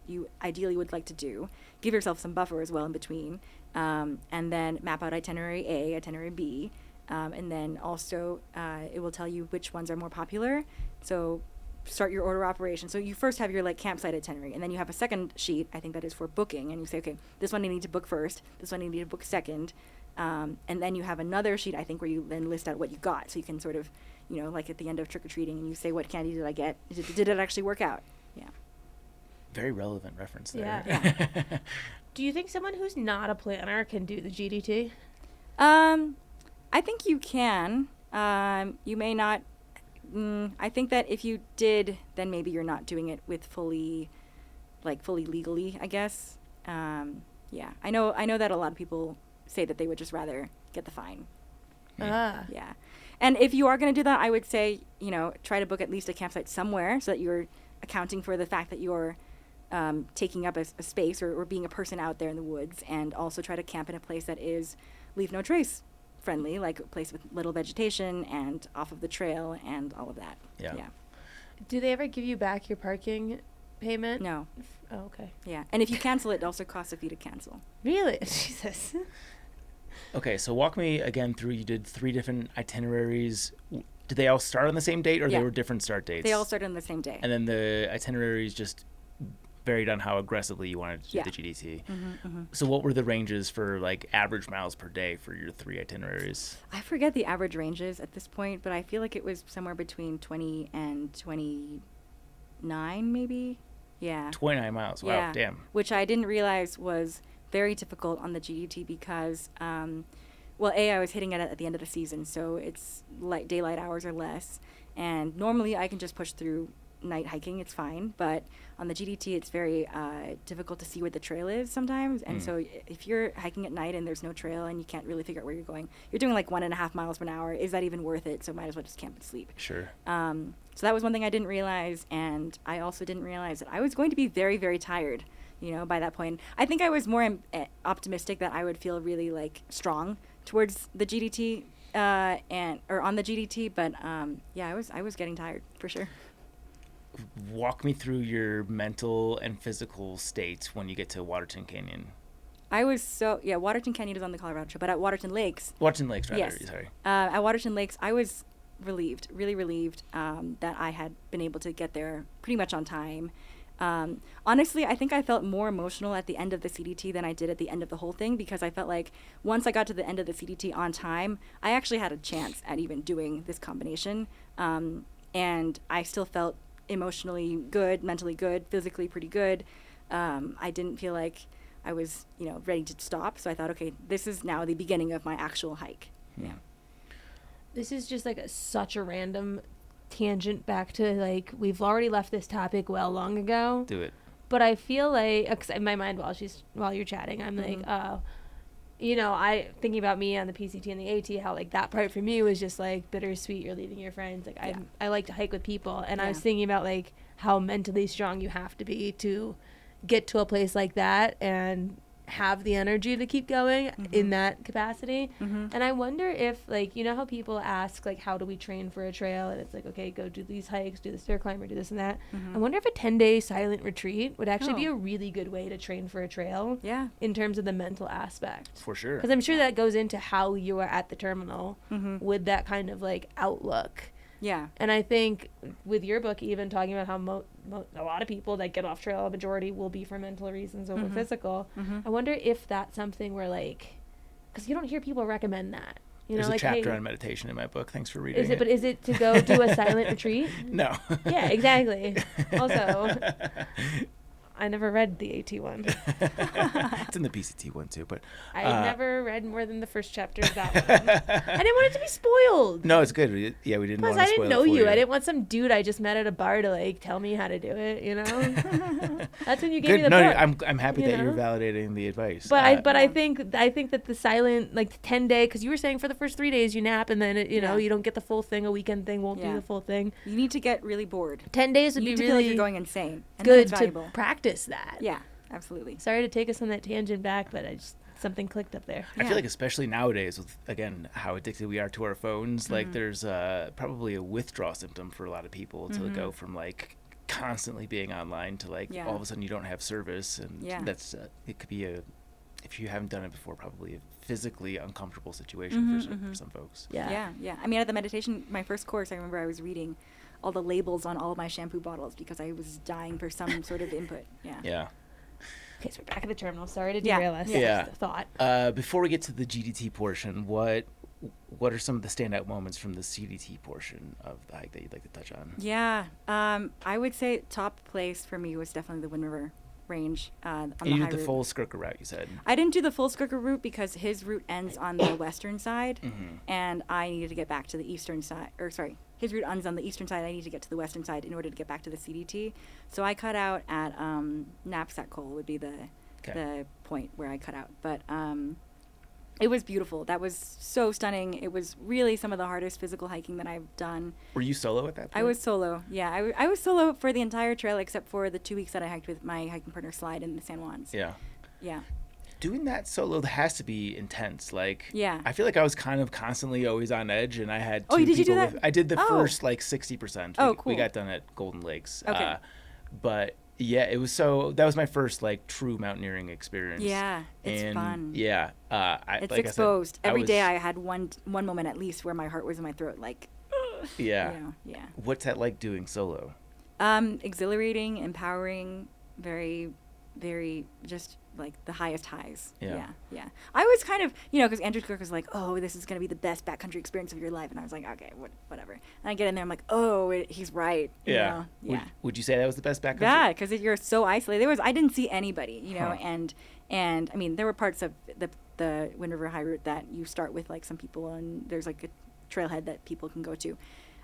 you ideally would like to do. Give yourself some buffer as well in between, and then map out itinerary A, itinerary B, And then also it will tell you which ones are more popular. So start your order operation. So you first have your like campsite itinerary, and then you have a second sheet, I think that is for booking, and you say, okay, this one you need to book first, this one you need to book second, and then you have another sheet, I think, where you then list out what you got, so you can sort of, you know, like at the end of trick-or-treating, and you say, what candy did I get? Did it actually work out? Yeah. Very relevant reference there. Yeah. Do you think someone who's not a planner can do the GDT? I think you can. You may not. I think that if you did, then maybe you're not doing it with fully legally, I guess. Yeah. I know that a lot of people say that they would just rather get the fine. Yeah. And if you are going to do that, I would say, you know, try to book at least a campsite somewhere so that you're accounting for the fact that you're taking up a space or being a person out there in the woods, and also try to camp in a place that is leave no trace friendly, like a place with little vegetation and off of the trail and all of that. Yeah. Do they ever give you back your parking payment? No. Oh, okay. Yeah. And if you cancel it also costs a fee to cancel. Really? Jesus. Okay, so walk me again through, you did 3 different itineraries. Did they all start on the same date, or they were different start dates? They all started on the same day. And then the itineraries just varied on how aggressively you wanted to do the GDT. So what were the ranges for like average miles per day for your 3 itineraries? I forget the average ranges at this point, but I feel like it was somewhere between 20 and 29 maybe. Yeah. 29 miles. Wow, yeah. damn. Which I didn't realize was very difficult on the GDT because, well, I was hitting it at the end of the season, so it's like daylight hours or less. And normally I can just push through night hiking, it's fine, but on the GDT it's very difficult to see where the trail is sometimes, and so if you're hiking at night and there's no trail and you can't really figure out where you're going, you're doing like 1.5 miles per hour. Is that even worth it? So might as well just camp and sleep. Sure. So that was one thing I didn't realize, and I also didn't realize that I was going to be very, very tired, you know, by that point. I think I was more optimistic that I would feel really like strong towards the GDT or on the GDT, but yeah, I was getting tired for sure. Walk me through your mental and physical states when you get to Waterton Canyon. I was Waterton Canyon is on the Colorado Trail, but at Waterton Lakes. Waterton Lakes, rather. Yes. Sorry. At Waterton Lakes, I was really relieved that I had been able to get there pretty much on time. Honestly, I think I felt more emotional at the end of the CDT than I did at the end of the whole thing, because I felt like once I got to the end of the CDT on time, I actually had a chance at even doing this combination. And I still felt emotionally good, mentally good, physically pretty good. I didn't feel like I was, you know, ready to stop. So I thought, okay, this is now the beginning of my actual hike. Yeah. This is just like such a random tangent back to like, we've already left this topic long ago. Do it. But I feel like, 'cause in my mind while you're chatting, I'm like, you know, thinking about me on the PCT and the AT, how like that part for me was just like bittersweet. You're leaving your friends. Like I like to hike with people, and I was thinking about like how mentally strong you have to be to get to a place like that and have the energy to keep going in that capacity. And I wonder if, like, you know how people ask like, how do we train for a trail, and it's like, okay, go do these hikes, do the stair climber, do this and that. I wonder if a 10-day silent retreat would actually be a really good way to train for a trail in terms of the mental aspect, for sure, because I'm sure that goes into how you are at the terminal with that kind of like outlook. And I think with your book, even talking about how a lot of people that get off trail, a majority will be for mental reasons over physical. I wonder if that's something where, like, because you don't hear people recommend that. You There's know, a like, chapter hey, on meditation in my book. Thanks for reading is it. But is it to go do a silent retreat? No. Yeah, exactly. Also, I never read the AT one. It's in the PCT one too, but I never read more than the first chapter of that one. I didn't want it to be spoiled. No, it's good. We didn't Plus, want to I spoil didn't know it for you. I didn't want some dude I just met at a bar to like tell me how to do it. You know, that's when you gave me the book. I'm happy that you're validating the advice. But I think that the silent, like, 10-day, because you were saying for the first 3 days you nap, and then you know you don't get the full thing. A weekend thing won't do the full thing. You need to get really bored. 10 days would be you need to really feel like you're going insane. And good that's to valuable. practice that. Yeah, absolutely. Sorry to take us on that tangent back, but something clicked up there. I feel like especially nowadays with, again, how addicted we are to our phones, like there's probably a withdrawal symptom for a lot of people to go from like constantly being online to like all of a sudden you don't have service, and that's it could be a if you haven't done it before, probably a physically uncomfortable situation for some folks. Yeah. I mean, at the meditation, my first course, I remember I was reading all the labels on all of my shampoo bottles because I was dying for some sort of input. Yeah. Okay, so we're back at the terminal. Sorry to derail us. Yeah. Just a thought. Before we get to the GDT portion, what are some of the standout moments from the CDT portion of the hike that you'd like to touch on? Yeah. I would say top place for me was definitely the Wind River Range on the You high did the route. full Skirker route, you said. I didn't do the full Skirker route because his route ends on the western side, and I needed to get back to the eastern side. His route ends on the eastern side. I need to get to the western side in order to get back to the CDT. So I cut out at Knapsack Col would be the point where I cut out. But it was beautiful. That was so stunning. It was really some of the hardest physical hiking that I've done. Were you solo at that point? I was solo. Yeah, I was solo for the entire trail except for the 2 weeks that I hiked with my hiking partner Slide in the San Juans. Yeah. Doing that solo has to be intense. Like, yeah. I feel like I was kind of constantly always on edge, and I had two did you people do that? with. I did the first 60%. Oh, cool. We got done at Golden Lakes. Okay. But yeah, it was that was my first true mountaineering experience. Yeah, it's fun. Yeah, it's exposed. Every day I had one moment at least where my heart was in my throat, like. Yeah. Yeah. What's that like doing solo? Exhilarating, empowering, very, very just like the highest highs. Yeah. I was kind of, because Andrew Kirk was like, oh, this is going to be the best backcountry experience of your life. And I was like, okay, whatever. And I get in there, I'm like, oh, he's right. Yeah. Yeah. Would you say that was the best backcountry? Yeah, because you're so isolated. I didn't see anybody, and I mean, there were parts of the Wind River High Route that you start with some people, and there's a trailhead that people can go to,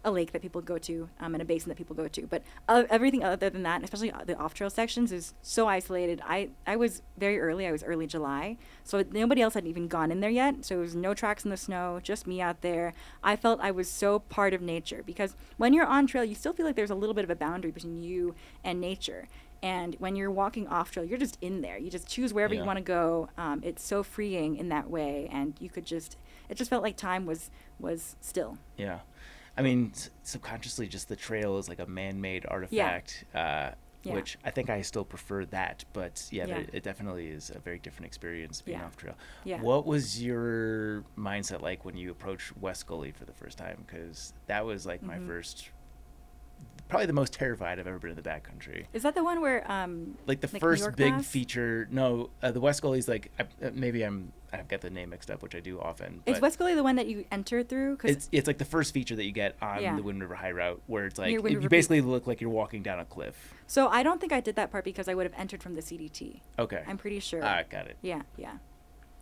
a lake that people go to, and a basin that people go to. But everything other than that, and especially the off-trail sections, is so isolated. I was very early. I was early July. So nobody else had even gone in there yet. So it was no tracks in the snow, just me out there. I felt I was so part of nature because when you're on trail, you still feel like there's a little bit of a boundary between you and nature. And when you're walking off trail, you're just in there. You just choose wherever you want to go. It's so freeing in that way. And it just felt like time was still. Yeah. I mean, subconsciously, just the trail is like a man-made artifact, which I think I still prefer that. But it definitely is a very different experience being off trail. Yeah. What was your mindset like when you approached West Gully for the first time? Because that was my first, probably the most terrified I've ever been in the backcountry. Is that the one where the first big feature? No, the West Gully's I've got the name mixed up, which I do often. Is West Gully the one that you enter through? It's like the first feature that you get on the Wind River High Route, where it's like you basically look like you're walking down a cliff. So I don't think I did that part because I would have entered from the CDT. Okay. I'm pretty sure. Got it. Yeah.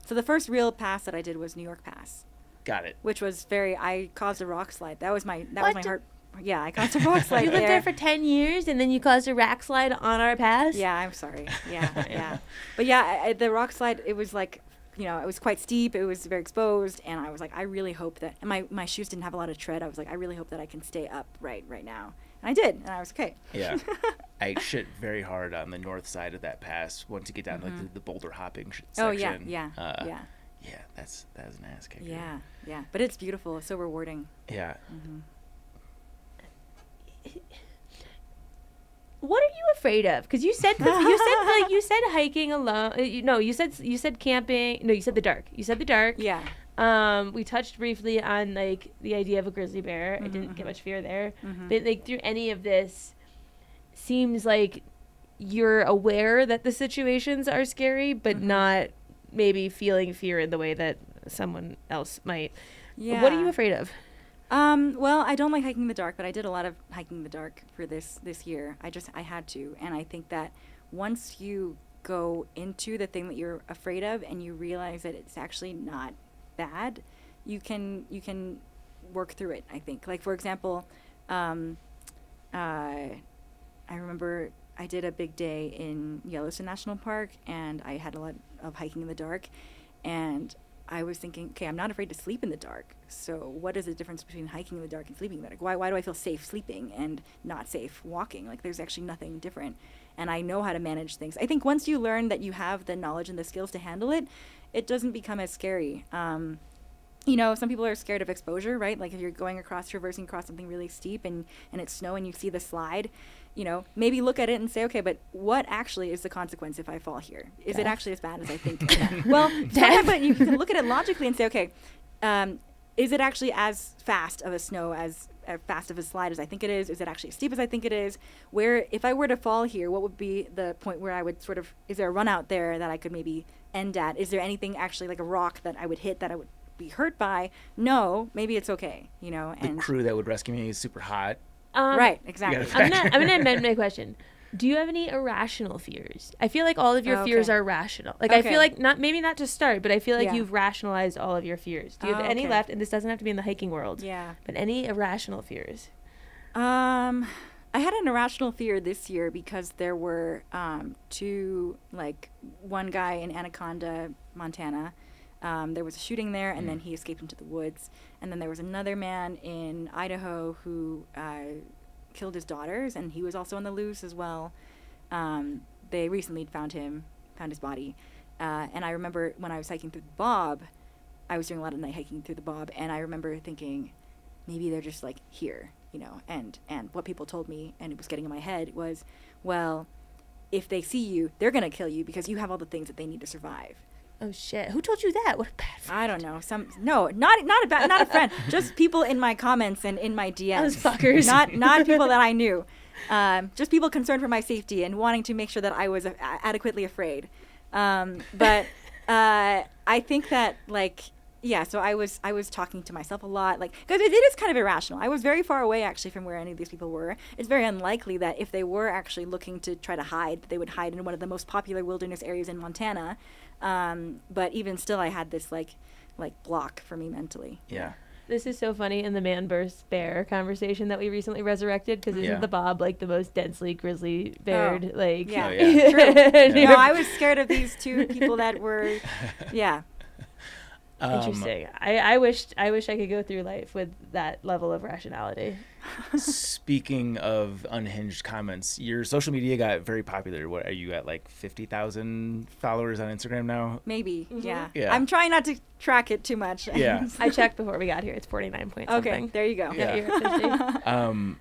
So the first real pass that I did was New York Pass. Got it. Which was I caused a rock slide. That was my heart. Yeah, I caused a rock slide. You lived there for 10 years and then you caused a rock slide on our pass? Yeah, I'm sorry. Yeah. But the rock slide, it was it was quite steep. It was very exposed. And I was like, I really hope that, and my shoes didn't have a lot of tread. I was like, I really hope that I can stay up right now. And I did. And I was okay. Yeah. I shit very hard on the north side of that pass once you get down to the boulder hopping section. Oh, yeah. Yeah, that was an ass kicker. Yeah. But it's beautiful. It's so rewarding. Yeah. Mm-hmm. What are you afraid of? Because you said hiking alone. You said camping. No, you said the dark. Yeah. We touched briefly on the idea of a grizzly bear. I didn't get much fear there. But through any of this, seems like you're aware that the situations are scary, but not maybe feeling fear in the way that someone else might. Yeah. What are you afraid of? Well, I don't like hiking in the dark, but I did a lot of hiking in the dark for this year. I had to. And I think that once you go into the thing that you're afraid of and you realize that it's actually not bad, you can work through it, I think. Like, for example, I remember I did a big day in Yellowstone National Park and I had a lot of hiking in the dark, and I was thinking, okay, I'm not afraid to sleep in the dark. So what is the difference between hiking in the dark and sleeping in the dark? Why do I feel safe sleeping and not safe walking? There's actually nothing different. And I know how to manage things. I think once you learn that you have the knowledge and the skills to handle it, it doesn't become as scary. you know, some people are scared of exposure, right? Like if you're traversing across something really steep and it's snow and you see the slide, you know, maybe look at it and say, okay, but what actually is the consequence if I fall here? Is it actually as bad as I think? Well, but you can look at it logically and say, okay, is it actually as fast of a slide as I think it is? Is it actually as steep as I think it is? Where, if I were to fall here, what would be the point where I would sort of, is there a run out there that I could maybe end at? Is there anything actually like a rock that I would hit that I would be hurt by? No, maybe it's okay, you know. The crew that would rescue me is super hot. Right, exactly. I'm gonna amend my question. Do you have any irrational fears? I feel like all of your fears are rational. Like I feel like maybe not to start, but I feel like you've rationalized all of your fears. Do you have any left? And this doesn't have to be in the hiking world. Yeah. But any irrational fears? I had an irrational fear this year because there were one guy in Anaconda, Montana. There was a shooting there, and then he escaped into the woods. And then there was another man in Idaho who killed his daughters, and he was also on the loose as well. They recently found his body. And I remember when I was hiking through the Bob, I was doing a lot of night hiking through the Bob, and I remember thinking, maybe they're just like here, you know. And what people told me, and it was getting in my head, was, well, if they see you, they're gonna kill you because you have all the things that they need to survive. Oh shit! Who told you that? What a bad friend. I don't know. Not a friend. Just people in my comments and in my DMs. Those fuckers. Not people that I knew. Just people concerned for my safety and wanting to make sure that I was adequately afraid. But I think that so I was talking to myself a lot, because it is kind of irrational. I was very far away actually from where any of these people were. It's very unlikely that if they were actually looking to try to hide, they would hide in one of the most popular wilderness areas in Montana. But even still, I had this like block for me mentally. Yeah. This is so funny in the man versus bear conversation that we recently resurrected, because isn't the Bob like the most densely grizzly beared True. No, I was scared of these two people that were Interesting. I wish I could go through life with that level of rationality. Speaking of unhinged comments, your social media got very popular. What are you at, like 50,000 followers on Instagram now? Maybe. Mm-hmm. Yeah. I'm trying not to track it too much. Yeah. I checked before we got here. It's 49 point okay, something. there you go. Yeah, you're at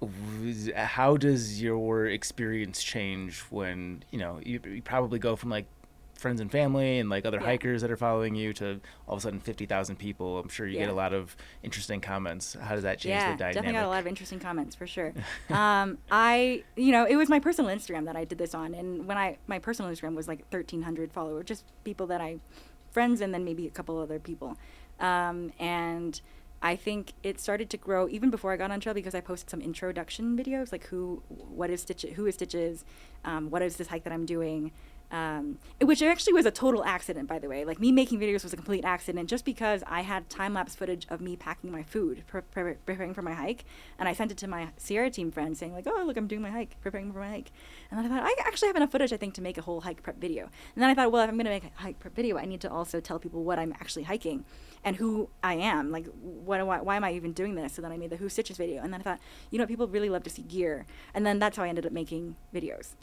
50. How does your experience change when, you probably go from like friends and family and like other hikers that are following you to all of a sudden 50,000 people? I'm sure you get a lot of interesting comments. How does that change the dynamic? Yeah, definitely got a lot of interesting comments for sure. It was my personal Instagram that I did this on, and my personal Instagram was like 1,300 followers, just people that friends, and then maybe a couple other people. And I think it started to grow even before I got on trail, because I posted some introduction videos, like who is Stitches, what is this hike that I'm doing, which actually was a total accident, by the way. Like, me making videos was a complete accident, just because I had time-lapse footage of me packing my food, preparing for my hike, and I sent it to my Sierra team friends saying, like, oh, look, I'm doing my hike, preparing for my hike. And then I thought, I actually have enough footage, I think, to make a whole hike prep video. And then I thought, well, if I'm going to make a hike prep video, I need to also tell people what I'm actually hiking and who I am. Like, why am I even doing this? So then I made the Who Stitches video. And then I thought, people really love to see gear. And then that's how I ended up making videos.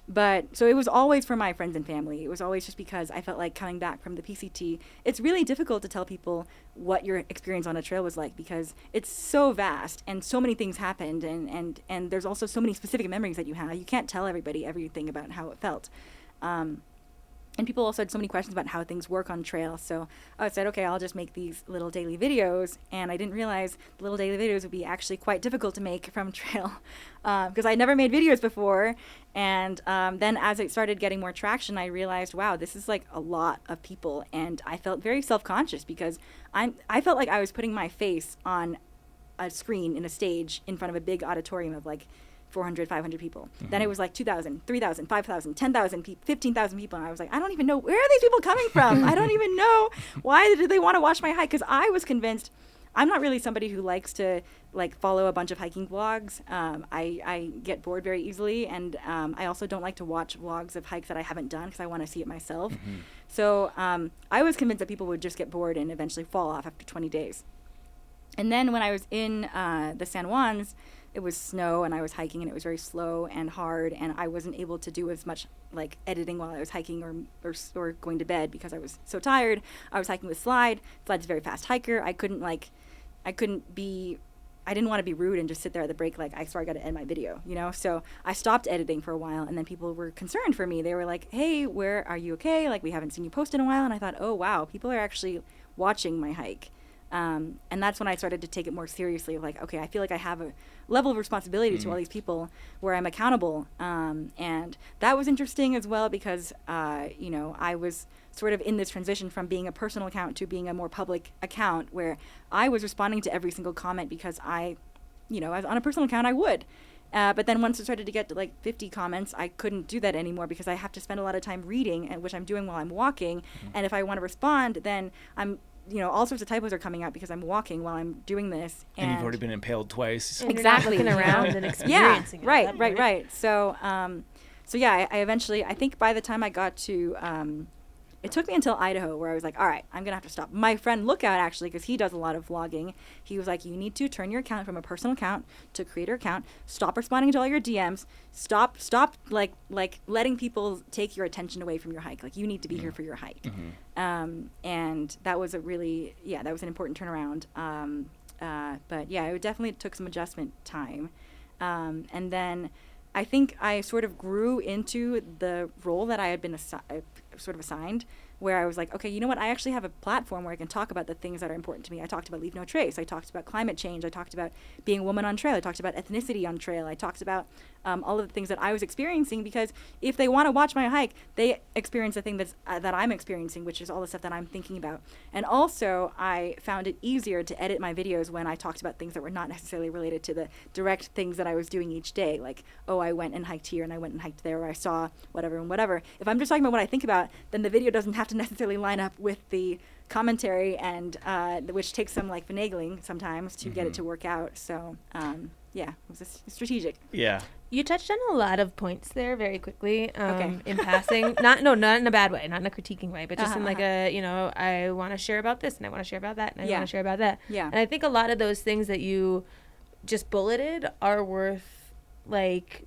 But so it was always for my friends and family. It was always just because I felt like, coming back from the PCT, it's really difficult to tell people what your experience on a trail was like, because it's so vast and so many things happened, and there's also so many specific memories that you have. You can't tell everybody everything about how it felt. And people also had so many questions about how things work on trail. So I said, okay, I'll just make these little daily videos. And I didn't realize the little daily videos would be actually quite difficult to make from trail, because I never made videos before. And then as it started getting more traction, I realized, wow, this is like a lot of people. And I felt very self-conscious, because I felt like I was putting my face on a screen in a stage in front of a big auditorium of like 400, 500 people. Mm-hmm. Then it was like 2,000, 3,000, 5,000, 10,000 people, 15,000 people. And I was like, I don't even know, where are these people coming from? I don't even know, why did they want to watch my hike? Because I was convinced, I'm not really somebody who likes to like follow a bunch of hiking vlogs. I get bored very easily. And I also don't like to watch vlogs of hikes that I haven't done, because I want to see it myself. Mm-hmm. So I was convinced that people would just get bored and eventually fall off after 20 days. And then when I was in the San Juans, it was snow and I was hiking and it was very slow and hard, and I wasn't able to do as much like editing while I was hiking or going to bed because I was so tired. I was hiking with Slide. Slide's a very fast hiker. I didn't want to be rude and just sit there at the break like, I got to end my video, you know? So I stopped editing for a while, and then people were concerned for me. They were like, hey, where are you okay? Like, we haven't seen you post in a while. And I thought, oh, wow, people are actually watching my hike. And that's when I started to take it more seriously, like, okay, I feel like I have a level of responsibility to all these people where I'm accountable. And that was interesting as well because, you know, I was sort of in this transition from being a personal account to being a more public account where I was responding to every single comment because I, you know, as on a personal account, I would. But then once it started to get to like 50 comments, I couldn't do that anymore because I have to spend a lot of time reading, and which I'm doing while I'm walking. And if I want to respond, then I'm, you know, all sorts of typos are coming out because I'm walking while I'm doing this. And you've already been impaled twice. And exactly. You're not looking around and experiencing it. Right. So, so yeah, I eventually, I think by the time I got to, it took me until Idaho where I was like, all right, I'm going to have to stop. My friend Lookout, actually, because he does a lot of vlogging, he was like, you need to turn your account from a personal account to creator account. Stop responding to all your DMs. Stop like letting people take your attention away from your hike. Like, you need to be here for your hike. And that was that was an important turnaround. But yeah, it definitely took some adjustment time. And then I think I sort of grew into the role that I had been sort of assigned, where I was like, okay, you know what? I actually have a platform where I can talk about the things that are important to me. I talked about Leave No Trace. I talked about climate change. I talked about being a woman on trail. I talked about ethnicity on trail. I talked about all of the things that I was experiencing, because if they want to watch my hike, they experience the thing that I'm experiencing, which is all the stuff that I'm thinking about. And also, I found it easier to edit my videos when I talked about things that were not necessarily related to the direct things that I was doing each day. Like, oh, I went and hiked here and I went and hiked there, or I saw whatever and whatever. If I'm just talking about what I think about, then the video doesn't have to necessarily line up with the commentary, and which takes some like finagling sometimes to get it to work out. So yeah, it was strategic. Yeah. You touched on a lot of points there very quickly, in passing. Not in a bad way, not in a critiquing way, but just in like a, you know, I want to share about this and I want to share about that and I want to share about that. Yeah. And I think a lot of those things that you just bulleted are worth like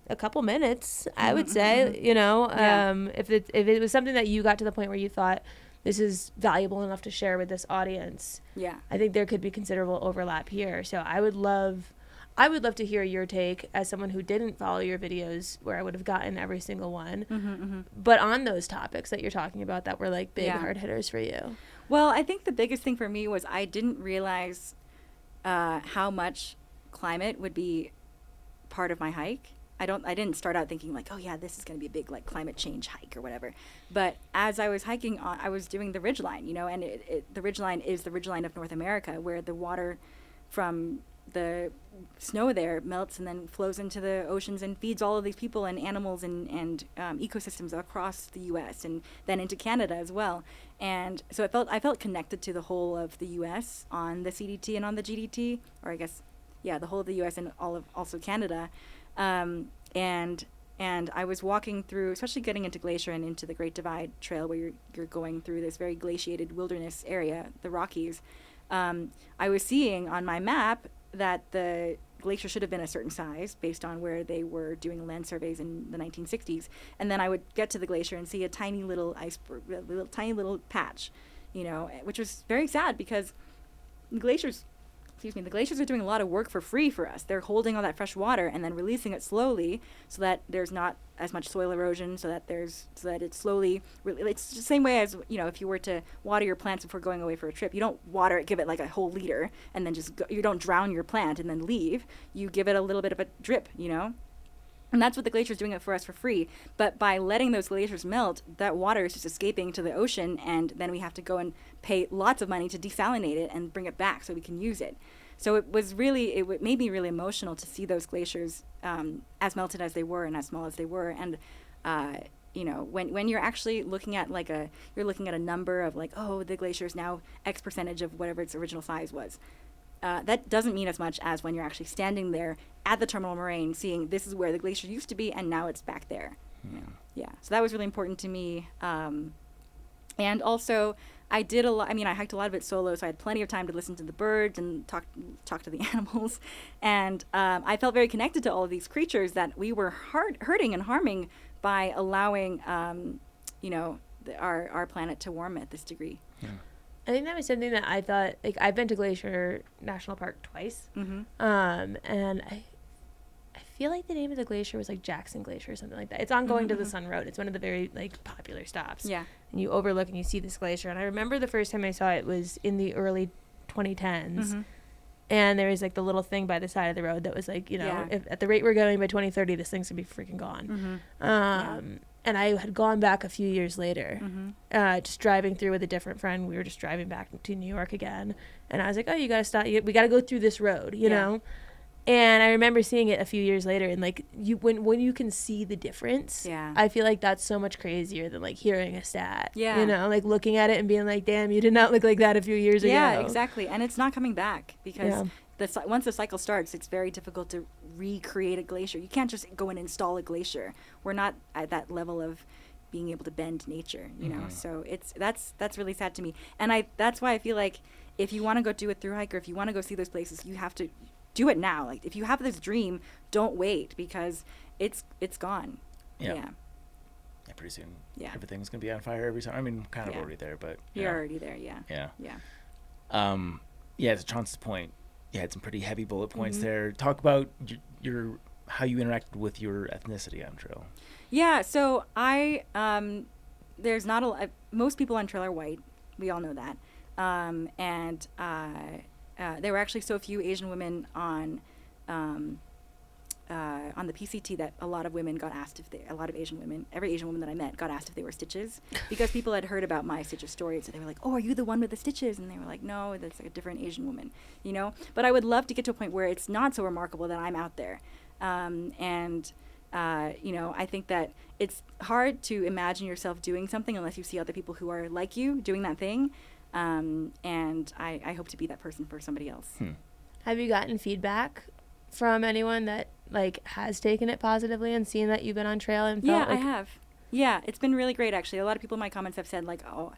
a couple minutes, I would say, you know, if it was something that you got to the point where you thought this is valuable enough to share with this audience, I think there could be considerable overlap here. So I would love to hear your take as someone who didn't follow your videos where I would have gotten every single one, but on those topics that you're talking about that were like big hard hitters for you. Well, I think the biggest thing for me was I didn't realize how much climate would be part of my hike. I didn't start out thinking like, oh yeah, this is going to be a big like climate change hike or whatever. But as I was hiking, I was doing the ridgeline, you know, and the ridgeline is the ridgeline of North America, where the water from the snow there melts and then flows into the oceans and feeds all of these people and animals and ecosystems across the U.S. and then into Canada as well. And so I felt connected to the whole of the U.S. on the CDT and on the GDT, or I guess, yeah, the whole of the U.S. and also Canada. And I was walking through, especially getting into Glacier and into the Great Divide Trail, where you're going through this very glaciated wilderness area, the Rockies. I was seeing on my map that the glacier should have been a certain size based on where they were doing land surveys in the 1960s. And then I would get to the glacier and see a tiny little iceberg, tiny little patch, you know, which was very sad because the glaciers are doing a lot of work for free for us. They're holding all that fresh water and then releasing it slowly so that there's not as much soil erosion, so that it's slowly, it's the same way as, you know, if you were to water your plants before going away for a trip, you don't water it, give it like a whole liter and then just go, you don't drown your plant and then leave. You give it a little bit of a drip, you know? And that's what the glacier is doing it for us for free. But by letting those glaciers melt, that water is just escaping to the ocean, and then we have to go and pay lots of money to desalinate it and bring it back so we can use it. So it made me really emotional to see those glaciers as melted as they were and as small as they were. And you know, when you're actually looking at you're looking at a number of like, oh, the glacier is now X percentage of whatever its original size was. That doesn't mean as much as when you're actually standing there at the terminal moraine, seeing this is where the glacier used to be and now it's back there. Yeah. So that was really important to me. And also, I did a lot. I mean, I hiked a lot of it solo, so I had plenty of time to listen to the birds and talk to the animals. And I felt very connected to all of these creatures that we were hurting and harming by allowing, our planet to warm at this degree. Yeah. I think that was something that I thought, like, I've been to Glacier National Park twice. Mm-hmm. And I feel like the name of the glacier was like Jackson Glacier or something like that. It's on Going to the Sun Road. It's one of the very like popular stops. Yeah. And you overlook and you see this glacier. And I remember the first time I saw it was in the early 2010s. Mm-hmm. And there was like the little thing by the side of the road that was like, if at the rate we're going by 2030, this thing's gonna be freaking gone. Mm-hmm. And I had gone back a few years later, Mm-hmm. just driving through with a different friend. We were just driving back to New York again. And I was like, oh, you gotta stop. We gotta go through this road, you know? And I remember seeing it a few years later, and like when you can see the difference, I feel like that's so much crazier than like hearing a stat. Yeah. You know, like looking at it and being like, damn, you did not look like that a few years ago. Yeah, exactly. And it's not coming back because once the cycle starts, it's very difficult to recreate a glacier. You can't just go and install a glacier. We're not at that level of being able to bend nature, you know. So that's really sad to me. And that's why I feel like if you want to go do a thru hike or if you want to go see those places, you have to do it now. Like if you have this dream, don't wait because it's gone. Yeah, pretty soon. Yeah. Everything's gonna be on fire every time. I mean, kind of already there, but you're already there. Yeah. To Chaunce's point, you had some pretty heavy bullet points there. Talk about your how you interacted with your ethnicity on trail. Yeah. So there's not most people on trail are white. We all know that. There were actually so few Asian women on the PCT that a lot of women got asked every Asian woman that I met got asked if they were stitches because people had heard about my stitches story. So they were like, oh, are you the one with the stitches? And they were like, no, that's like a different Asian woman, you know? But I would love to get to a point where it's not so remarkable that I'm out there. I think that it's hard to imagine yourself doing something unless you see other people who are like you doing that thing. And I hope to be that person for somebody else. Have you gotten feedback from anyone that like has taken it positively and seen that you've been on trail and felt I have. Yeah, it's been really great actually. A lot of people in my comments have said like, oh,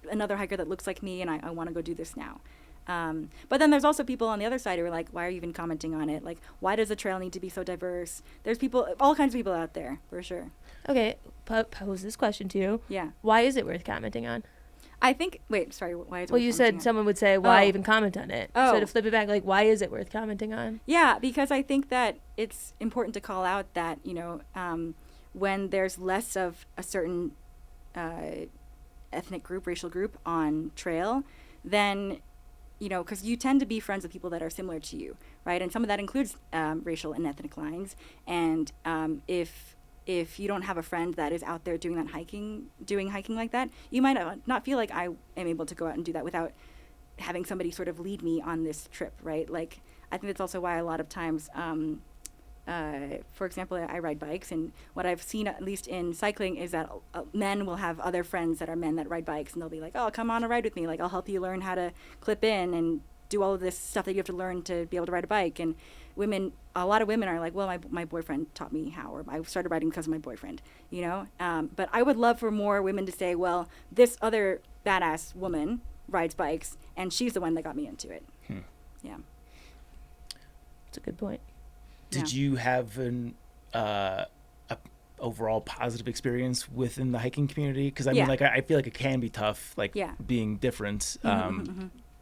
another hiker that looks like me and I want to go do this now. But then there's also people on the other side who are like, why are you even commenting on it? Like, why does the trail need to be so diverse? There's all kinds of people out there for sure. Okay, pose this question to you. Yeah. Why is it worth commenting on? I think, why is it Well, you said someone would say, why even comment on it? Oh. So to flip it back, like, why is it worth commenting on? Yeah, because I think that it's important to call out that, when there's less of a certain ethnic group, racial group on trail, then, because you tend to be friends with people that are similar to you, right? And some of that includes racial and ethnic lines. And if you don't have a friend that is out there doing hiking like that, you might not feel like I am able to go out and do that without having somebody sort of lead me on this trip, right? Like, I think that's also why a lot of times, for example, I ride bikes, and what I've seen, at least in cycling, is that men will have other friends that are men that ride bikes, and they'll be like, oh, come on a ride with me. Like, I'll help you learn how to clip in and do all of this stuff that you have to learn to be able to ride a bike. And a lot of women are like, well, my boyfriend taught me how, or I started riding because of my boyfriend, but I would love for more women to say, well, this other badass woman rides bikes and she's the one that got me into it. Yeah. That's a good point. Did you have an overall positive experience within the hiking community? Because I mean, like, I feel like it can be tough, like being different.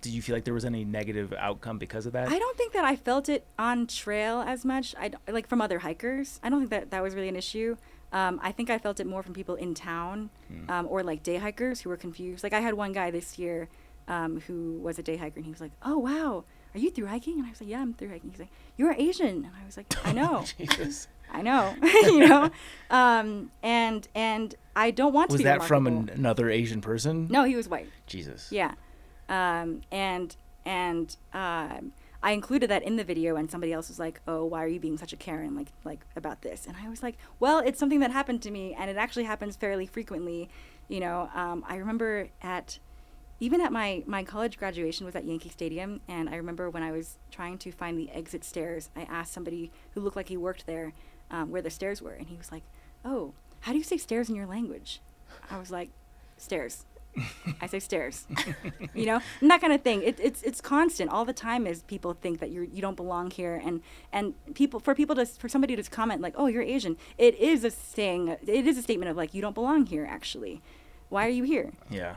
Did you feel like there was any negative outcome because of that? I don't think that I felt it on trail as much. Like from other hikers. I don't think that was really an issue. I think I felt it more from people in town, or like day hikers who were confused. Like I had one guy this year who was a day hiker, and he was like, oh, wow, are you thru hiking? And I was like, yeah, I'm thru hiking. He's like, you're Asian. And I was like, I know. Jesus. I know. And I don't want to be remarkable. Was that from another Asian person? No, he was white. Jesus. Yeah. I included that in the video, and somebody else was like, oh, why are you being such a Karen, like about this? And I was like, well, it's something that happened to me, and it actually happens fairly frequently. I remember even at my college graduation was at Yankee Stadium, and I remember when I was trying to find the exit stairs, I asked somebody who looked like he worked there where the stairs were, and he was like, oh, how do you say stairs in your language? I was like, stairs. I say stairs. You know, and that kind of thing. It's constant all the time. Is people think that you don't belong here, and for somebody to comment like, oh, you're Asian. It is a statement of like, you don't belong here. Actually, why are you here? Yeah.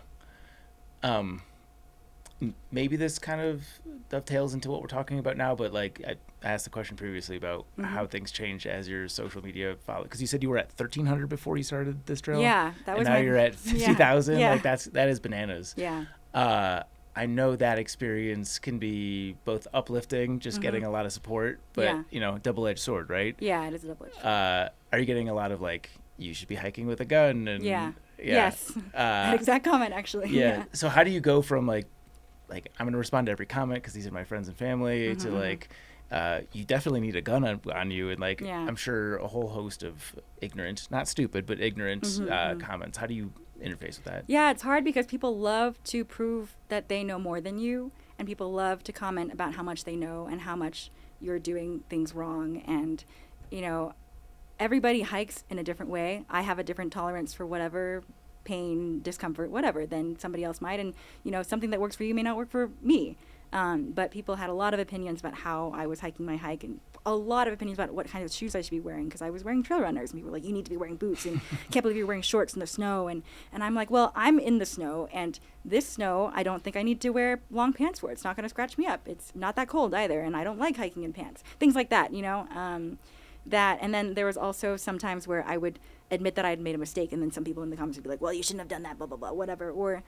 Maybe this kind of dovetails into what we're talking about now, but like I asked the question previously about how things change as your social media follow, because you said you were at 1,300 before you started this trail. Yeah, that was. And now you're at 50,000. Yeah. Like that is bananas. Yeah. I know that experience can be both uplifting, just getting a lot of support, but you know, double-edged sword, right? Yeah, it is a double-edged sword. Are you getting a lot of like, you should be hiking with a gun? And yes, that exact comment actually. Yeah. So how do you go from like I'm gonna respond to every comment because these are my friends and family to like, you definitely need a gun on you, and like I'm sure a whole host of ignorant, not stupid, but ignorant comments. How do you interface with that? Yeah, it's hard because people love to prove that they know more than you, and people love to comment about how much they know and how much you're doing things wrong. And you know, everybody hikes in a different way. I have a different tolerance for whatever pain, discomfort, whatever, than somebody else might. And, you know, something that works for you may not work for me. But people had a lot of opinions about how I was hiking my hike, and a lot of opinions about what kind of shoes I should be wearing, because I was wearing trail runners. And people were like, you need to be wearing boots, and can't believe you're wearing shorts in the snow. And I'm like, well, I'm in the snow, and this snow, I don't think I need to wear long pants for. It's not going to scratch me up. It's not that cold either, and I don't like hiking in pants. Things like that, you know. That, and then there was also sometimes where I would admit that I had made a mistake, and then some people in the comments would be like, well, you shouldn't have done that, blah, blah, blah, whatever. Or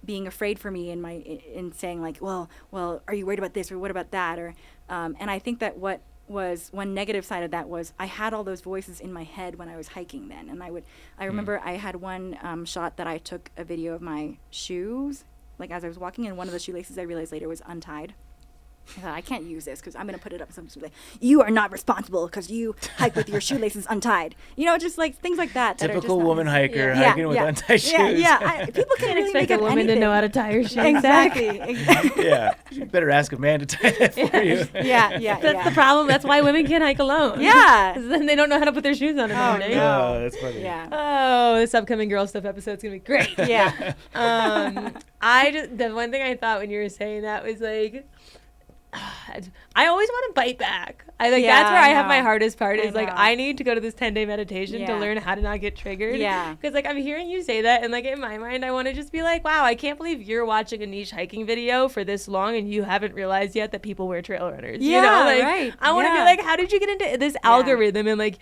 being afraid for me in saying like, well, are you worried about this, or what about that? Or and I think that what was one negative side of that was I had all those voices in my head when I was hiking then. And I remember I had one shot that I took a video of my shoes, like as I was walking, and one of the shoelaces I realized later was untied. I thought, I can't use this because I'm going to put it up. Somebody's like, you are not responsible because you hike with your shoelaces untied. You know, just like things like that. Typical woman hiker hiking with untied shoes. People can't really expect a woman to know how to tie her shoes. Exactly. Yeah. You better ask a man to tie that for you. That's the problem. That's why women can't hike alone. Yeah. Because then they don't know how to put their shoes on in the morning. Oh, that's funny. Yeah. Oh, this upcoming girl stuff episode's going to be great. Yeah. The one thing I thought when you were saying that was like, I always want to bite back. That's where I have my hardest part is like, I need to go to this 10-day meditation to learn how to not get triggered. Yeah. Because like I'm hearing you say that, and like in my mind I want to just be like, wow, I can't believe you're watching a niche hiking video for this long and you haven't realized yet that people wear trail runners. Yeah, you know? Like, right. I want to be like, how did you get into this algorithm? And like,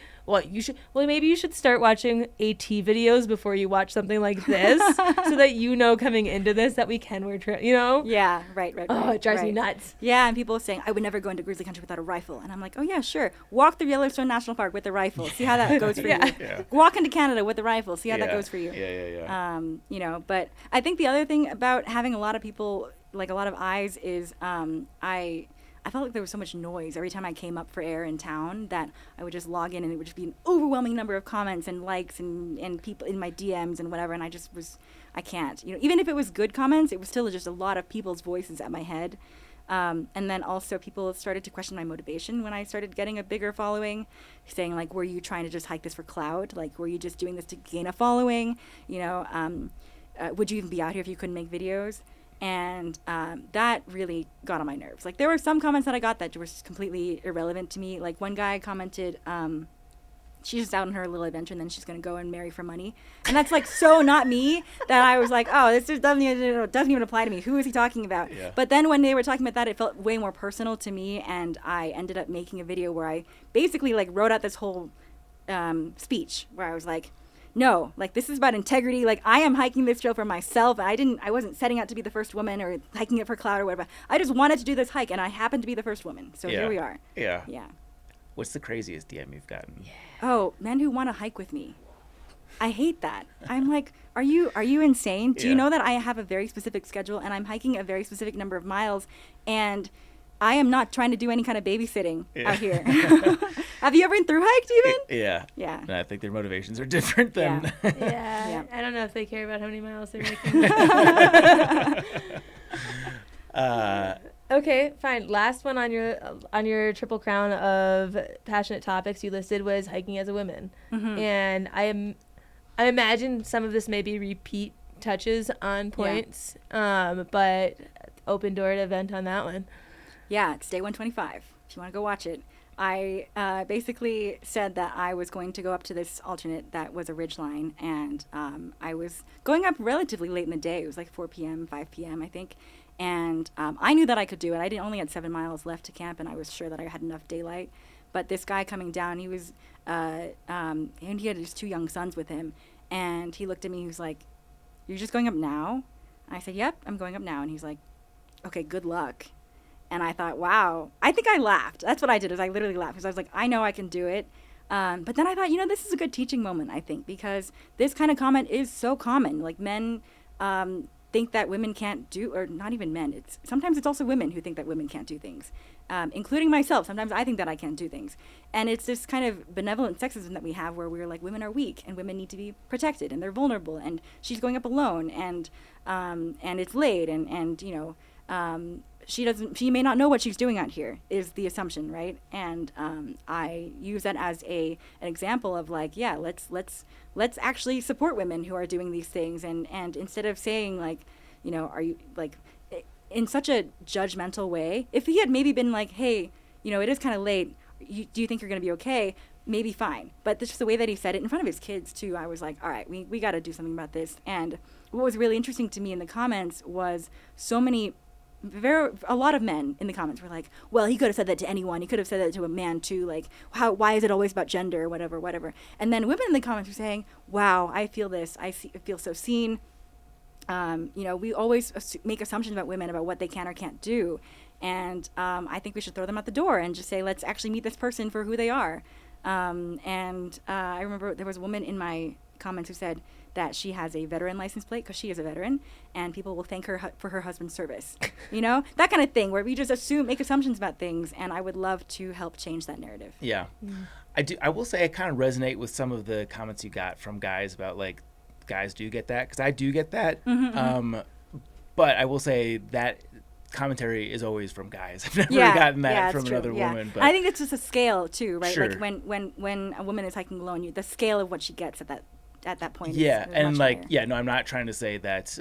maybe you should start watching AT videos before you watch something like this so that you know coming into this that we can wear trail, you know? Yeah, right. Oh, it drives me nuts. Yeah, and people saying, I would never go into grizzly country without a rifle. And I'm like, oh yeah, sure. Walk through Yellowstone National Park with a rifle. See how that goes for you. Yeah. Walk into Canada with a rifle. See how that goes for you. Yeah. You know, but I think the other thing about having a lot of people, like a lot of eyes, is I felt like there was so much noise every time I came up for air in town that I would just log in and it would just be an overwhelming number of comments and likes and people in my DMs and whatever. And I can't, you know, even if it was good comments, it was still just a lot of people's voices at my head. And then also people started to question my motivation when I started getting a bigger following, saying like, were you trying to just hike this for clout? Like, were you just doing this to gain a following? You know, would you even be out here if you couldn't make videos? And that really got on my nerves. Like, there were some comments that I got that were just completely irrelevant to me. Like, one guy commented, she's just out on her little adventure and then she's going to go and marry for money. And that's like so not me that I was like, oh, this just doesn't even apply to me. Who is he talking about? Yeah. But then when they were talking about that, it felt way more personal to me. And I ended up making a video where I basically like wrote out this whole speech where I was like, no, like this is about integrity. Like I am hiking this trail for myself. I wasn't setting out to be the first woman or hiking it for clout or whatever. I just wanted to do this hike and I happened to be the first woman. So here we are. Yeah. Yeah. What's the craziest DM you've gotten? Yeah. Oh, men who want to hike with me. I hate that. I'm like, are you insane? Do you know that I have a very specific schedule and I'm hiking a very specific number of miles and I am not trying to do any kind of babysitting out here. Have you ever been thru-hiked even? Yeah. And I think their motivations are different than... Yeah. I don't know if they care about how many miles they're making. Okay, fine. Last one on your triple crown of passionate topics you listed was hiking as a woman. Mm-hmm. And I imagine some of this may be repeat touches on points, but open door to event on that one. Yeah, it's day 125. If you want to go watch it. I basically said that I was going to go up to this alternate that was a ridgeline, and I was going up relatively late in the day. It was like 4 p.m., 5 p.m., I think. And I knew that I could do it. I only had 7 miles left to camp, and I was sure that I had enough daylight. But this guy coming down, he was, and he had his 2 young sons with him, and he looked at me, he was like, "You're just going up now?" I said, "Yep, I'm going up now." And he's like, "Okay, good luck." And I thought, wow. I think I laughed. That's what I did, is I literally laughed, because I was like, I know I can do it. But then I thought, this is a good teaching moment, I think, because this kind of comment is so common. Like, men think that women can't do, or not even men. Sometimes it's also women who think that women can't do things, including myself. Sometimes I think that I can't do things. And it's this kind of benevolent sexism that we have, where we're like, women are weak and women need to be protected and they're vulnerable, and she's going up alone, and it's late, and she may not know what she's doing out here, is the assumption, right? And I use that as an example of like, yeah, let's actually support women who are doing these things, and instead of saying like, are you like, in such a judgmental way. If he had maybe been like, hey, it is kind of late, do you think you're going to be okay? Maybe fine. But just the way that he said it in front of his kids too, I was like, all right, we got to do something about this. And what was really interesting to me in the comments was a lot of men in the comments were like, well, he could have said that to anyone. He could have said that to a man too. Like, why is it always about gender, whatever. And then women in the comments were saying, wow, I feel this. I feel so seen. We always make assumptions about women, about what they can or can't do. And I think we should throw them out the door and just say, let's actually meet this person for who they are. I remember there was a woman in my comments who said that she has a veteran license plate because she is a veteran, and people will thank her for her husband's service. That kind of thing, where we just make assumptions about things, and I would love to help change that narrative. Yeah. I will say I kind of resonate with some of the comments you got from guys about like, guys do get that, because I do get that. But I will say that commentary is always from guys. I've never gotten that from another woman. But I think it's just a scale too, right? Sure. Like when a woman is hiking alone, the scale of what she gets at that point. Yeah, is and much like, higher. yeah, no, I'm not trying to say that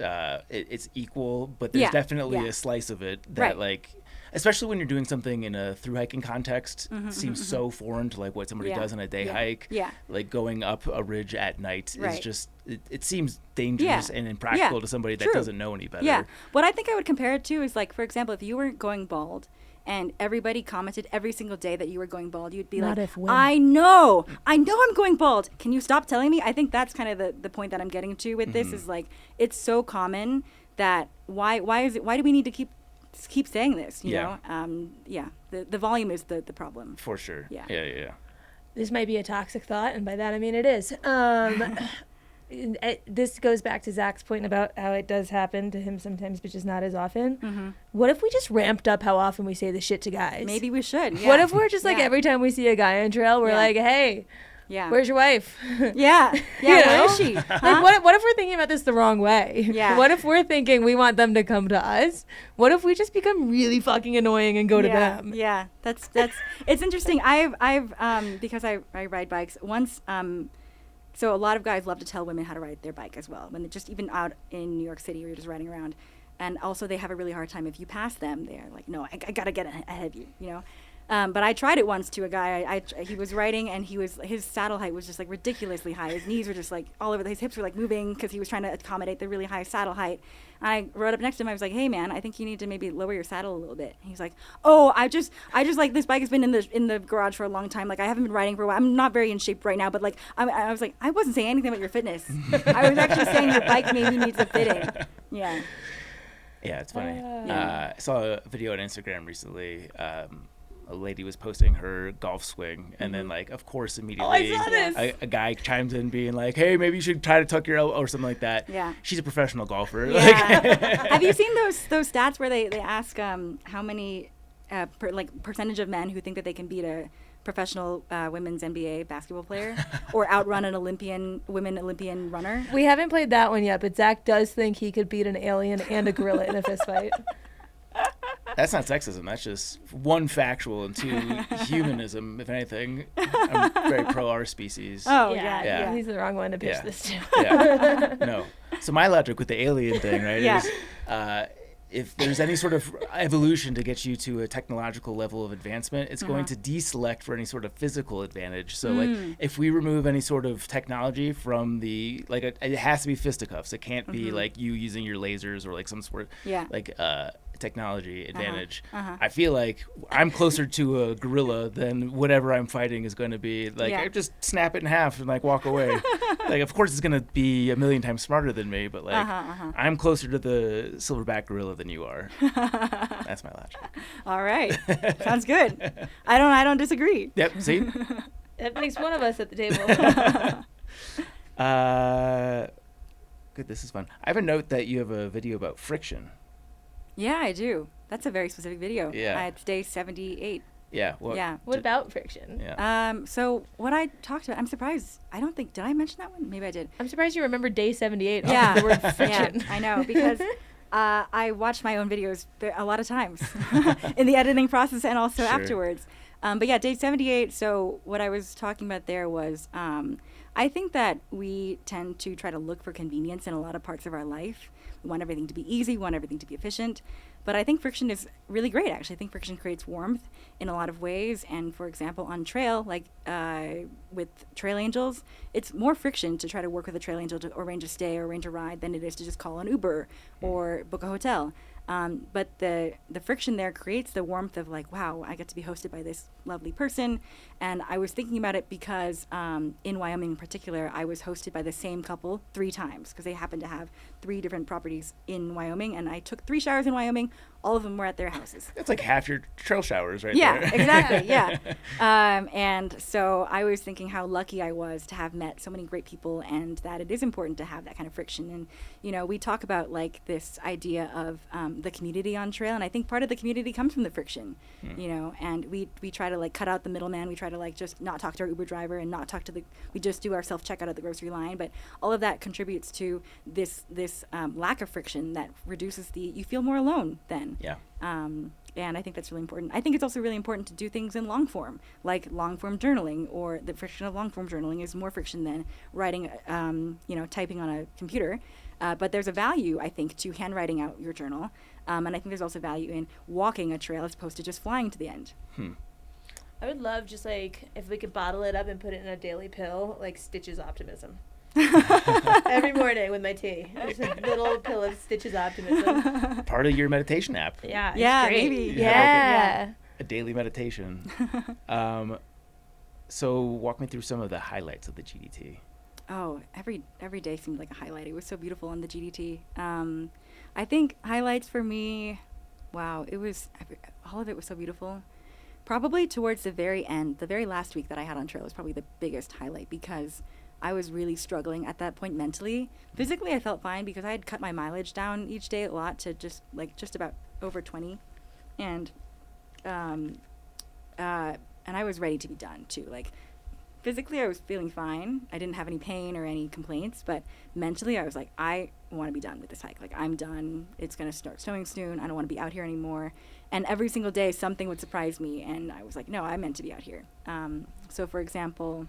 it's equal, but there's definitely a slice of it that like, especially when you're doing something in a through hiking context, seems so foreign to like what somebody does on a day hike. Yeah. Like going up a ridge at night is just, it seems dangerous and impractical to somebody that doesn't know any better. Yeah. What I think I would compare it to is like, for example, if you were going bald and everybody commented every single day that you were going bald, you'd be Not like, if when. I know I'm going bald. Can you stop telling me? I think that's kind of the point that I'm getting to with this, is like, it's so common that why do we need to keep saying this, you know? The volume is the problem. For sure. Yeah. This might be a toxic thought, and by that I mean it is. This goes back to Zach's point about how it does happen to him sometimes, but just not as often. What if we just ramped up how often we say this shit to guys? Maybe we should. Yeah. What if we're just like, every time we see a guy on trail, we're like, hey, where's your wife? Where is she? Like, what if we're thinking about this the wrong way? Yeah. What if we're thinking we want them to come to us? What if we just become really fucking annoying and go to them? Yeah, that's it's interesting. I've because I ride bikes once. So a lot of guys love to tell women how to ride their bike as well, when they're just even out in New York City where you're just riding around. And also they have a really hard time if you pass them. They're like, no, I got to get ahead of you, But I tried it once to a guy. He was riding, and his saddle height was just like ridiculously high. His knees were just like all over. His hips were like moving because he was trying to accommodate the really high saddle height. And I rode up next to him. I was like, "Hey, man, I think you need to maybe lower your saddle a little bit." And he's like, "Oh, I just like, this bike has been in the garage for a long time. Like, I haven't been riding for a while. I'm not very in shape right now. But like, I was like, I wasn't saying anything about your fitness. I was actually saying your bike maybe needs a fitting." Yeah. Yeah, it's funny. I saw a video on Instagram recently. A lady was posting her golf swing, and then like, of course, immediately a guy chimes in being like, "Hey, maybe you should try to tuck your elbow," or something like that. Yeah, she's a professional golfer. Yeah. Have you seen those stats where they ask how many percentage of men who think that they can beat a professional women's NBA basketball player or outrun an women Olympian runner? We haven't played that one yet, but Zach does think he could beat an alien and a gorilla in a fist fight. That's not sexism. That's just one, factual, and two, humanism, if anything. I'm very pro our species. Oh, yeah. He's the wrong one to pitch this to. Yeah. No. So my logic with the alien thing, right, Yeah. is if there's any sort of evolution to get you to a technological level of advancement, it's going to deselect for any sort of physical advantage. So like if we remove any sort of technology from the, like it has to be fisticuffs. It can't be like you using your lasers or like some sort of like technology advantage. I feel like I'm closer to a gorilla than whatever I'm fighting is going to be. Like I just snap it in half and like walk away. Like of course it's going to be a million times smarter than me, but like I'm closer to the silverback gorilla than you are. That's my logic. All right. Sounds good. I don't disagree. Yep, see? That makes one of us at the table. Good, this is fun. I have a note that you have a video about friction. Yeah, I do. That's a very specific video. Yeah. It's day 78. Yeah. Well, Yeah. What about friction? Yeah. So what I talked about, I'm surprised. I don't think, did I mention that one? Maybe I did. I'm surprised you remember day 78 Yeah. off the word friction. Yeah, I know, because I watch my own videos a lot of times in the editing process and also Sure. afterwards. But yeah, day 78, so what I was talking about there was I think that we tend to try to look for convenience in a lot of parts of our life. We want everything to be easy, we want everything to be efficient. But I think friction is really great, actually. I think friction creates warmth in a lot of ways. And for example, on trail, like with trail angels, it's more friction to try to work with a trail angel to arrange a stay or arrange a ride than it is to just call an Uber or book a hotel. But the friction there creates the warmth of like, wow, I get to be hosted by this lovely person. And I was thinking about it because in Wyoming in particular, I was hosted by the same couple 3 times because they happened to have 3 different properties in Wyoming. And I took 3 showers in Wyoming. All of them were at their houses. That's like half your trail showers right Yeah, there. exactly. Yeah. And so I was thinking how lucky I was to have met so many great people and that it is important to have that kind of friction. And, you know, we talk about like this idea of the community on trail. And I think part of the community comes from the friction, you know, and we try to like cut out the middleman. We try to like just not talk to our Uber driver and not talk to we just do our self-checkout at the grocery line. But all of that contributes to this lack of friction that reduces you feel more alone then. Yeah. And I think that's really important. I think it's also really important to do things in long form, like long form journaling, or the friction of long form journaling is more friction than writing, typing on a computer. But there's a value, I think, to handwriting out your journal. And I think there's also value in walking a trail as opposed to just flying to the end. I would love just like if we could bottle it up and put it in a daily pill, like Stitch's Optimism. Every morning with my tea. Just a little pill of Stitch's Optimism. Part of your meditation app. Yeah, it's Yeah, great. maybe. Yeah. A daily meditation. So walk me through some of the highlights of the GDT. Oh, every day seemed like a highlight. It was so beautiful on the GDT. I think highlights for me, wow, all of it was so beautiful. Probably towards the very end, the very last week that I had on trail was probably the biggest highlight because I was really struggling at that point mentally. Physically, I felt fine because I had cut my mileage down each day a lot to just about over 20, and I was ready to be done too. Like physically, I was feeling fine. I didn't have any pain or any complaints, but mentally, I was like, I want to be done with this hike. Like I'm done. It's gonna start snowing soon. I don't want to be out here anymore. And every single day, something would surprise me, and I was like, no, I'm meant to be out here. So, for example,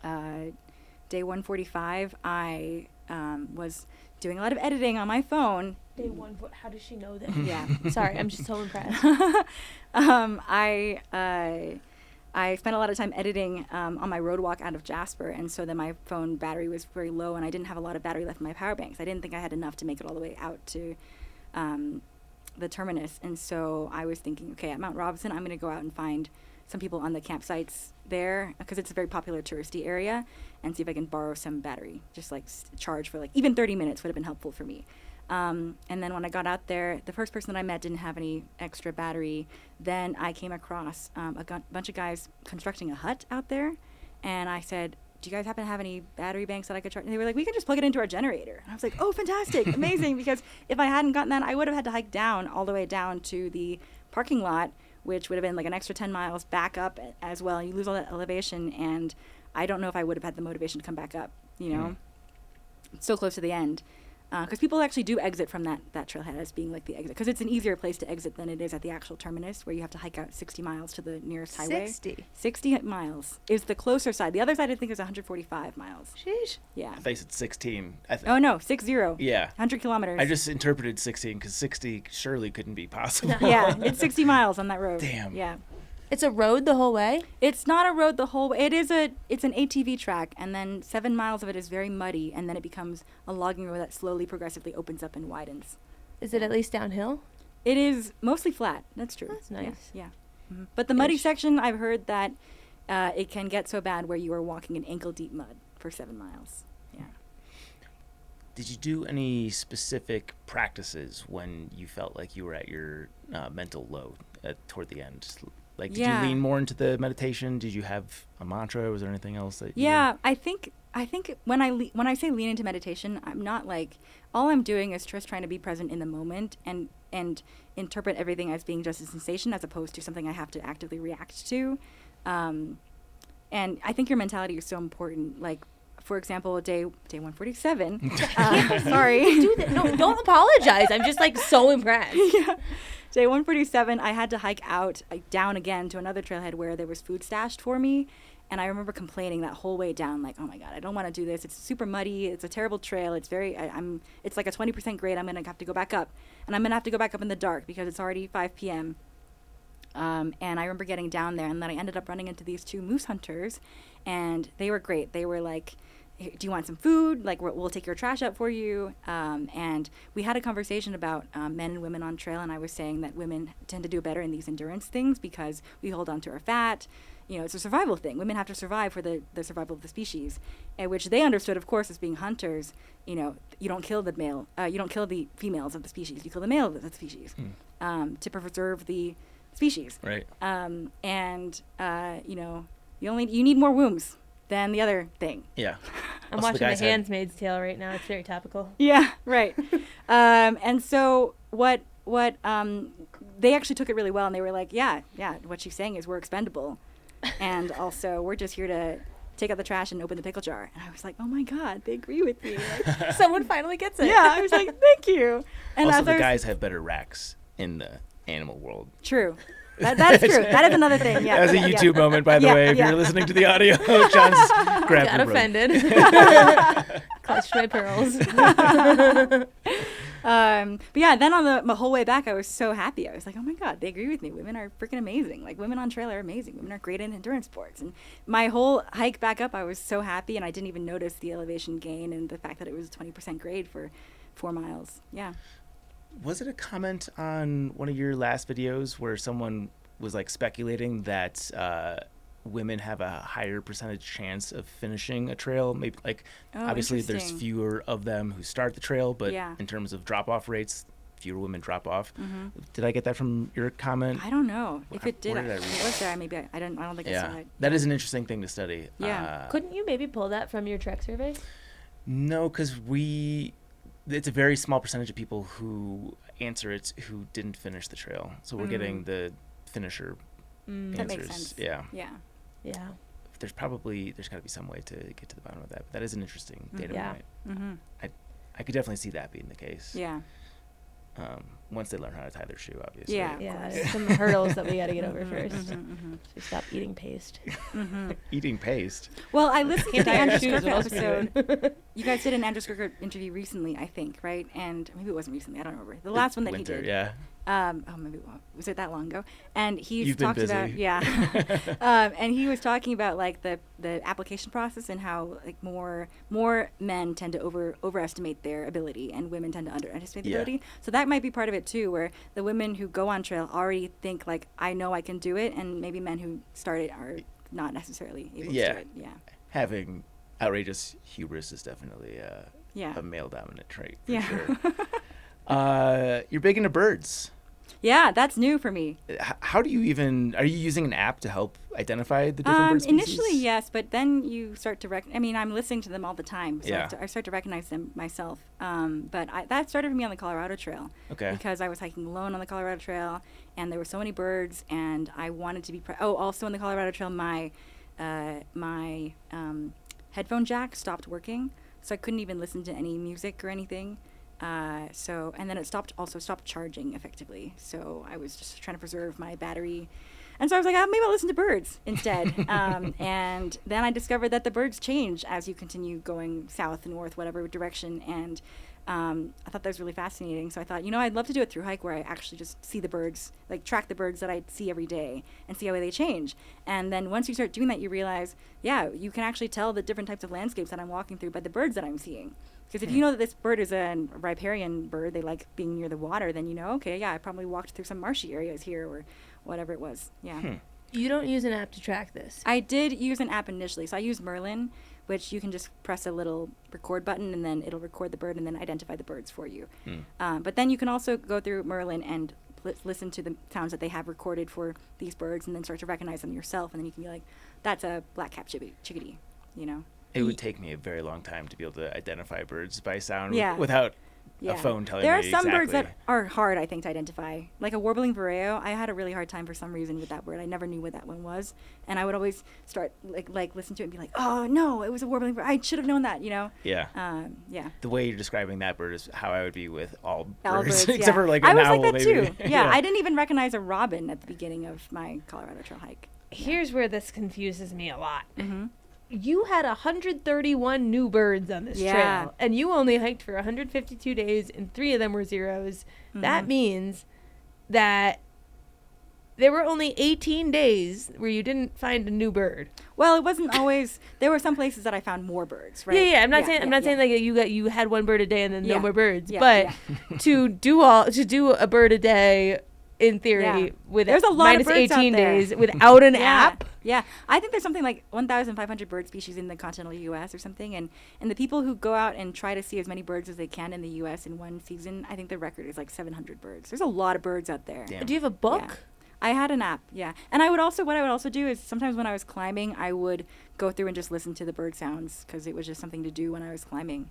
day 145, I was doing a lot of editing on my phone. Day 1, how does she know that? Yeah. Sorry, I'm just so impressed. I spent a lot of time editing on my road walk out of Jasper, and so then my phone battery was very low, and I didn't have a lot of battery left in my power banks. I didn't think I had enough to make it all the way out to the terminus, and so I was thinking, okay, at Mount Robinson, I'm going to go out and find some people on the campsites there because it's a very popular touristy area, and see if I can borrow some battery, just like charge for like even 30 minutes would have been helpful for me. And then when I got out there, the first person that I met didn't have any extra battery. Then I came across a bunch of guys constructing a hut out there, and I said, do you guys happen to have any battery banks that I could charge? And they were like, we can just plug it into our generator. And I was like, oh, fantastic, amazing, because if I hadn't gotten that, I would have had to hike down all the way down to the parking lot, which would have been like an extra 10 miles back up as well. You lose all that elevation, and I don't know if I would have had the motivation to come back up, you know? So close to the end. because people actually do exit from that trailhead as being like the exit, because it's an easier place to exit than it is at the actual terminus, where you have to hike out 60 miles to the nearest highway. 60 miles is the closer side. The other side, I think, is 145 miles. Sheesh. Yeah. I think it's 16. Oh, no, 60. Yeah. 100 kilometers. I just interpreted 16 because 60 surely couldn't be possible. Yeah, it's 60 miles on that road. Damn. Yeah. It's a road the whole way? It's not a road the whole way. It's an ATV track, and then 7 miles of it is very muddy, and then it becomes a logging road that slowly, progressively opens up and widens. Is it at least downhill? It is mostly flat. That's true. That's nice. Yeah. Mm-hmm. But the muddy section, I've heard that it can get so bad where you are walking in ankle-deep mud for 7 miles. Yeah. Did you do any specific practices when you felt like you were at your mental low toward the end? Like, did you lean more into the meditation? Did you have a mantra? Was there anything else that you were? I think when I say lean into meditation, I'm not like, all I'm doing is just trying to be present in the moment and interpret everything as being just a sensation as opposed to something I have to actively react to. And I think your mentality is so important. Like, for example, day 147. Sorry. Do that. No, don't apologize. I'm just like so impressed. Yeah. Day 147, I had to hike out down again to another trailhead where there was food stashed for me. And I remember complaining that whole way down, like, oh my God, I don't want to do this. It's super muddy. It's a terrible trail. It's it's like a 20% grade. I'm going to have to go back up. And I'm going to have to go back up in the dark because it's already 5 p.m. And I remember getting down there, and then I ended up running into these 2 moose hunters, and they were great. They were like, do you want some food? Like, we'll take your trash out for you. And we had a conversation about men and women on trail, and I was saying that women tend to do better in these endurance things because we hold on to our fat. You know, it's a survival thing. Women have to survive for the survival of the species, which they understood, of course, as being hunters. You know, you don't kill the females of the species. You kill the male of the species to preserve the species. Right. You know, you need more wombs than the other thing. Yeah. I'm watching The Handmaid's Tale right now. It's very topical. Yeah, right. And so what they actually took it really well, and they were like, yeah, what she's saying is we're expendable. And also we're just here to take out the trash and open the pickle jar. And I was like, oh my God, they agree with me. Like, someone finally gets it. Yeah, I was like, thank you. And also, the guys have better racks in the animal world. True. That's true. That is another thing. Yeah. That was a YouTube moment, by the way. If you're listening to the audio, John's grabbed got offended. Clutched my pearls. But yeah, then on the whole way back, I was so happy. I was like, oh my God, they agree with me. Women are freaking amazing. Like, women on trail are amazing. Women are great in endurance sports. And my whole hike back up, I was so happy, and I didn't even notice the elevation gain and the fact that it was 20% grade for 4 miles. Yeah. Was it a comment on one of your last videos where someone was like speculating that women have a higher percentage chance of finishing a trail? Maybe like obviously there's fewer of them who start the trail, but in terms of drop-off rates, fewer women drop off. Mm-hmm. Did I get that from your comment? I don't know. If it did, it was there. Maybe I don't think I saw it. That is an interesting thing to study. Yeah. Couldn't you maybe pull that from your trek survey? No, because it's a very small percentage of people who answer it who didn't finish the trail. So we're getting the finisher answers. That makes sense. Yeah. There's got to be some way to get to the bottom of that. But that is an interesting data point. Mm-hmm. I could definitely see that being the case. Yeah. Once they learn how to tie their shoe, obviously. Yeah. Some hurdles that we got to get over first. So stop eating paste. Eating paste. Well, I listened to the Andrew Skirker episode. You guys did an Andrew Skirker interview recently, I think, right? And maybe it wasn't recently. I don't remember. The last one that he did. Yeah. Maybe was it that long ago? And he's talked about and he was talking about like the application process and how like more men tend to overestimate their ability and women tend to underestimate the ability. So that might be part of it too, where the women who go on trail already think like, I know I can do it, and maybe men who started are not necessarily able to do it. Yeah. Having outrageous hubris is definitely a male dominant trait for sure. You're big into birds. Yeah, that's new for me. How do you are you using an app to help identify the different bird species? Initially, yes, but then you start to I'm listening to them all the time, so I start to recognize them myself. But that started for me on the Colorado Trail. Okay. Because I was hiking alone on the Colorado Trail, and there were so many birds, and I wanted to be also on the Colorado Trail, my headphone jack stopped working, so I couldn't even listen to any music or anything. And then it stopped charging effectively. So I was just trying to preserve my battery. And so I was like, maybe I'll listen to birds instead. And then I discovered that the birds change as you continue going south, north, whatever direction. And I thought that was really fascinating. So I thought, I'd love to do a thru hike where I actually just see the birds, like track the birds that I see every day and see how they change. And then once you start doing that, you realize, you can actually tell the different types of landscapes that I'm walking through by the birds that I'm seeing. Because if you know that this bird is a riparian bird, they like being near the water, then I probably walked through some marshy areas here or whatever it was. Yeah. You don't use an app to track this. I did use an app initially. So I used Merlin, which you can just press a little record button and then it'll record the bird and then identify the birds for you. But then you can also go through Merlin and listen to the sounds that they have recorded for these birds and then start to recognize them yourself. And then you can be like, that's a black-capped chickadee, It would take me a very long time to be able to identify birds by sound Yeah. without a phone telling me There are exactly. some birds that are hard, I think, to identify. Like a warbling vireo, I had a really hard time for some reason with that bird. I never knew what that one was. And I would always start, like listen to it and be like, oh, no, it was a warbling vireo. I should have known that, Yeah. Yeah. The way you're describing that bird is how I would be with all Owl birds, birds, except for like an I was owl, like that maybe. too. Yeah, I didn't even recognize a robin at the beginning of my Colorado Trail hike. Here's where this confuses me a lot. Mm-hmm. You had 131 new birds on this trail, and you only hiked for 152 days, and 3 of them were zeros. Mm-hmm. That means that there were only 18 days where you didn't find a new bird. Well, it wasn't always. There were some places that I found more birds, right? Yeah. I'm not saying like you had one bird a day and then no more birds, Yeah, but to do a bird a day in theory with there's a lot minus of birds 18 out there. days without an app. Yeah, I think there's something like 1,500 bird species in the continental U.S. or something, and the people who go out and try to see as many birds as they can in the U.S. in one season, I think the record is like 700 birds. There's a lot of birds out there. Damn. Do you have a book? Yeah. I had an app, yeah. And what I would also do is sometimes when I was climbing, I would go through and just listen to the bird sounds because it was just something to do when I was climbing.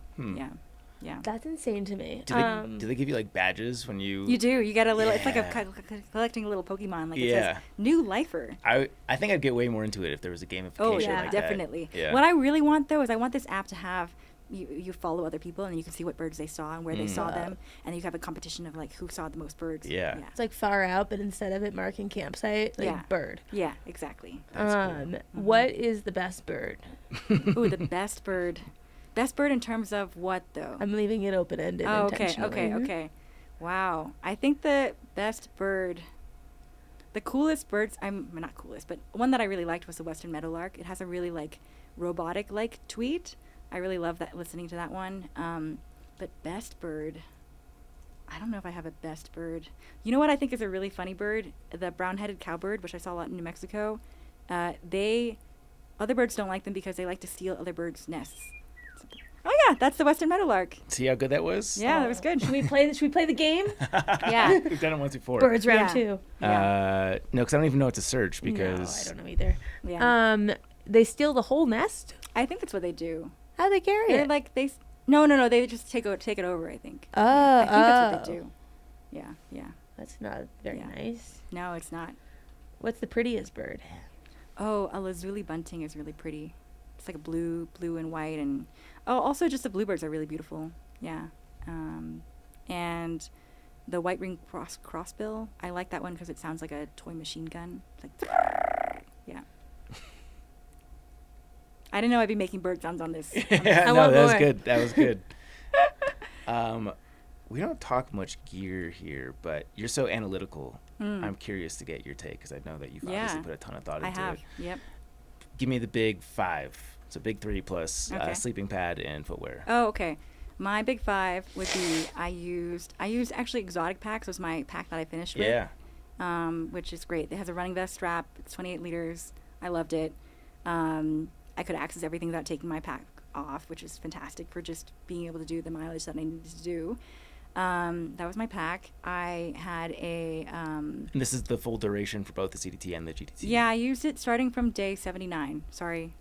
Yeah. That's insane to me. Do they give you like badges when you? You do. You get a little. Yeah. It's like collecting a little Pokemon. Like it Yeah. says new lifer. I think I'd get way more into it if there was a gamification Oh yeah, like definitely. that. Yeah. What I really want though is I want this app to have you follow other people and you can see what birds they saw and where they saw them, and you have a competition of like who saw the most birds. Yeah. It's like far out, but instead of it marking campsite, like bird. Yeah, exactly. What is the best bird? Ooh, the best bird. Best bird in terms of what though? I'm leaving it open-ended. Oh, intentionally. okay. Wow. I think the best bird, the coolest birds, not coolest, but one that I really liked was the western meadowlark. It has a really like robotic-like tweet. I really love that, listening to that one. But best bird, I don't know if I have a best bird. You know what I think is a really funny bird? The brown-headed cowbird, which I saw a lot in New Mexico. Other birds don't like them because they like to steal other birds' nests. Oh yeah, that's the western meadowlark. See how good that was? Yeah, that was good. Should we play the game? Yeah. We've done it once before. Birds round 2. Yeah. No, because I don't even know what to search because. No, I don't know either. Yeah. They steal the whole nest? I think that's what they do. How do they carry They're it? like no, they just take it over, I think. Oh, I think that's what they do. Yeah. That's not very nice. No, it's not. What's the prettiest bird? Oh, a lazuli bunting is really pretty. It's like a blue and white, and also just the bluebirds are really beautiful. Yeah. And the white-ringed crossbill, I like that one because it sounds like a toy machine gun. It's like, yeah. I didn't know I'd be making bird sounds on this. Yeah, I no, want that was more. good. That was good. We don't talk much gear here, but you're so analytical. I'm curious to get your take because I know that you've obviously put a ton of thought into it. Yep. Give me the big 5. So big 3 plus Okay. sleeping pad and footwear. Oh, okay. My big 5 would be I used actually Exotic Packs was my pack that I finished with. Yeah. Which is great. It has a running vest strap. It's 28 liters. I loved it. I could access everything without taking my pack off, which is fantastic for just being able to do the mileage that I needed to do. That was my pack. I had a... And this is the full duration for both the CDT and the GDT. Yeah, I used it starting from day 79. Sorry.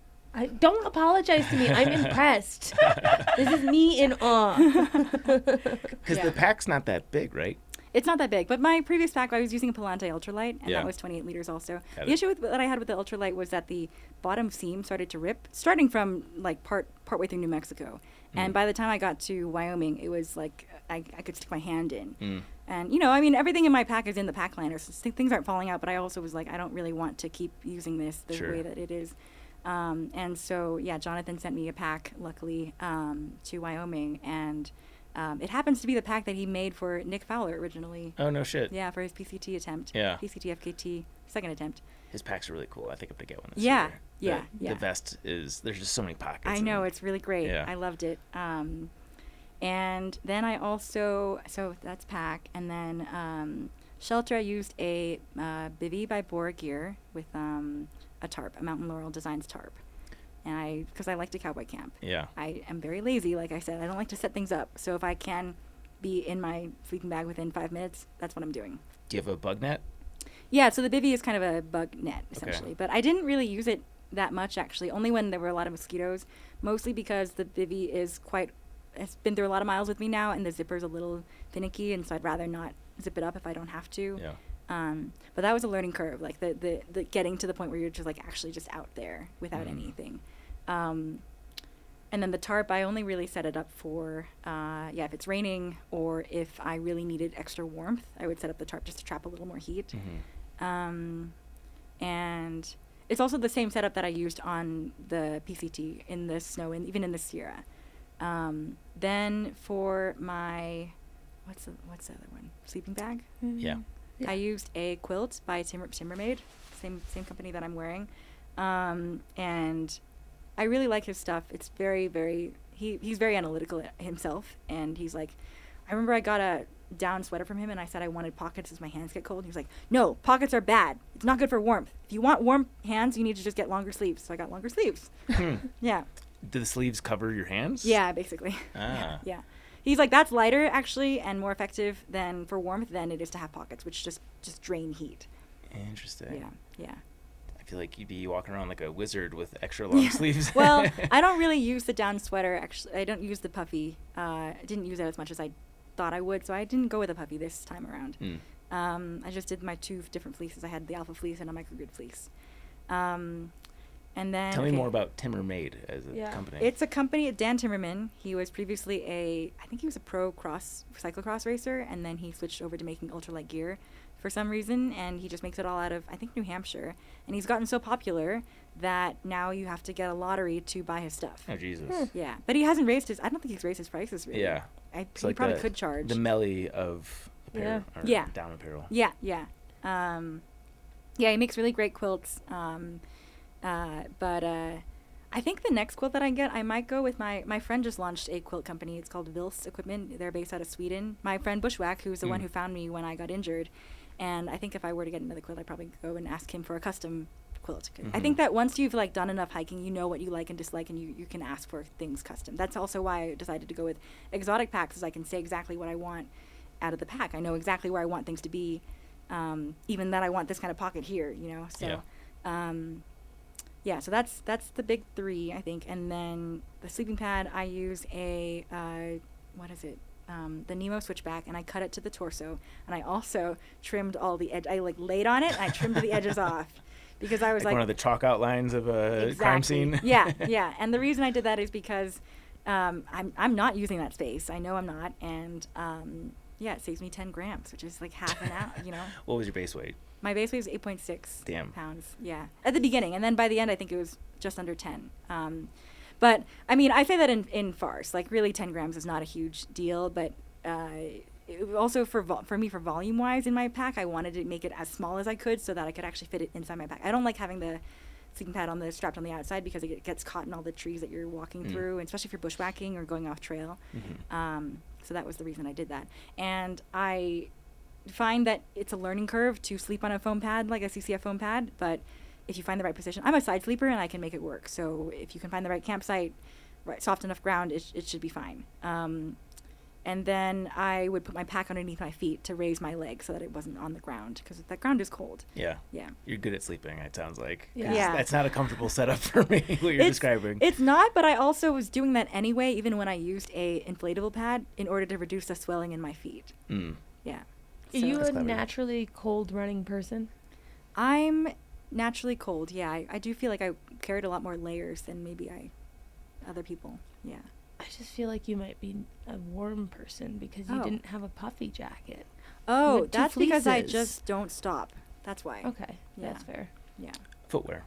Don't apologize to me. I'm impressed. This is me in awe. Because the pack's not that big, right? It's not that big, but my previous pack, I was using a Palante Ultralight, and Yeah. that was 28 liters also. Got The it. issue that I had with the Ultralight was that the bottom seam started to rip, starting from like partway through New Mexico. And by the time I got to Wyoming, it was like I could stick my hand in. And, you know, I mean, everything in my pack is in the pack liner, so things aren't falling out, but I also was like, I don't really want to keep using this the Sure. way that it is. And so, yeah, Jonathan sent me a pack, luckily, to Wyoming, and it happens to be the pack that he made for Nick Fowler originally. Oh, no shit. Yeah, for his PCT attempt. Yeah. PCT FKT second attempt. His packs are really cool. I think I'm going to get one this Yeah, year. yeah, The yeah. vest is, there's just so many pockets. I know, it's really great. Yeah. I loved it. And then I also, so that's pack, and then shelter, I used a bivy by Bora Gear with a tarp, a Mountain Laurel Designs tarp. And because I like to cowboy camp. Yeah. I am very lazy, like I said. I don't like to set things up. So if I can be in my sleeping bag within 5 minutes, that's what I'm doing. Do you have a bug net? Yeah, so the bivy is kind of a bug net, Okay. essentially. But I didn't really use it that much, actually, only when there were a lot of mosquitoes, mostly because the bivy has been through a lot of miles with me now, and the zipper's a little finicky, and so I'd rather not zip it up if I don't have to. Yeah. But that was a learning curve, like the getting to the point where you're just like actually just out there without anything. And then the tarp, I only really set it up for, if it's raining or if I really needed extra warmth, I would set up the tarp just to trap a little more heat. And it's also the same setup that I used on the PCT in the snow and even in the Sierra. Then for my, what's the other one? Sleeping bag? Yeah. I used a quilt by Timbermaid, same company that I'm wearing. And I really like his stuff. It's very, very, he's very analytical himself. And he's like, I remember I got a down sweater from him and I said I wanted pockets as my hands get cold. He was like, no, pockets are bad. It's not good for warmth. If you want warm hands, you need to just get longer sleeves. So I got longer sleeves. Yeah. Do the sleeves cover your hands? Yeah, basically. Ah. Yeah. He's like, that's lighter actually and more effective than for warmth than it is to have pockets, which just drain heat. Interesting. Yeah. I feel like you'd be walking around like a wizard with extra long sleeves. Well, I don't really use the down sweater. Actually, I don't use the puffy. I didn't use it as much as I thought I would, so I didn't go with a puffy this time around. I just did my 2 different fleeces. I had the alpha fleece and a microgrid fleece. And then Tell me more about Timbermaid as a company. It's a company, Dan Timmerman. He was previously I think he was a pro cyclocross racer, and then he switched over to making ultralight gear for some reason, and he just makes it all out of, I think, New Hampshire. And he's gotten so popular that now you have to get a lottery to buy his stuff. Oh, Jesus. Yeah, but he hasn't raised I don't think he's raised his prices really. Yeah. He like probably could charge. The Melly of apparel. Or Yeah. Down apparel. Yeah. He makes really great quilts. But I think the next quilt that I get, I might go with my friend just launched a quilt company. It's called Vils Equipment. They're based out of Sweden. My friend Bushwhack, who's the one who found me when I got injured. And I think if I were to get another quilt, I'd probably go and ask him for a custom quilt. I think that once you've like done enough hiking, you know what you like and dislike, and you can ask for things custom. That's also why I decided to go with exotic packs, is I can say exactly what I want out of the pack. I know exactly where I want things to be, even that I want this kind of pocket here, you know. So, so that's the big 3, I think. And then the sleeping pad, I use a the Nemo switchback, and I cut it to the torso, and I also trimmed all the edge. I like laid on it, and I trimmed the edges off because I was like one of the chalk outlines of a crime scene. Yeah. And the reason I did that is because I'm not using that space. I know I'm not, and it saves me 10 grams, which is like half an hour. You know. What was your base weight? My base weight was 8.6 Damn. pounds. Yeah, at the beginning, and then by the end, I think it was just under 10. But I mean, I say that in farce. Like, really, 10 grams is not a huge deal. But also for me, for volume wise in my pack, I wanted to make it as small as I could so that I could actually fit it inside my pack. I don't like having the sleeping pad strapped on the outside because it gets caught in all the trees that you're walking through, and especially if you're bushwhacking or going off trail. So that was the reason I did that. And I find that it's a learning curve to sleep on a foam pad, like a CCF foam pad, but if you find the right position, I'm a side sleeper and I can make it work. So if you can find the right campsite, soft enough ground, it should be fine. And then I would put my pack underneath my feet to raise my legs so that it wasn't on the ground, because that ground is cold. Yeah. Yeah. You're good at sleeping, it sounds like. Yeah. That's not a comfortable setup for me, what you're describing. It's not, but I also was doing that anyway, even when I used a inflatable pad, in order to reduce the swelling in my feet. Yeah. Are So you That's a clever. naturally cold running person? I'm naturally cold. Yeah, I do feel like I carried a lot more layers than maybe other people. Yeah. I just feel like you might be a warm person because you Oh. didn't have a puffy jacket. Oh, had two that's because I fleeces. just don't stop. That's why. Okay, that's Yeah. fair. Yeah. Footwear.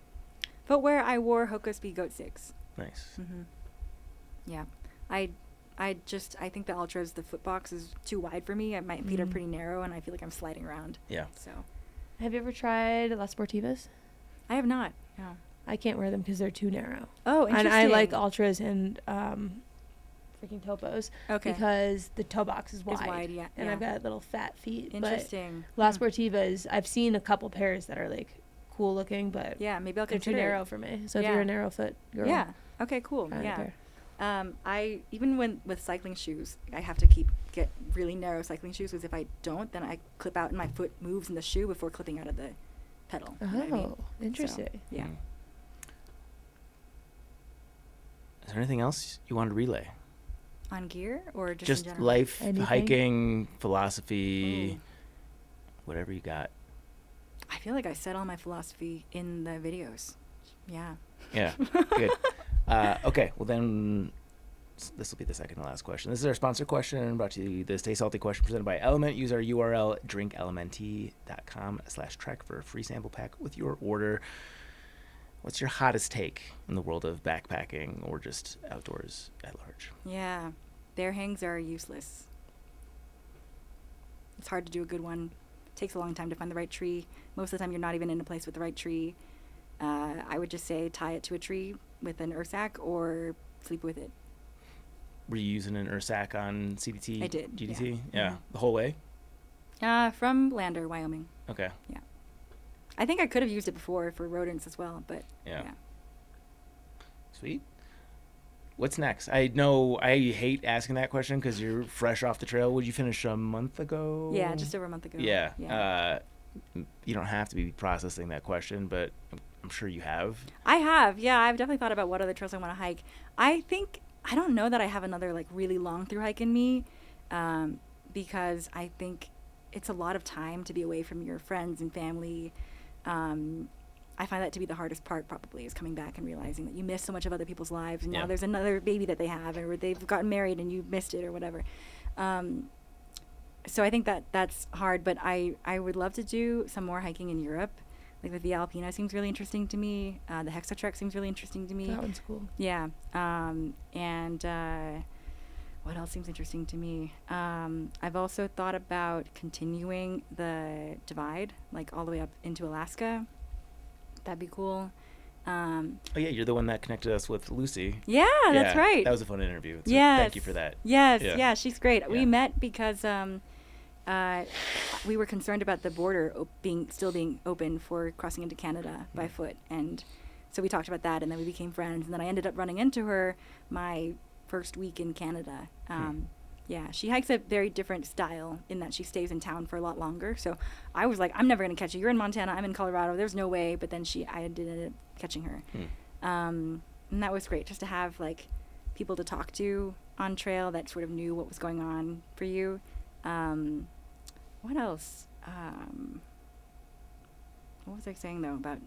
Footwear, I wore Hoka Speed Goat 6. Nice. Yeah. I think the Ultras, the foot box is too wide for me. My feet are pretty narrow, and I feel like I'm sliding around. Yeah. So Have you ever tried Las Sportivas? I have not. No. I can't wear them because they're too narrow. Oh, And interesting. I like ultras and freaking topos Okay. because the toe box is wide. wide, yeah, And yeah. I've got little fat feet. Interesting. But Las Sportivas, I've seen a couple pairs that are like cool looking, but Yeah, maybe I'll they're too consider it. narrow for me. So if Yeah. you're a narrow foot girl, Yeah. Okay, cool. try a Yeah. pair. I even when with cycling shoes, I have to get really narrow cycling shoes because if I don't, then I clip out and my foot moves in the shoe before clipping out of the pedal. Oh, You know what I mean? interesting. So, yeah. Mm. Is there anything else you wanted to relay? On gear or just Just in general? life, Anything? hiking, philosophy, Ooh. whatever you got. I feel like I said all my philosophy in the videos. Yeah. Yeah, good. Okay, well then, this will be the second to last question. This is our sponsor question, brought to you the Stay Salty question presented by Element. Use our URL drinklmnt.com/trek for a free sample pack with your order. What's your hottest take in the world of backpacking or just outdoors at large? Yeah. Bear hangs are useless. It's hard to do a good one. Takes a long time to find the right tree. Most of the time you're not even in a place with the right tree. I would just say tie it to a tree with an Ursack or sleep with it. Were you using an Ursack on CDT I did, GDT? yeah. Yeah, the whole way? From Lander, Wyoming. Okay. Yeah. I think I could have used it before for rodents as well, but Yeah. yeah. Sweet. What's next? I know I hate asking that question because you're fresh off the trail. Would you finish a month ago? Yeah, just over a month ago. Yeah. Yeah. You don't have to be processing that question, but I'm sure you have. I have. Yeah, I've definitely thought about what other trails I want to hike. I don't know that I have another like really long through hike in me, because I think it's a lot of time to be away from your friends and family. I find that to be the hardest part probably is coming back and realizing that you miss so much of other people's lives, and Yeah. now there's another baby that they have, or they've gotten married and you missed it or whatever. So I think that's hard, but I would love to do some more hiking in Europe. Like the Via Alpina seems really interesting to me. The Hexa Trek seems really interesting to me. That one's cool. Yeah. And what else seems interesting to me? I've also thought about continuing the divide, like all the way up into Alaska. That'd be cool. Oh yeah, you're the one that connected us with Lucy. Yeah, that's Yeah, right. That was a fun interview. So Yes. thank you for that. Yes, Yeah. yeah, she's great. Yeah. We met because we were concerned about the border still being open for crossing into Canada by foot, and so we talked about that, and then we became friends. And then I ended up running into her my first week in Canada. Yeah, she hikes a very different style in that she stays in town for a lot longer. So I was like, I'm never gonna catch you. You're in Montana. I'm in Colorado. There's no way. But then I did end up catching her, and that was great just to have like people to talk to on trail that sort of knew what was going on for you. What else? What was I saying though about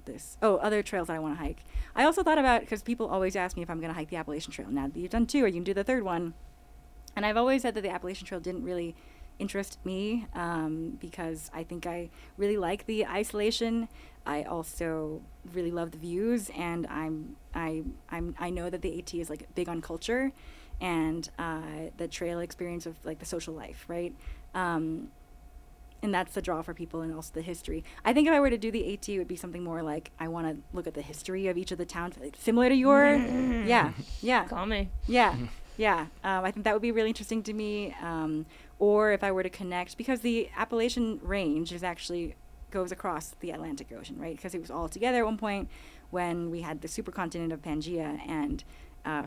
this? Oh, other trails that I want to hike. I also thought about, because people always ask me if I'm going to hike the Appalachian Trail. Now that you've done 2, are you going to do the 3rd one? And I've always said that the Appalachian Trail didn't really interest me, because I think I really like the isolation. I also really love the views, and I know that the AT is like big on culture and the trail experience of like the social life, right? And that's the draw for people, and also the history. I think if I were to do the AT, it would be something more like I want to look at the history of each of the towns, similar to your, yeah. Call me. Yeah. I think that would be really interesting to me. Or if I were to connect, because the Appalachian Range goes across the Atlantic Ocean, right? Because it was all together at one point when we had the supercontinent of Pangaea, and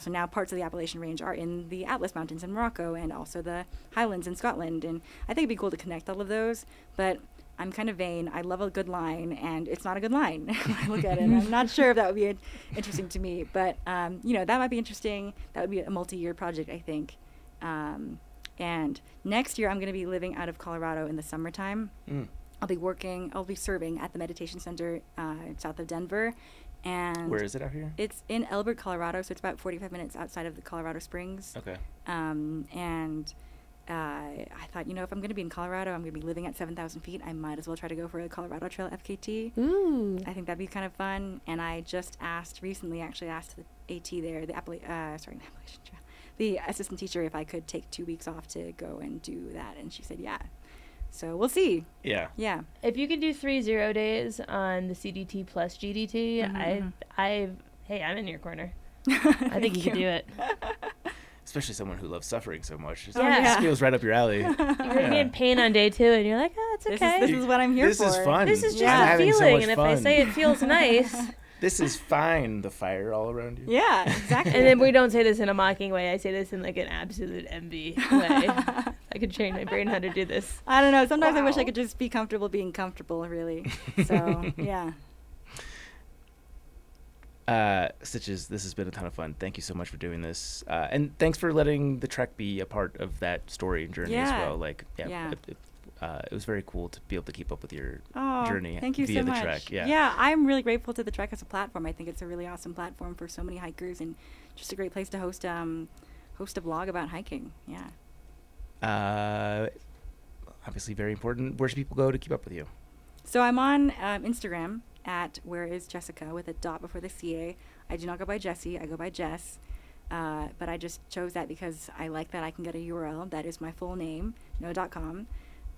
so now parts of the Appalachian Range are in the Atlas Mountains in Morocco, and also the Highlands in Scotland. And I think it'd be cool to connect all of those, but I'm kind of vain. I love a good line, and it's not a good line when I look at it. I'm not sure if that would be interesting to me, but that might be interesting. That would be a multi-year project, I think. And next year, I'm going to be living out of Colorado in the summertime. Mm. I'll be serving at the meditation center south of Denver. And Where is it out here? it's in Elbert, Colorado, so it's about 45 minutes outside of the Colorado Springs. Okay. And I thought, if I'm going to be in Colorado, I'm going to be living at 7,000 feet. I might as well try to go for a Colorado Trail FKT. Ooh. I think that'd be kind of fun. And I just asked the AT there, the Appalachian Trail, the assistant teacher, if I could take 2 weeks off to go and do that. And she said, yeah. So we'll see. Yeah. Yeah. If you can do 3 0 days on the CDT plus GDT, hey, I'm in your corner. I think you can do it. Especially someone who loves suffering so much. Yeah. This feels right up your alley. You're gonna be in pain on day 2, and you're like, oh, it's okay. This is what I'm here This for. is fun. This is just Yeah. a having so feeling, much and if fun. I say it feels nice, This is fine. The fire all around you. Yeah, exactly. and then we don't say this in a mocking way. I say this in like an absolute envy way. I could train my brain how to do this. I don't know. Sometimes I wish I Wow. could just be comfortable being comfortable, really. So, yeah. Stitches, this has been a ton of fun. Thank you so much for doing this, and thanks for letting the trek be a part of that story and journey as Yeah. well. Like, Yeah. It was very cool to be able to keep up with your Oh, journey thank you via so the much. trek. Yeah, I'm really grateful to the Trek as a platform. I think it's a really awesome platform for so many hikers, and just a great place to host a blog about hiking. Yeah. Obviously very important. Where should people go to keep up with you? So I'm on Instagram at whereisjessica with a dot before the CA. I do not go by Jessie. I go by Jess. But I just chose that because I like that I can get a URL that is my full name, no .com.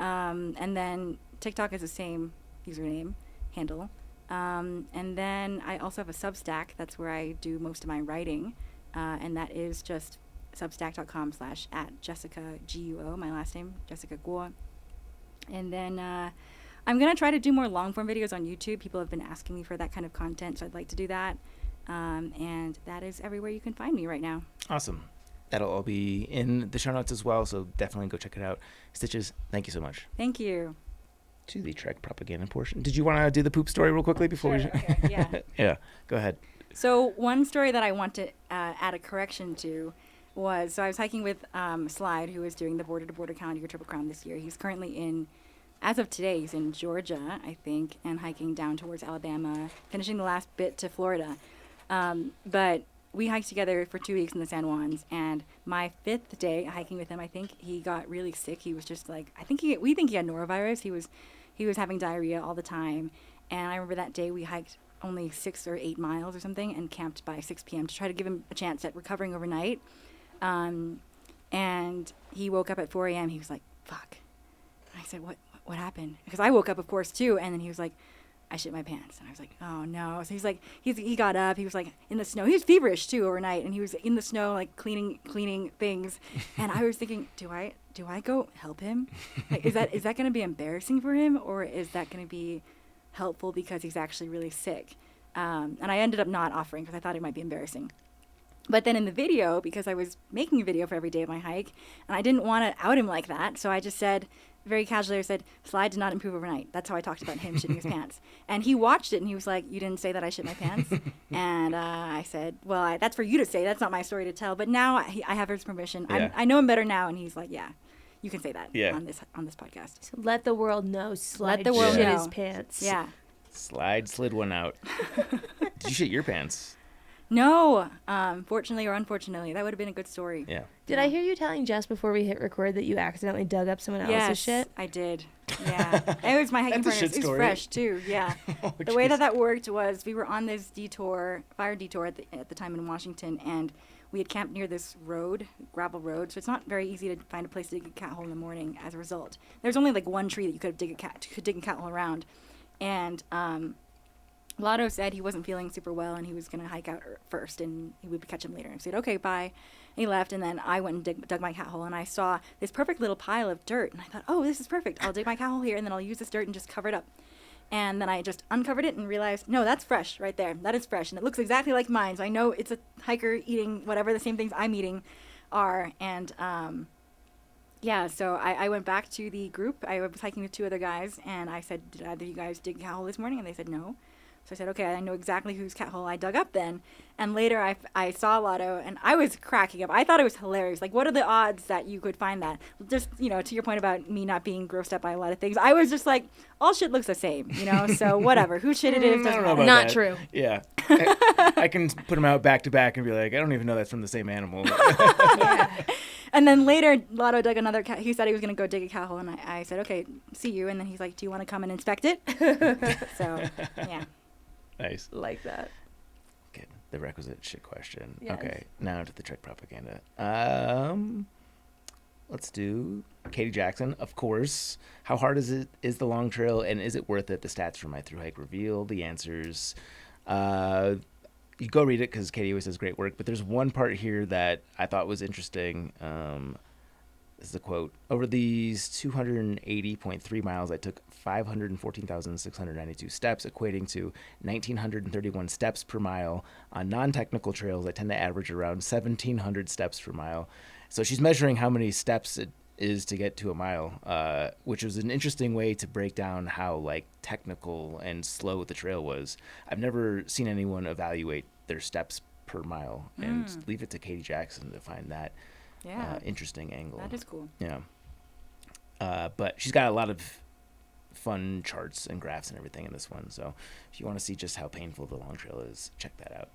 And then TikTok is the same username handle. And then I also have a Substack. That's where I do most of my writing. And that is just substack.com/@Jessica Gwo, my last name, Jessica Gwo. And then I'm going to try to do more long form videos on YouTube. People have been asking me for that kind of content, so I'd like to do that. And that is everywhere you can find me right now. Awesome. That'll all be in the show notes as well, so definitely go check it out. Stitches, thank you so much. Thank you. To the trek propaganda portion. Did you want to do the poop story real quickly before we... Okay, yeah. Yeah, go ahead. So one story that I want to add a correction to was, so I was hiking with Slide, who is doing the Border to Border Calendar Year Triple Crown this year. He's currently as of today, he's in Georgia, I think, and hiking down towards Alabama, finishing the last bit to Florida. But we hiked together for 2 weeks in the San Juans, and my 5th day hiking with him, I think he got really sick. He was just like, we think he had norovirus. He was having diarrhea all the time. And I remember that day we hiked only 6 or 8 miles or something and camped by 6 p.m. to try to give him a chance at recovering overnight. And he woke up at 4 a.m. He was like, fuck. And I said, what happened? Because I woke up, of course, too. And then he was like, I shit my pants. And I was like, oh no. So he's like, he got up, he was like in the snow. He was feverish too overnight, and he was in the snow, like cleaning things. And I was thinking, do I go help him? Like, is that going to be embarrassing for him, or is that going to be helpful because he's actually really sick? And I ended up not offering because I thought it might be embarrassing. But then in the video, because I was making a video for every day of my hike, and I didn't want to out him like that, so I just said, very casually, I said, Slide did not improve overnight. That's how I talked about him shitting his pants. And he watched it, and he was like, you didn't say that I shit my pants? And I said, well, that's for you to say. That's not my story to tell. But now I have his permission. Yeah. I know him better now, and he's like, yeah, you can say that Yeah. on this podcast. So let the world know. Slide Let the world shit know. his pants. Yeah. Slide slid one out. Did you shit your pants? No, fortunately or unfortunately, that would have been a good story. Yeah. Did I hear you telling Jess before we hit record that you accidentally dug up someone else's Yes, shit? I did. Yeah. It was my hiking That's a partner. shit It was story. fresh, too. Yeah. Oh, The way jeez. that worked was we were on this fire detour at the time in Washington, and we had camped near this gravel road, so it's not very easy to find a place to dig a cat hole in the morning as a result. There's only like one tree that you could dig a cat hole around. And Lotto said he wasn't feeling super well and he was going to hike out first and he would catch him later. And I said, okay, bye. And he left, and then I went and dug my cat hole, and I saw this perfect little pile of dirt, and I thought, oh, this is perfect. I'll dig my cat hole here, and then I'll use this dirt and just cover it up. And then I just uncovered it and realized, no, that's fresh right there. That is fresh, and it looks exactly like mine, so I know it's a hiker eating whatever the same things I'm eating are. And yeah, so I went back to the group. I was hiking with 2 other guys, and I said, did either of you guys dig a cat hole this morning? And they said no. So I said, okay, I know exactly whose cat hole I dug up then. And later I saw Lotto, and I was cracking up. I thought it was hilarious. Like, what are the odds that you could find that? Just, to your point about me not being grossed up by a lot of things, I was just like, all shit looks the same, so whatever. Whose shit it is I doesn't don't know matter. about Not that. true. Yeah. I can put them out back to back and be like, I don't even know that's from the same animal. And then later, Lotto dug another cat. He said he was going to go dig a cat hole, and I said, okay, see you. And then he's like, do you want to come and inspect it? So, yeah. Nice. Like that. Okay, the requisite shit question. Yes. Okay, now to the Trek propaganda. Let's do Katie Jackson, of course. How hard is the long trail, and is it worth it? The stats from my thru-hike reveal the answers. You go read it because Katie always does great work, but there's one part here that I thought was interesting. This is a quote. Over these 280.3 miles, I took 514,692 steps, equating to 1,931 steps per mile. On non-technical trails, I tend to average around 1,700 steps per mile. So she's measuring how many steps it is to get to a mile, which was an interesting way to break down how technical and slow the trail was. I've never seen anyone evaluate their steps per mile, and leave it to Katie Jackson to find that interesting angle. That is cool. Yeah. But she's got a lot of fun charts and graphs and everything in this one. So if you want to see just how painful the long trail is, check that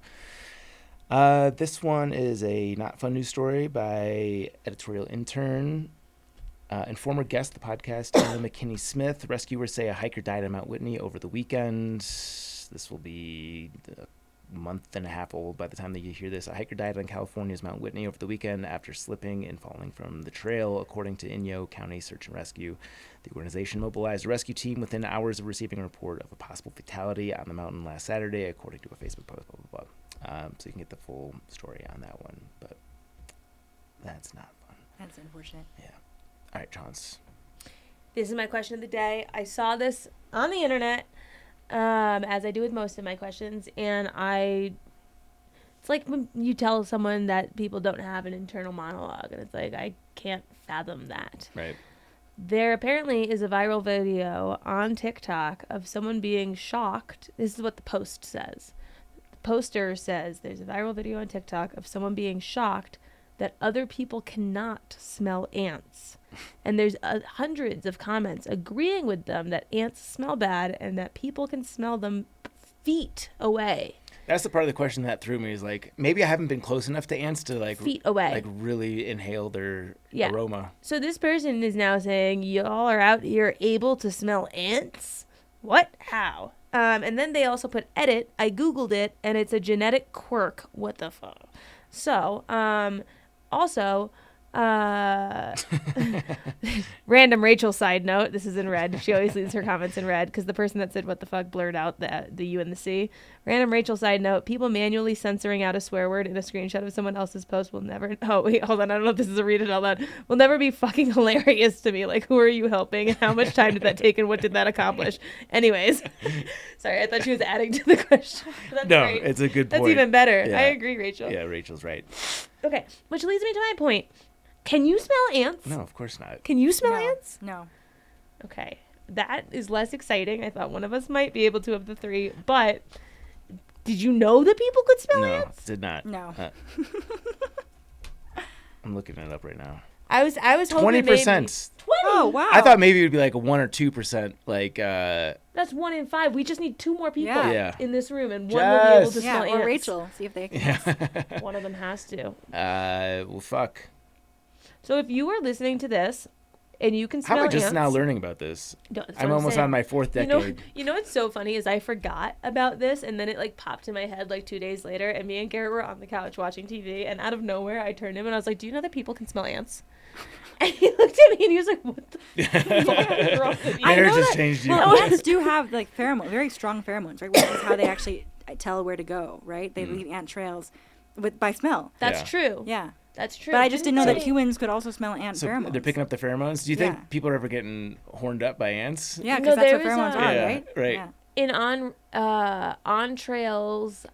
out. This one is a not fun news story by editorial intern and former guest of the podcast, Anna McKinney Smith. Rescuers say a hiker died on Mount Whitney over the weekend. This will be a month and a half old by the time that you hear this. A hiker died on California's Mount Whitney over the weekend after slipping and falling from the trail, according to Inyo County Search and Rescue. The organization mobilized a rescue team within hours of receiving a report of a possible fatality on the mountain last Saturday, according to a Facebook post, blah, blah, blah. So you can get the full story on that one, but that's not fun. That's unfortunate. Yeah. All right, Chaunce. This is my question of the day. I saw this on the internet, as I do with most of my questions, and it's like when you tell someone that people don't have an internal monologue, and it's like, I can't fathom that. Right. There apparently is a viral video on TikTok of someone being shocked. This is what the post says. The poster says there's a viral video on TikTok of someone being shocked that other people cannot smell ants. And there's hundreds of comments agreeing with them that ants smell bad and that people can smell them feet away. That's the part of the question that threw me, is maybe I haven't been close enough to ants to feet away. Really inhale their aroma. So this person is now saying, y'all are out here able to smell ants? What? How? And then they also put edit. I Googled it, and it's a genetic quirk. What the fuck? So, also, random Rachel side note. This is in red. She always leaves her comments in red because the person that said what the fuck blurred out the U and the C. Random Rachel side note. People manually censoring out a swear word in a screenshot of someone else's post will never. Oh wait, hold on. I don't know if this is a read it out loud. Will never be fucking hilarious to me. Who are you helping and how much time did that take and what did that accomplish? Anyways, sorry. I thought she was adding to the question. That's No, great. it's a good point. That's even better. Yeah. I agree, Rachel. Yeah, Rachel's right. Okay, which leads me to my point. Can you smell ants? No, of course not. Can you smell No. ants? No. Okay. That is less exciting. I thought one of us might be able to of the three, but did you know that people could smell No, ants? did not. No. I'm looking it up right now. I was hoping 20%. 20. Oh, wow. I thought maybe it would be 1 or 2%. That's 1 in 5. We just need 2 more people Yeah. in this room, and one will be able to Yeah, smell or ants. Rachel. See if they can. One of them has to. Well, fuck. So if you are listening to this and you can How smell am I just ants, now learning about this? No, that's I'm what almost saying. on my 4th decade. You know what's so funny is I forgot about this, and then it popped in my head 2 days later, and me and Garrett were on the couch watching TV, and out of nowhere I turned to him and I was like, "Do you know that people can smell ants?" And he looked at me and he was like, "What the fuck is wrong with you?" I Marriage know has that- changed you. Well, ants do have pheromone, very strong pheromones, right? Which is how they actually tell where to go, right? They leave ant trails by smell. That's Yeah. true. Yeah. That's true. But I just didn't know that So- humans could also smell ant So pheromones. they're picking up the pheromones. Do you Yeah. think people are ever getting horned up by ants? Yeah, No, because that's there what was pheromones a- are, Yeah, right? right. Yeah. in on trails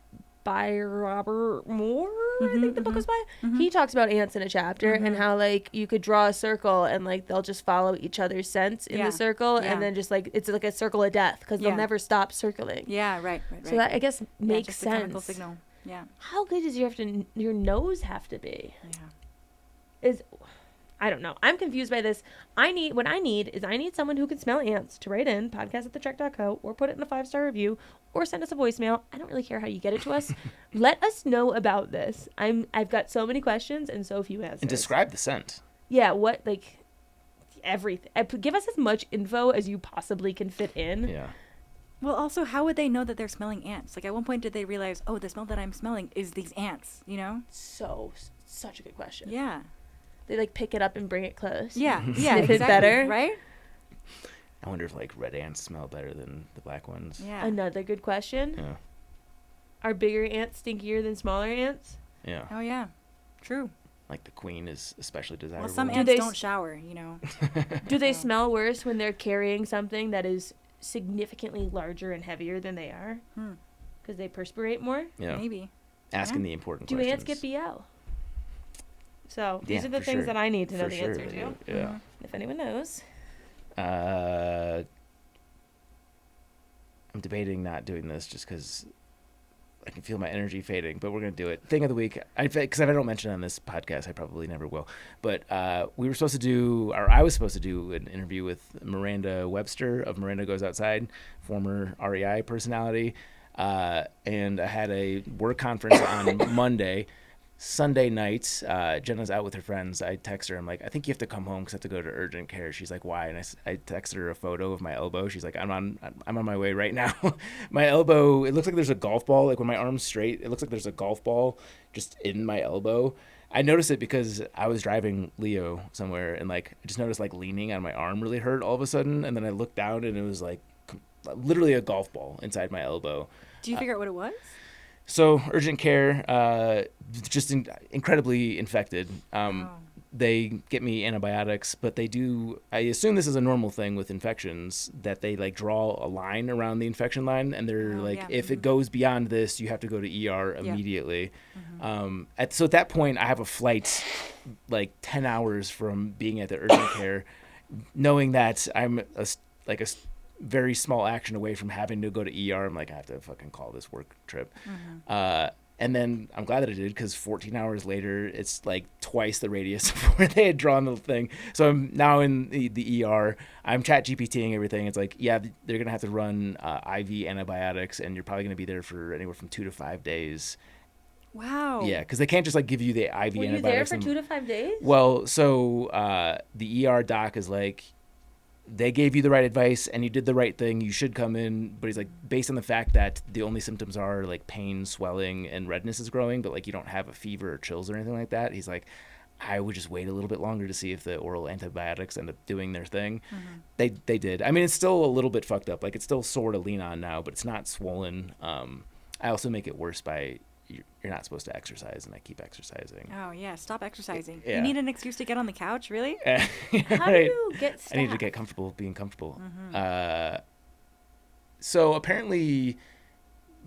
by Robert Moore. I think the book was by. He talks about ants in a chapter and how like you could draw a circle and like they'll just follow each other's scents in the circle and then just like it's like a circle of death because they'll never stop circling. Yeah, right. So that I guess makes just sense. A chemical signal. Yeah. How good does your nose have to be? Yeah. I don't know. I'm confused by this. I need someone who can smell ants to write in podcast@thetrek.co or put it in a 5-star review or send us a voicemail. I don't really care how you get it to us. Let us know about this. I've got so many questions and so few answers. And describe the scent. Yeah, what like everything. Give us as much info as you possibly can fit in. Yeah. Well, also, how would they know that they're smelling ants? Like, at one point, did they realize, oh, the smell that I'm smelling is these ants, you know? Such a good question. Yeah. They like pick it up and bring it close. Yeah. Sniff Exactly, it better. right? I wonder if like red ants smell better than the black ones. Yeah. Another good question. Yeah. Are bigger ants stinkier than smaller ants? Yeah. Oh, yeah. True. Like the queen is especially desirable. Well, some ants don't shower, you know? Do they smell worse when they're carrying something that is significantly larger and heavier than they are? Because they perspirate more? Yeah. Maybe. Asking the important Do questions. ants get BL? So these are the for things sure. that I need to know For the sure, answer to. Yeah. If anyone knows. I'm debating not doing this just because I can feel my energy fading, but we're going to do it. Thing of the week, because if I don't mention it on this podcast, I probably never will. But I was supposed to do an interview with Miranda Webster of Miranda Goes Outside, former REI personality. And I had a work conference on Monday. Sunday night, Jenna's out with her friends. I text her. I'm like, I think you have to come home because I have to go to urgent care. She's like, why? And I texted her a photo of my elbow. She's like, I'm on my way right now. My elbow, it looks like there's a golf ball. Like when my arm's straight, it looks like there's a golf ball just in my elbow. I noticed it because I was driving Leo somewhere and like I just noticed like leaning on my arm really hurt all of a sudden. And then I looked down and it was like literally a golf ball inside my elbow. Do you figure out what it was? So urgent care, just incredibly infected. They get me antibiotics, but they do. I assume this is a normal thing with infections that they like draw a line around the infection line, and they're if it goes beyond this, you have to go to ER immediately. So at that point, I have a flight like 10 hours from being at the urgent care, knowing that I'm a very small action away from having to go to ER. I'm like, I have to fucking call this work trip. And then I'm glad that I did because 14 hours later, it's like twice the radius of where they had drawn the thing. So I'm now in the ER. I'm chat GPTing everything. It's like, yeah, they're going to have to run IV antibiotics and you're probably going to be there for anywhere from 2 to 5 days. Wow. Yeah, because they can't just like give you the IV antibiotics. Were you there for 2 to 5 days? Well, so the ER doc is like, they gave you the right advice and you did the right thing. You should come in. But he's like, based on the fact that the only symptoms are like pain, swelling, and redness is growing, but like you don't have a fever or chills or anything like that. He's like, I would just wait a little bit longer to see if the oral antibiotics end up doing their thing. They did. I mean, it's still a little bit fucked up. Like it's still sore to lean on now, but it's not swollen. I also make it worse by you're not supposed to exercise, and I keep exercising. Oh, yeah. Stop exercising. Yeah. You need an excuse to get on the couch? Really? How do you get staff? I need to get comfortable being comfortable. So apparently,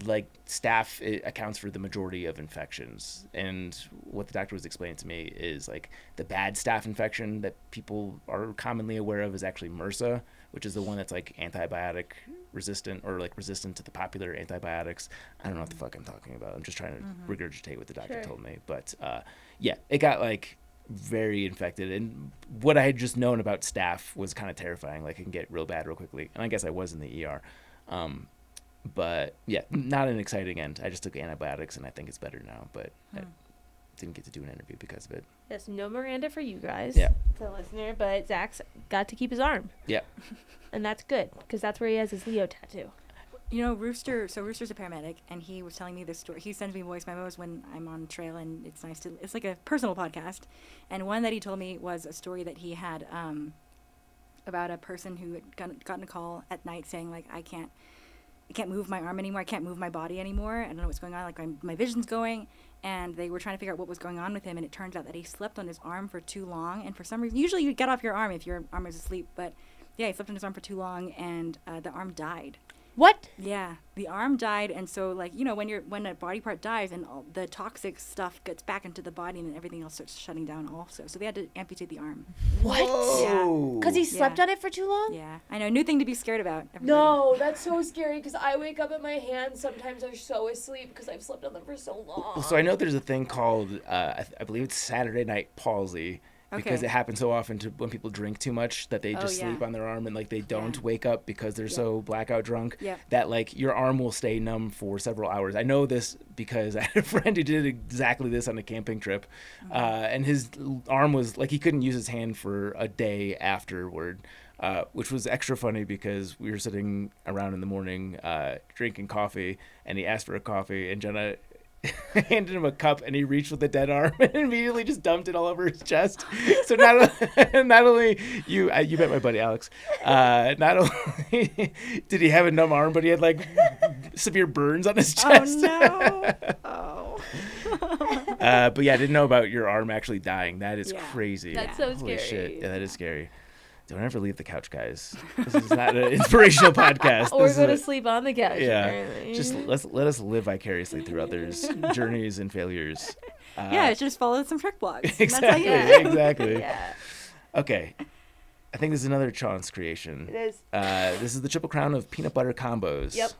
like, staph accounts for the majority of infections. And what the doctor was explaining to me is, like, the bad staph infection that people are commonly aware of is actually MRSA, which is the one that's, like, antibiotic resistant or, like, resistant to the popular antibiotics. I don't know what the fuck I'm talking about. I'm just trying to regurgitate what the doctor told me. But, yeah, it got, like, very infected. And what I had just known about staph was kind of terrifying. Like, it can get real bad real quickly. And I guess I was in the ER. But yeah, not an exciting end. I just took antibiotics and I think it's better now, but I didn't get to do an interview because of it. Yes, no Miranda for you guys. Yeah. The listener, but Zach's got to keep his arm. Yeah. And that's good because that's where he has his Leo tattoo. You know, Rooster's a paramedic, and he was telling me this story. He sends me voice memos when I'm on trail, and it's nice to, it's like a personal podcast. And one that he told me was a story that he had about a person who had gotten a call at night saying, like, I can't move my arm anymore. I can't move my body anymore. I don't know what's going on. Like, my vision's going. And they were trying to figure out what was going on with him. And it turns out that he slept on his arm for too long. And for some reason, usually you get off your arm if your arm is asleep. But yeah, he slept on his arm for too long, and the arm died. What? Yeah, the arm died, and so like when a body part dies and all the toxic stuff gets back into the body and then everything else starts shutting down also. So they had to amputate the arm. What? Whoa. Because he slept on it for too long? Yeah, I know, new thing to be scared about. Everybody. No, that's so scary because I wake up and my hands sometimes are so asleep because I've slept on them for so long. So I know there's a thing called, I believe it's Saturday night palsy. Because Okay. it happens so often when people drink too much that they just yeah. sleep on their arm and like they don't Yeah. wake up because they're so blackout drunk Yep. that like your arm will stay numb for several hours. I know this because I had a friend who did exactly this on a camping trip, and his arm was like he couldn't use his hand for a day afterward. Which was extra funny because we were sitting around in the morning drinking coffee, and he asked for a coffee, and Jenna handed him a cup, and he reached with the dead arm and immediately just dumped it all over his chest. So not only you met my buddy Alex, not only did he have a numb arm, but he had like severe burns on his chest. Oh no! But yeah, I didn't know about your arm actually dying. That is Yeah. crazy. That's so Holy scary. shit! Yeah, that is scary. Don't ever leave the couch, guys. This is not an inspirational podcast. Or This go is to sleep on the couch. Yeah, apparently. just let us live vicariously through others' journeys and failures. Yeah, I should just follow some trick blogs. Exactly. That's how you Exactly. Yeah, Okay, I think this is another Chaunce creation. it is. This is the Triple Crown of peanut butter combos. Yep.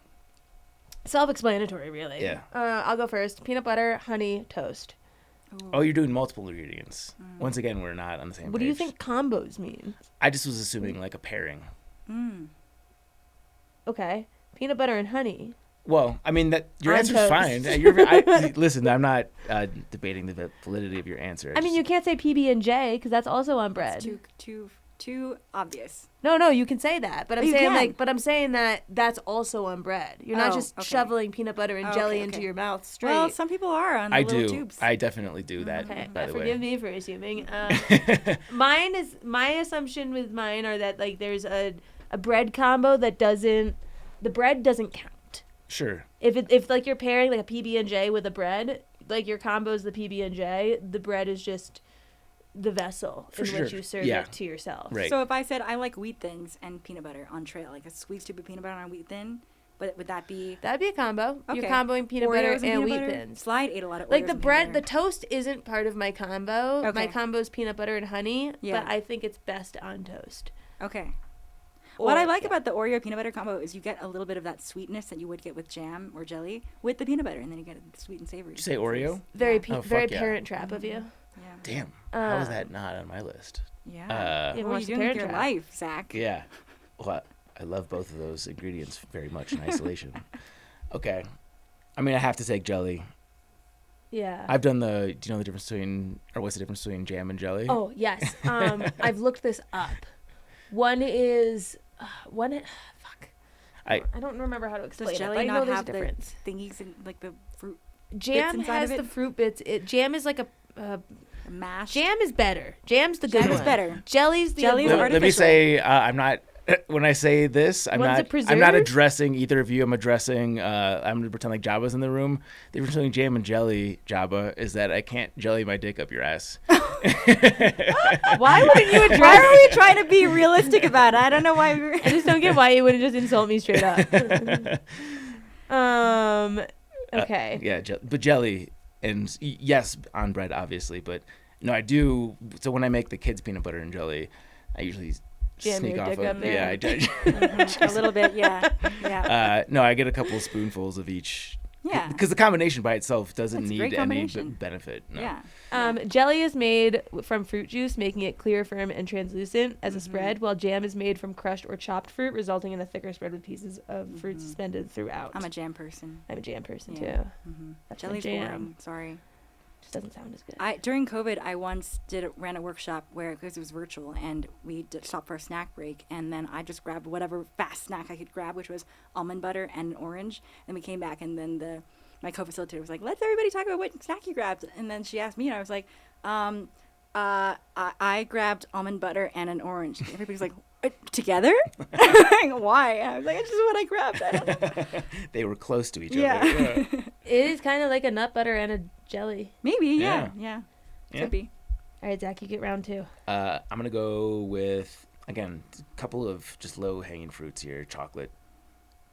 Self-explanatory, really. Yeah. I'll go first. Peanut butter, honey, toast. Oh, you're doing multiple ingredients. Once again, we're not on the same page. What do you think combos mean? I just was assuming like a pairing. Okay. Peanut butter and honey. Well, I mean that your On answer's toast. fine. Listen, I'm not debating the validity of your answer. I mean, you can't say PB and J because that's also on bread. It's too obvious. No, you can say that, but I'm You saying can. but I'm saying that that's also on bread. You're not Oh, just okay. shoveling peanut butter and Oh, jelly okay, into okay. your mouth straight. Well, some people are on the I little do. tubes. I definitely do that. Okay, By the forgive way. me for assuming. My assumption with mine are that like there's a bread combo that the bread doesn't count. Sure. If like you're pairing like a PB and J with a bread, like your combo is the PB and J, the bread is just the vessel For in sure. which you serve Yeah. it to yourself. Right. So if I said I like wheat thins and peanut butter on trail, like a sweet stupid peanut butter on wheat thin, but would that be That'd be a combo. You're Okay. comboing peanut Oreos butter and and peanut wheat butter? thins. Slide ate a lot of Like Oreos the and bread, peanut the butter. toast isn't part of my combo. Okay. My combo is peanut butter and honey, Yeah. but I think it's best on toast. Okay. What I like yeah. about the Oreo peanut butter combo is you get a little bit of that sweetness that you would get with jam or jelly with the peanut butter, and then you get it sweet and savory. Did you say Oreo? Very Yeah. very fuck yeah. Parent Trap of you. Yeah. Damn. How is that not on my list? Yeah. Yeah. What are watch you the doing with Parent your Trap. life, Zach? Yeah. Well, I love both of those ingredients very much in isolation. Okay. I mean, I have to take jelly. Yeah. I've done do you know the difference between, or what's the difference between jam and jelly? Oh yes. I've looked this up. One is fuck. I don't remember how to explain Does it. jelly But I know not there's a have the difference. thingies in like the fruit Jam inside has of the it? fruit bits. Jam is like a mash? jam is better. Jam's the good Jam is one. better. Jelly's the Jelly's other Let one. me artificial. say, I'm not. When I say this, I'm One's a not preserve? addressing either of you. I'm addressing. I'm gonna pretend like Jabba's in the room. The difference between jam and jelly, Jabba, is that I can't jelly my dick up your ass. Why wouldn't you address? Why are we trying to be realistic about it? I don't know why. I just don't get why you wouldn't just insult me straight up. Okay. Yeah, but jelly and yes, on bread, obviously. But no, I do. So when I make the kids peanut butter and jelly, I usually Jam sneak your off dick of. up there. Yeah, I do. A little bit, yeah. Yeah. No, I get a couple of spoonfuls of each. Yeah. Because the combination by itself doesn't That's a need great any combination. benefit. No. Yeah. Jelly is made from fruit juice, making it clear, firm, and translucent as a spread, while jam is made from crushed or chopped fruit, resulting in a thicker spread with pieces of fruit suspended throughout. I'm a jam person. I'm a jam person Yeah. too. Mm-hmm. That's my Jelly's jam. boring. Sorry. Just doesn't sound as good. During COVID, I once ran a workshop because it was virtual, and we stopped for a snack break, and then I just grabbed whatever fast snack I could grab, which was almond butter and an orange. And we came back, and then my co-facilitator was like, "Let's everybody talk about what snack you grabbed." And then she asked me, and I was like, I grabbed almond butter and an orange. And everybody's like, together? Why? I was like, it's just what I grabbed. I don't know. They were close to each Yeah. other. It is kind of like a nut butter and a jelly. Maybe, Yeah. yeah. Yeah. Could be. All right, Zach, you get round two. I'm gonna go with again a couple of just low hanging fruits here. Chocolate.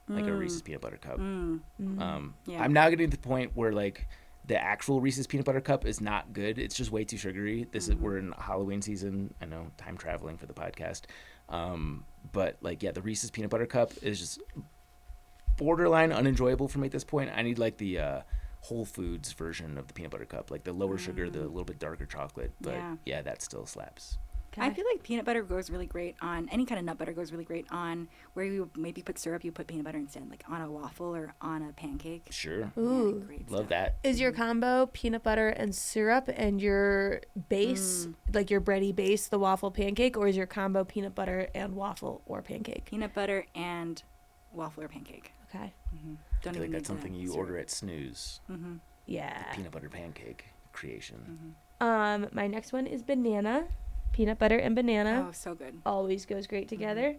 like a Reese's peanut butter cup. Yeah. I'm now getting to the point where like the actual Reese's peanut butter cup is not good. It's just way too sugary. We're in Halloween season. I know, time traveling for the podcast. But like, yeah, the Reese's peanut butter cup is just borderline unenjoyable for me at this point. I need like the Whole Foods version of the peanut butter cup, like the lower sugar, the little bit darker chocolate. But yeah, that still slaps. Okay. I feel like peanut butter goes really great on any kind of nut butter goes really great on where you maybe put syrup, you put peanut butter instead, like on a waffle or on a pancake. Sure. Ooh. Yeah, great Love stuff. that. Is your combo peanut butter and syrup and your base, like your bready base, the waffle pancake, or is your combo peanut butter and waffle or pancake? Peanut butter and waffle or pancake. Okay. Don't I feel like even that's need the something you syrup. order at Snooze. Yeah. Peanut butter pancake creation. My next one is banana. Peanut butter and banana Oh, so good. always goes great together.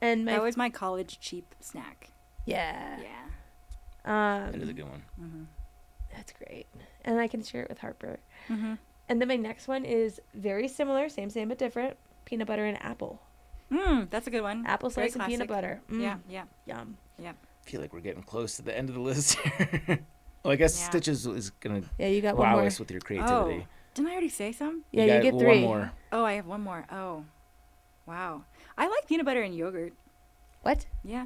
And my That was my college cheap snack. yeah. Yeah. That is a good one. That's great. And I can share it with Harper. And then my next one is very similar, same but different. Peanut butter and apple. That's a good one. Apple Very slice and peanut classic. butter. Yeah. Yum. I feel like we're getting close to the end of the list here. Well, I guess Yeah. Stitches is going to Yeah, you got one wow more. us with your creativity. Oh, didn't I already say some? Yeah, you got get one 3. more. Oh, I have one more. Oh, wow. I like peanut butter and yogurt. What? Yeah.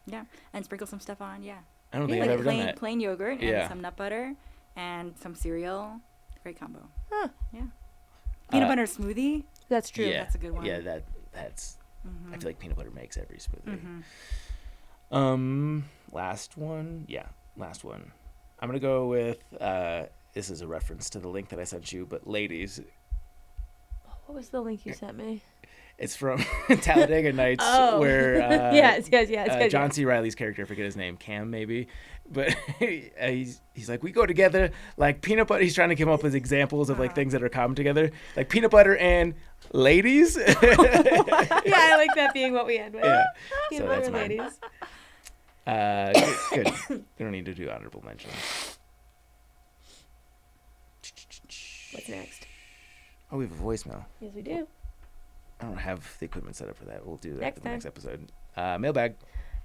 Yeah. And sprinkle some stuff on. Yeah. I don't think Like I've ever done plain, that. plain yogurt Yeah. and some nut butter and some cereal. Great combo. Huh. Yeah. Peanut butter smoothie. That's true. Yeah, That's a good one. Yeah, that's. I feel like peanut butter makes every smoothie. Mm-hmm. Last one. Yeah, last one. I'm gonna go with. This is a reference to the link that I sent you, but ladies, What was the link you sent me? it's from Talladega Nights, Oh. where yes. John C. Reilly's character, I forget his name, Cam maybe, but he's like, we go together like peanut butter. He's trying to come up with examples of like things that are common together, like peanut butter and ladies. Yeah, I like that being what we end with. Yeah. Peanut So that's butter mine. ladies. Good. We don't need to do honorable mentions. What's next? Oh, we have a voicemail. Yes, we do. I don't have the equipment set up for that. We'll do that Next for the next time. episode. Mailbag.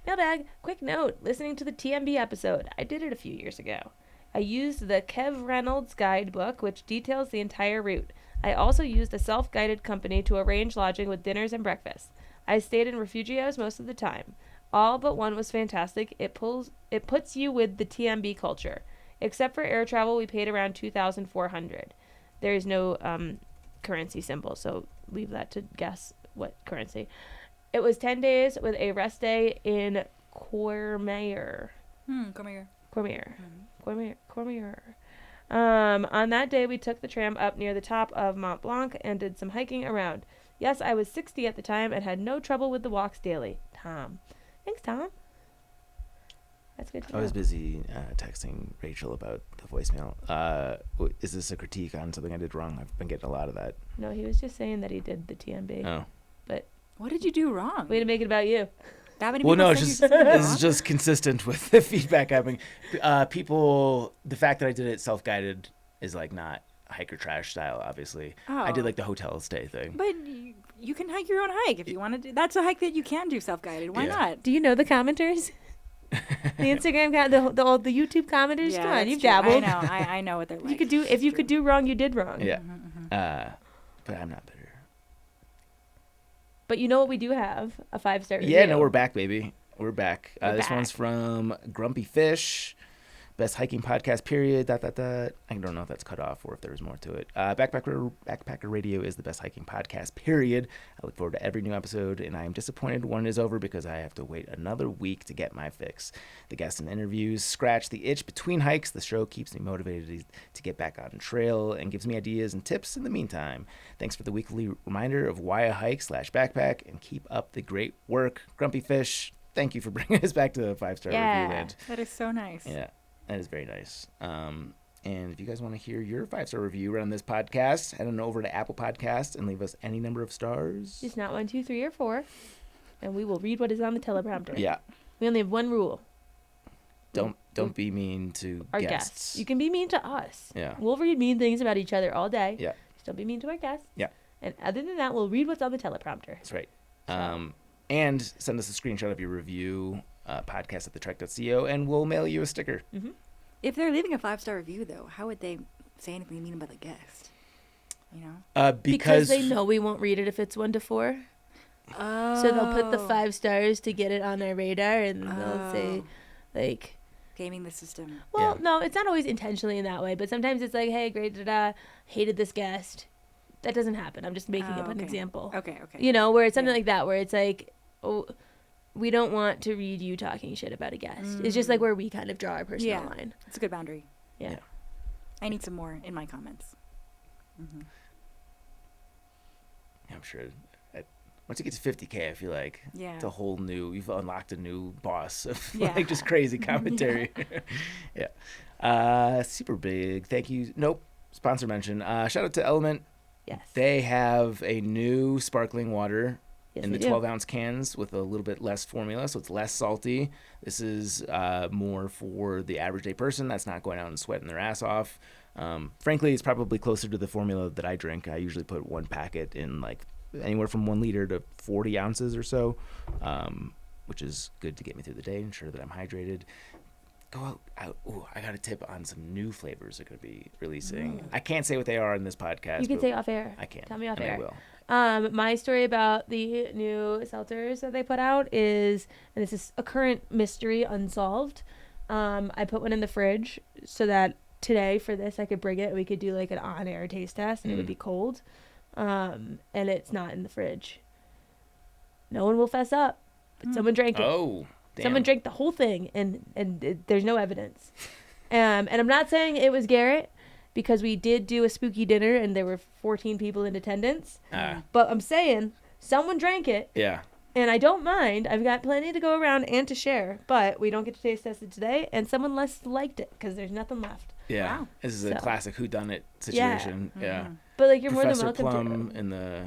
Mailbag, quick note. Listening to the TMB episode, I did it a few years ago. I used the Kev Reynolds guidebook, which details the entire route. I also used a self-guided company to arrange lodging with dinners and breakfast. I stayed in refugios most of the time. All but one was fantastic. It puts you with the TMB culture. Except for air travel, we paid around $2,400. There is no currency symbol, so leave that to guess what currency. It was 10 days with a rest day in Cormier. Come here. On that day, we took the tram up near the top of Mont Blanc and did some hiking around. Yes, I was 60 at the time and had no trouble with the walks daily. Tom. Thanks, Tom. That's good to know. I was busy texting Rachel about the voicemail. Is this a critique on something I did wrong? I've been getting a lot of that. No, he was just saying that he did the TMB. Oh. But What did you do wrong? way to make it about you. That many Well, people no, said it's you just did something this wrong? is just consistent with the feedback having. People, the fact that I did it self-guided is like not hiker trash style. Obviously, I did Oh. like the hotel stay thing. But you can hike your own hike if you want to do. That's a hike that you can do self-guided. Why Yeah. not? Do you know the commenters? The Instagram, the YouTube commenters? Come on, that's you've true. dabbled. I know. I know what they're like. You could do if you could do wrong, you did wrong. Yeah. But I'm not bitter. But you know what we do have? A 5-star review. Yeah, no, we're back, baby. We're back. We're This back. one's from Grumpy Fish. Best hiking podcast, period. ... I don't know if that's cut off or if there's more to it. Backpacker Radio is the best hiking podcast, period. I look forward to every new episode, and I am disappointed one is over because I have to wait another week to get my fix. The guests and interviews scratch the itch between hikes. The show keeps me motivated to get back on trail and gives me ideas and tips in the meantime. Thanks for the weekly reminder of why a hike /backpack, and keep up the great work. Grumpy Fish, thank you for bringing us back to the 5-star Yeah. review land. That is so nice. Yeah, that is very nice. And if you guys want to hear your 5-star review right on this podcast, head on over to Apple Podcasts and leave us any number of stars. Just not 1, 2, 3, or 4, and we will read what is on the teleprompter. Yeah, We only have one rule. don't be mean to Our guests. guests. You can be mean to us. Yeah. We'll read mean things about each other all day. Yeah, Just don't be mean to our guests. Yeah. And other than that, we'll read what's on the teleprompter. that's right. And send us a screenshot of your review podcast at thetrek.co, and we'll mail you a sticker. Mm-hmm. If they're leaving a 5-star review, though, how would they say anything mean about the guest? You know? Because they know we won't read it if it's 1 to 4. Oh. So they'll put the 5 stars to get it on our radar, and they'll say, like... Gaming the system. Well, no, it's not always intentionally in that way, but sometimes it's like, hey, great, hated this guest. That doesn't happen. I'm just making up an example. Okay. You know, where it's something like that, where it's like, oh, we don't want to read you talking shit about a guest. It's just like where we kind of draw our personal line. It's a good boundary. Yeah. I need some more in my comments. Mm-hmm. Yeah, I'm sure. Once you get to 50K, I feel like it's a whole new, you've unlocked a new boss of like just crazy commentary. Super big. Thank you. Nope. Sponsor mention. Shout out to LMNT. Yes. They have a new sparkling water in the they do. 12-ounce cans with a little bit less formula, so it's less salty. This is more for the average day person that's not going out and sweating their ass off. Frankly, it's probably closer to the formula that I drink. I usually put one packet in like anywhere from 1 liter to 40 ounces or so, which is good to get me through the day, ensure that I'm hydrated. Go out. Ooh, I got a tip on some new flavors they're going to be releasing. I can't say what they are in this podcast. You can say off air. I can. Tell me off and air. I will. My story about the new seltzers that they put out is, and this is a current mystery unsolved. I put one in the fridge so that today for this I could bring it and we could do like an on-air taste test and it would be cold. And it's not in the fridge. No one will fess up, but someone drank it. Oh, damn. Someone drank the whole thing, and there's no evidence. And I'm not saying it was Garrett, because we did do a spooky dinner, and there were 14 people in attendance. But I'm saying someone drank it. Yeah. And I don't mind. I've got plenty to go around and to share, but we don't get to taste test it today, and someone less liked it because there's nothing left. Yeah. Wow. This is a classic whodunit situation. Yeah. But like you're Professor more than welcome Plum to. in the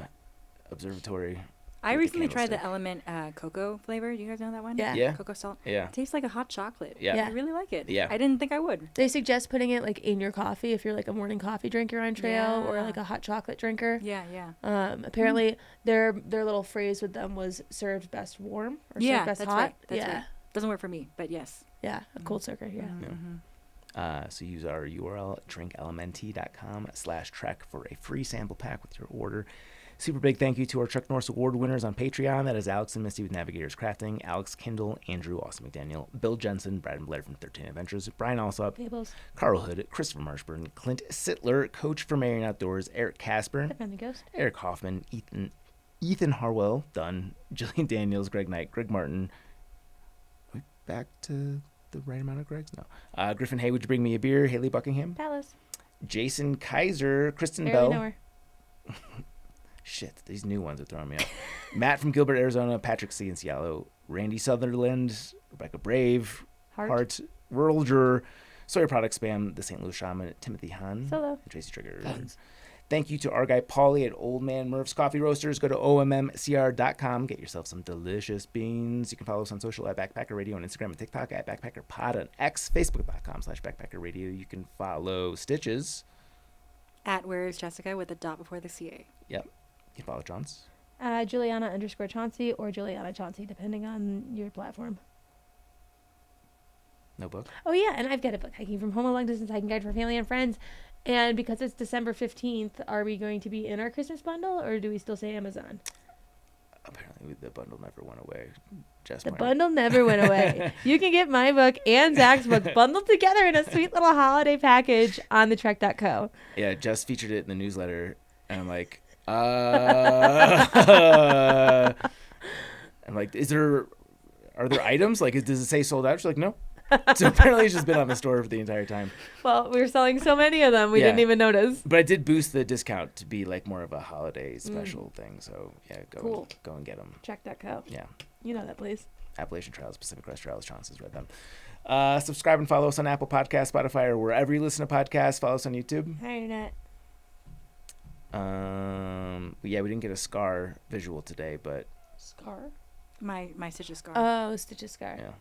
observatory. I with the recently tried the candlestick. LMNT cocoa flavor. Do you guys know that one? Yeah. Yeah. Cocoa salt. Yeah. It tastes like a hot chocolate. Yeah. Yeah. I really like it. Yeah. I didn't think I would. They suggest putting it like in your coffee if you're like a morning coffee drinker on trail or Yeah. like a hot chocolate drinker. Yeah. Apparently their little phrase with them was served best warm or served best that's hot. right. That's yeah. right. Doesn't work for me, but yes. Yeah. A cold soaker. Yeah. So use our URL, drinklmnt.com/trek for a free sample pack with your order. Super big thank you to our Chuck Norris Award winners on Patreon. That is Alex and Misty with Navigators Crafting, Alex Kindle, Andrew Austin McDaniel, Bill Jensen, Brad and Blair from 13 Adventures, Brian Alsop, Fables. Carl Hood, Christopher Marshburn, Clint Sittler, Coach for Marion Outdoors, Eric Casper, Step on the ghost. Eric Hoffman, Ethan Harwell, Dunn, Jillian Daniels, Greg Knight, Greg Martin. Are we back to the right amount of Gregs? No. Griffin Hay, would you bring me a beer? Haley Buckingham, Palace. Jason Kaiser, Kristen Barely know Bell. her. Shit, these new ones are throwing me off. Matt from Gilbert, Arizona, Patrick C. in Seattle, Randy Sutherland, Rebecca Brave, Hart, Rural Juror, Sawyer Product Spam, the St. Louis Shaman, Timothy Hahn, Solo. and Tracy Triggers. Thank you to our guy Paulie at Old Man Murph's Coffee Roasters. Go to ommcr.com. Get yourself some delicious beans. You can follow us on social at Backpacker Radio on Instagram and TikTok, at Backpacker Pod on X, Facebook.com/Backpacker Radio. You can follow Stitches. At Where is Jessica with a dot before the CA. Yep. You can follow Chaunce. Juliana_Chauncey or Juliana Chauncey, depending on your platform. No book. Oh, yeah, and I've got a book, Hiking from Home, a Long Distance Hiking Guide for Family and Friends. And because it's December 15th, are we going to be in our Christmas bundle, or do we still say Amazon? Apparently, the bundle never went away. Jess The might- bundle never went away. You can get my book and Zach's book bundled together in a sweet little holiday package on thetrek.co. Yeah, Jess featured it in the newsletter, and I'm like, I'm like, are there items? Like, does it say sold out? She's like, no. So apparently it's just been on the store for the entire time. Well, we were selling so many of them, we didn't even notice. But I did boost the discount to be like more of a holiday special thing. So yeah, go and get them. Trek.co. Yeah. You know that place. Appalachian Trails, Pacific Crest Trails, Chaunce's read them. Subscribe and follow us on Apple Podcasts, Spotify, or wherever you listen to podcasts. Follow us on YouTube. Hi, Internet. Yeah, we didn't get a scar visual today, but Scar? My Stitches scar. Oh, Stitches scar. yeah,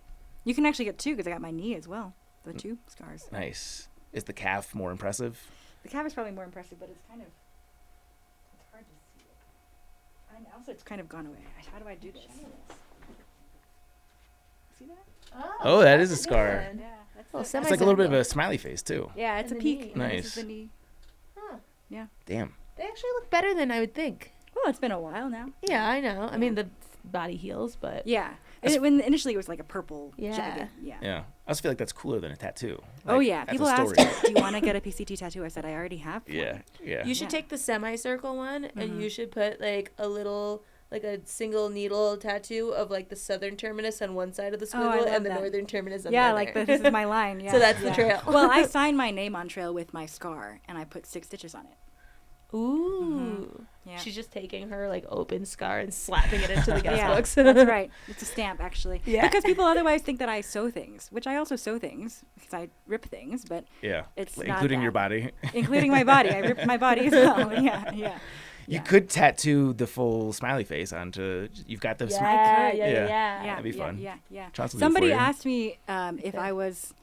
You can actually get 2 because I got my knee as well. The 2 scars. nice. Is the calf more impressive? The calf is probably more impressive, but it's hard to see it. And also, it's kind of gone away. How do I do this? See that? Oh, that is a that's good scar. one. Yeah, that's Well, the- It's like a little bit of Semicircle. a smiley face too. yeah, it's And a the peak. knee. and then this Nice. is the knee. Huh. Damn. They actually look better than I would think. Well, it's been a while now. Yeah, I know. I mean, the body heals, but Yeah. When initially it was like a purple Yeah. jagged. Yeah. Yeah. I also feel like that's cooler than a tattoo. Oh Like, yeah. that's a People story. ask, do you want to get a PCT tattoo? I said I already have one. Yeah. Yeah. you should Yeah. take the semicircle one and you should put like a little, like a single needle tattoo of like the southern terminus on one side of the Oh, I squiggle love and the that. northern terminus on Yeah, the like other. this is my line. Yeah. So that's the yeah. trail. Well, I signed my name on trail with my scar, and I put 6 stitches on it. Ooh. Yeah. She's just taking her like open scar and slapping it into the guest Yeah, books. that's right. It's a stamp, actually. Yeah. Because people otherwise think that I sew things, which I also sew things because I rip things, but Yeah. it's Like, not including your that. body. Including my body. I ripped my body as well. Yeah, yeah. You Yeah. could tattoo the full smiley face onto. You've got the. Yeah, I could. yeah, Yeah. yeah. That'd be yeah, fun. Yeah, yeah. Chaunce will do it Somebody for you. asked me if I was,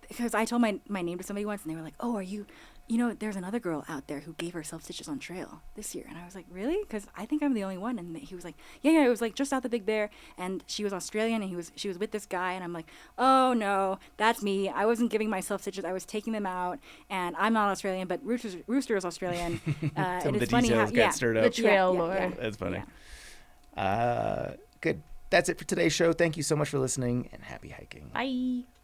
because I told my name to somebody once, and they were like, "Oh, are you?" You know, there's another girl out there who gave herself stitches on trail this year, and I was like, "Really?" Because I think I'm the only one. And he was like, "Yeah, it was like just out the Big Bear, and she was Australian, and she was with this guy." And I'm like, "Oh no, that's me. I wasn't giving myself stitches. I was taking them out, and I'm not Australian, but Rooster is Australian." Some and of the it's funny details how, got stirred The up. trail yeah, lore. yeah. That's funny. Yeah. Good. That's it for today's show. Thank you so much for listening, and happy hiking. Bye.